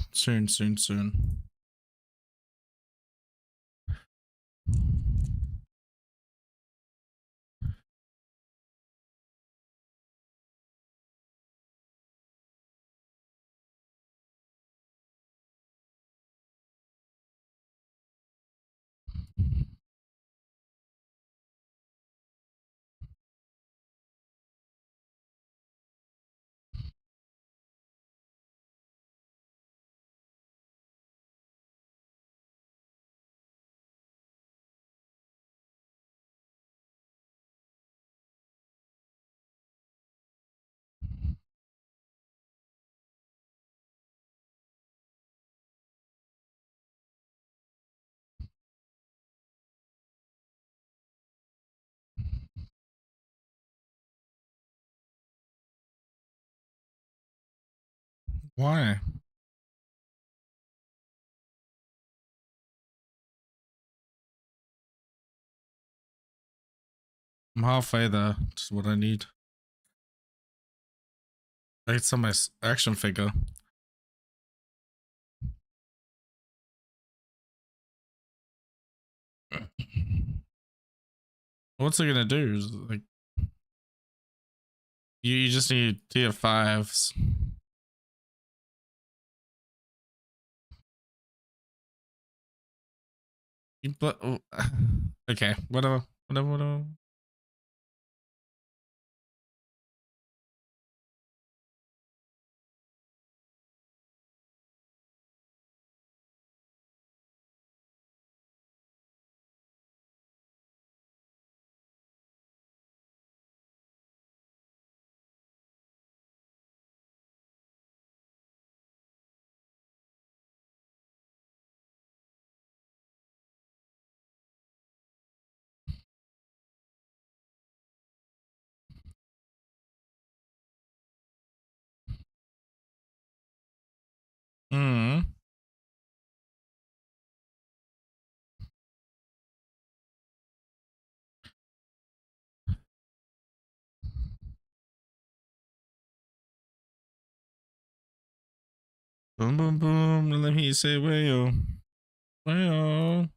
Why? I'm halfway there. That's what I need. I need some action figure. What's it gonna do? Is like you just need tier 5s. But okay, whatever. Hmm. Boom, boom, boom. Let me say, well. Boom,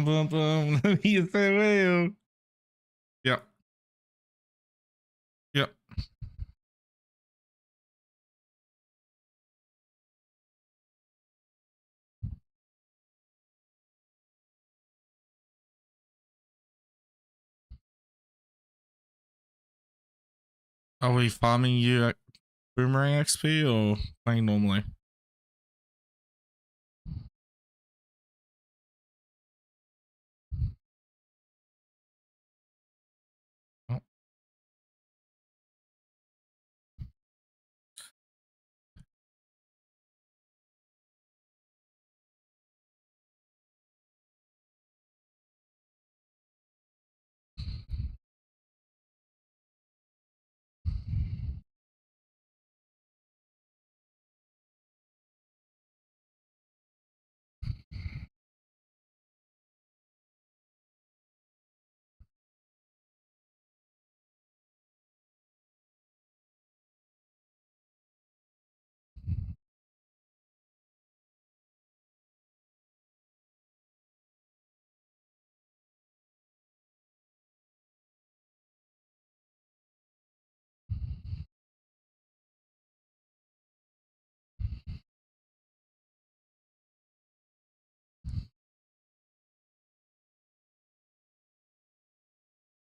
boom, boom. Let me say, well. Yep. Yep. Are we farming you at boomerang XP or playing normally?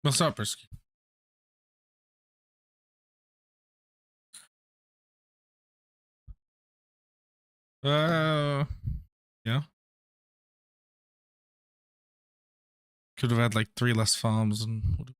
What's up, Brisky? Yeah. Could have had like 3 less farms and would.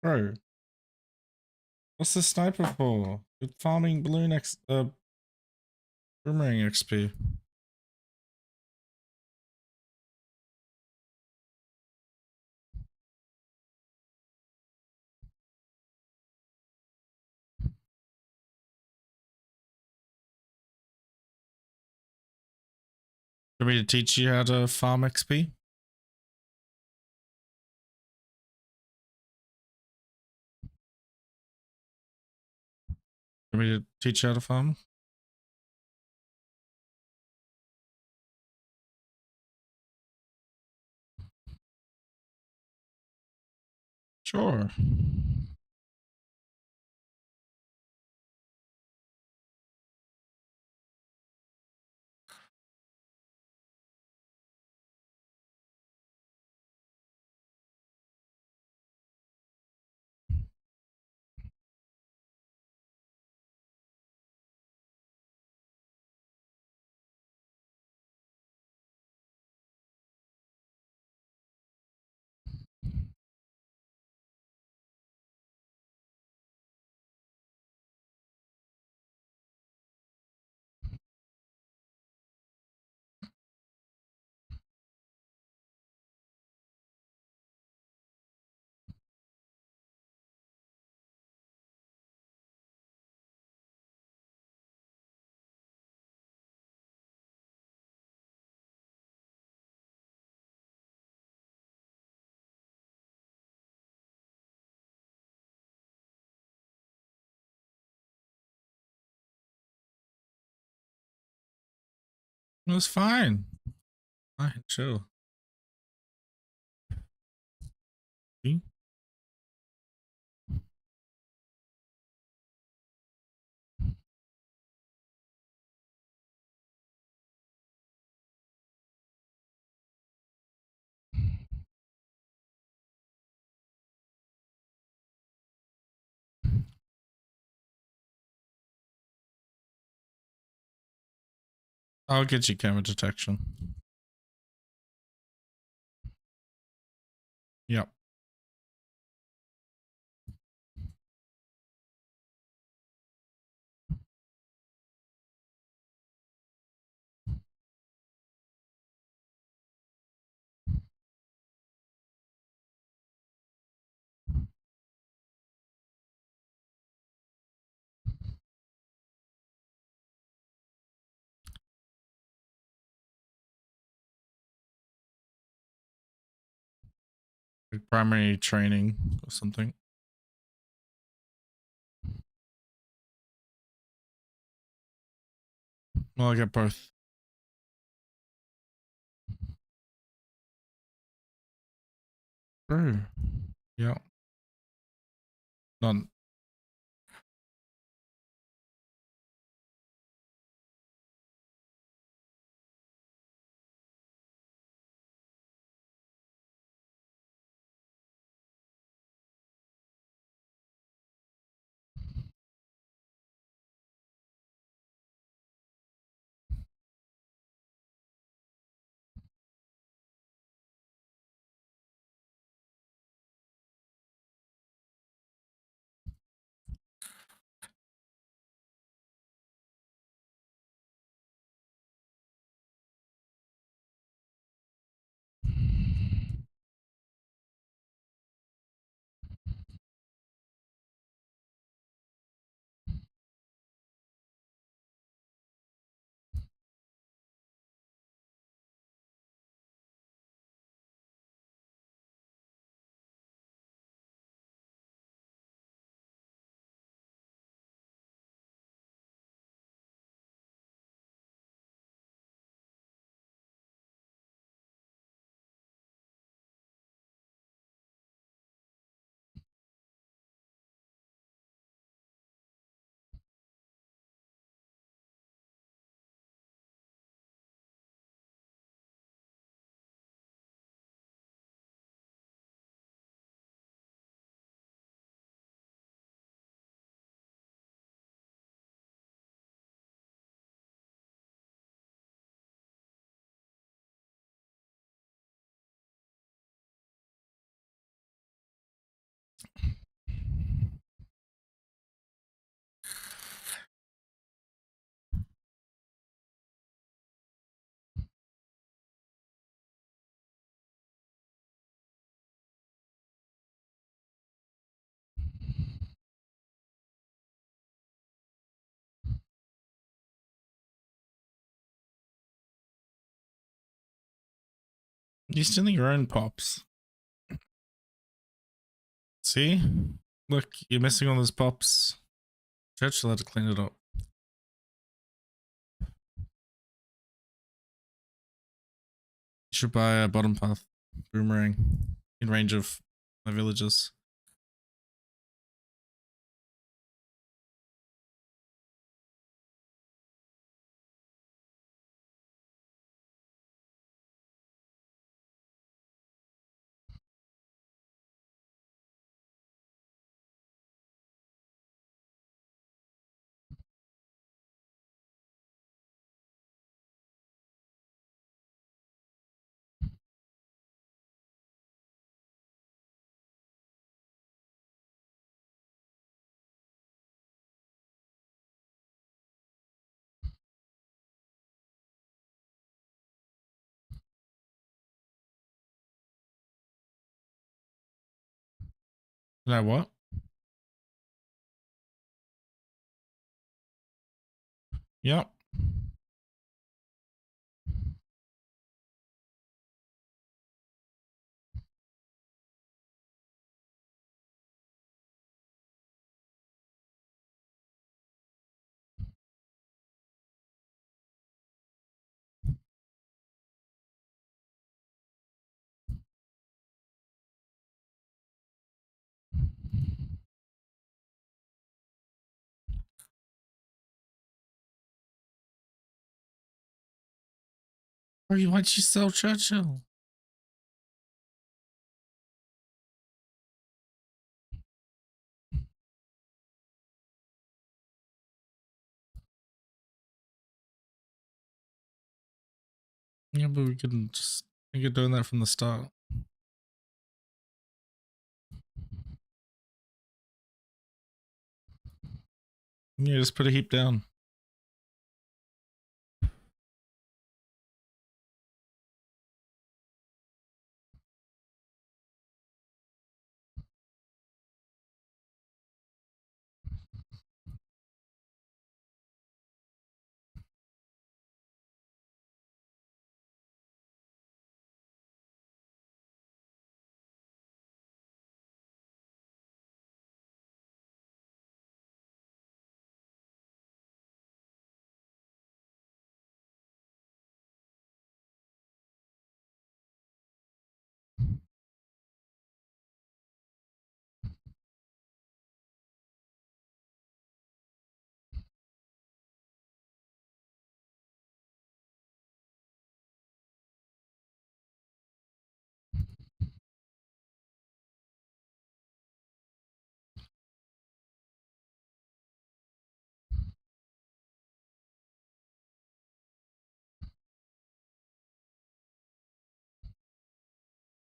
Bro, what's the sniper for? Good farming balloon boomerang XP. For me to teach you how to farm XP? For me to teach you how to farm? Sure. It was fine. Fine, chill. See? I'll get you camera detection. Yep. Like primary training or something. Well, I got both. Bro. Yeah. None. You're stealing your own pops. See? Look, you're missing all those pops. Church will have to clean it up. You should buy a bottom path boomerang in range of my villages. That what? Yep. Why'd you sell Churchill? Yeah, but we couldn't just think of doing that from the start. Yeah, just put a heap down.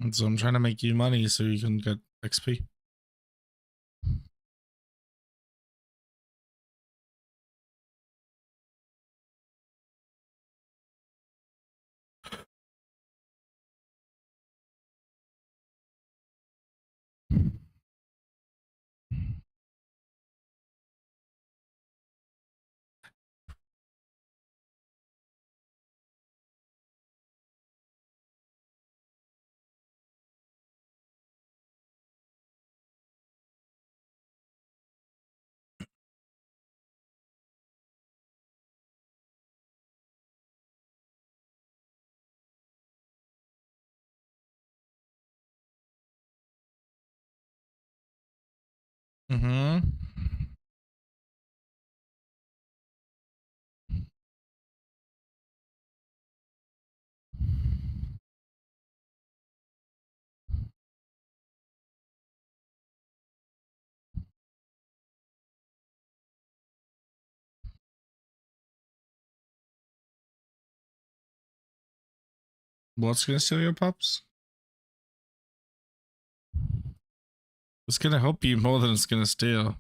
And so I'm trying to make you money so you can get XP. Mm-hmm. What's gonna steal your pups? It's gonna help you more than it's gonna steal.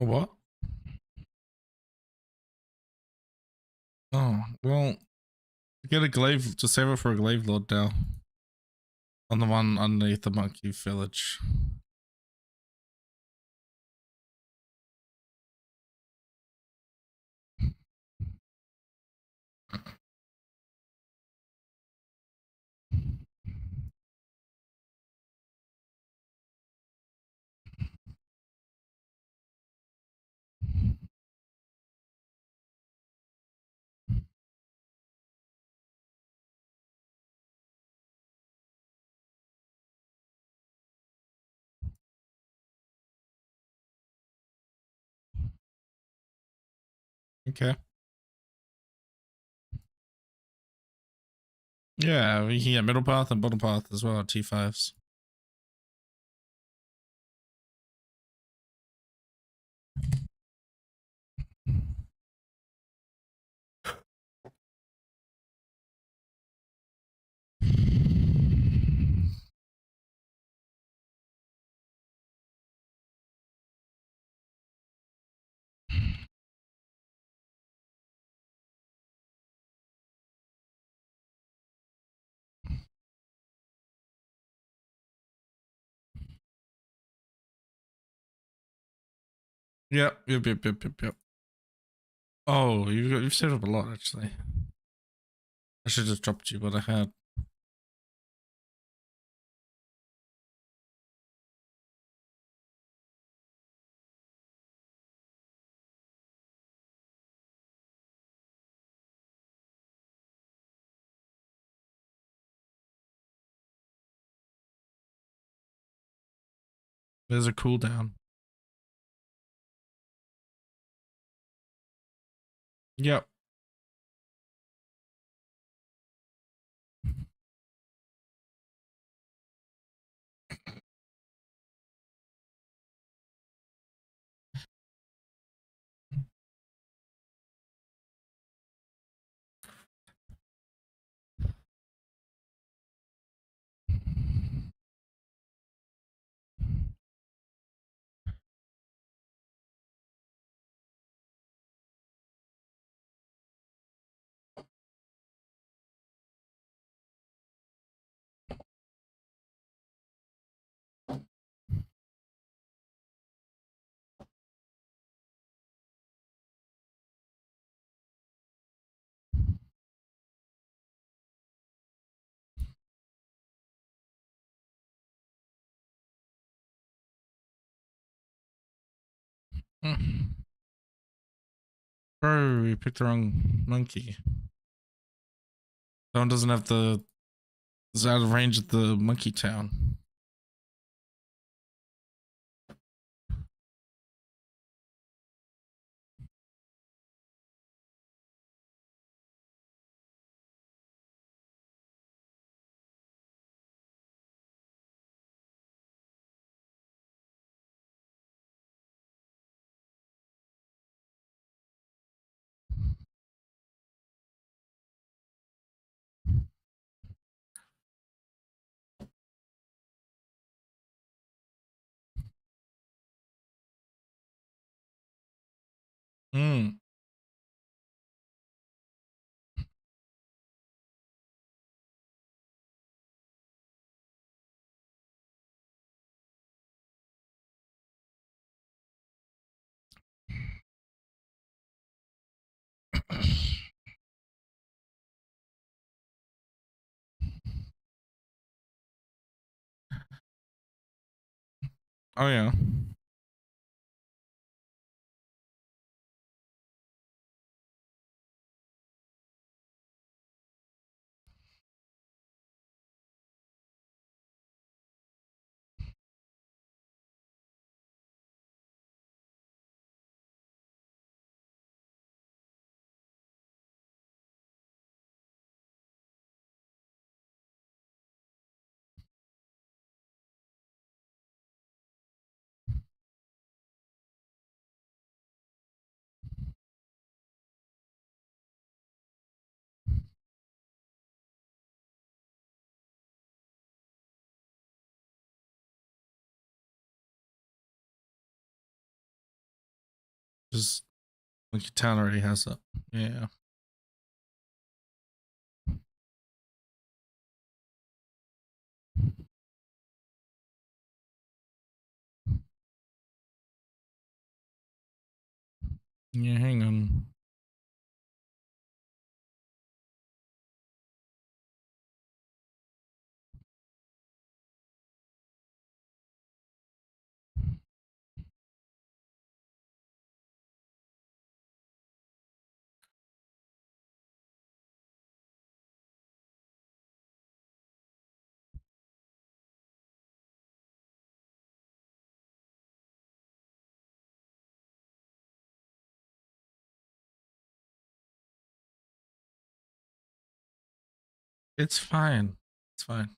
What? Oh, well, get a glaive to save it for a glaive lord now. On the one underneath the monkey village. Okay. Yeah, we can get middle path and bottom path as well, T5s. Yep. Oh, you've saved up a lot actually. I should have dropped you what I had. There's a cooldown. Yep. Bro, you picked the wrong monkey. That one doesn't have the... It's out of range of the monkey town. Hmm. Oh yeah. Just like your town already has it. Yeah. Yeah, hang on. It's fine. It's fine.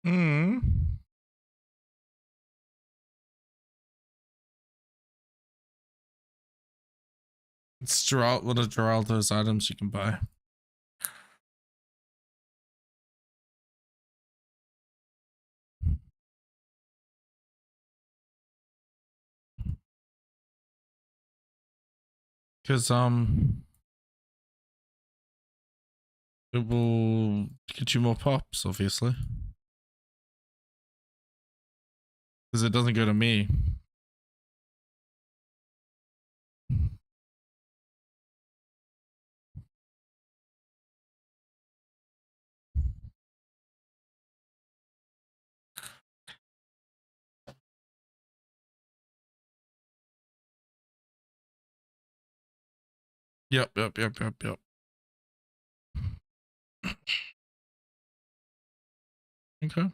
Hmm. It's what are Geraldo's items you can buy? Because it will get you more pops, obviously. Because it doesn't go to me. Yep. Okay.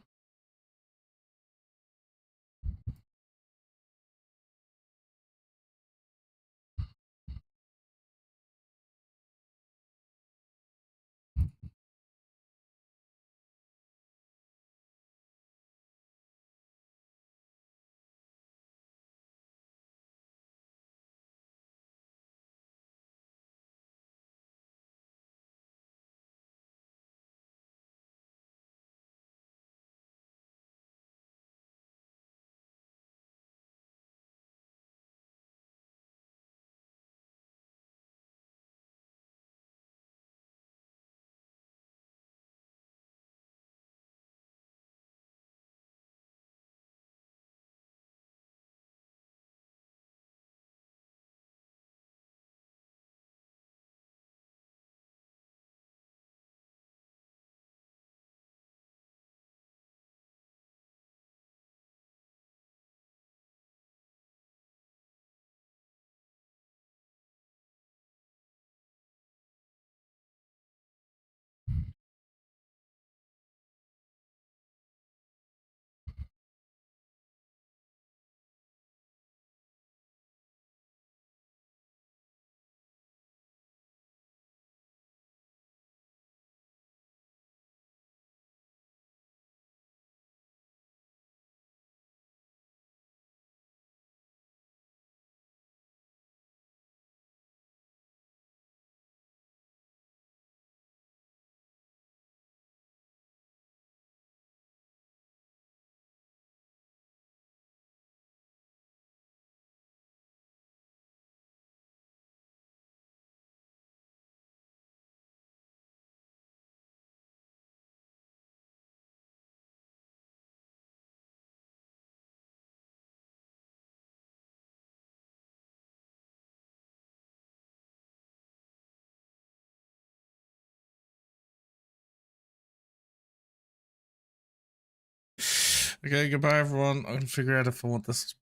Okay, goodbye everyone. I'm gonna figure out if I want this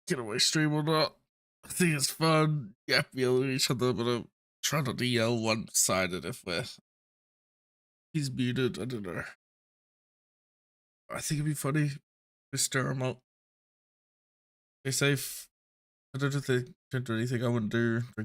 getaway stream or not. I think it's fun. Yeah, yelling at each other, but I'm trying not to yell one-sided if he's muted. I don't know. I think it'd be funny to stir him up. Stay safe. I don't do anything I wouldn't do. Drink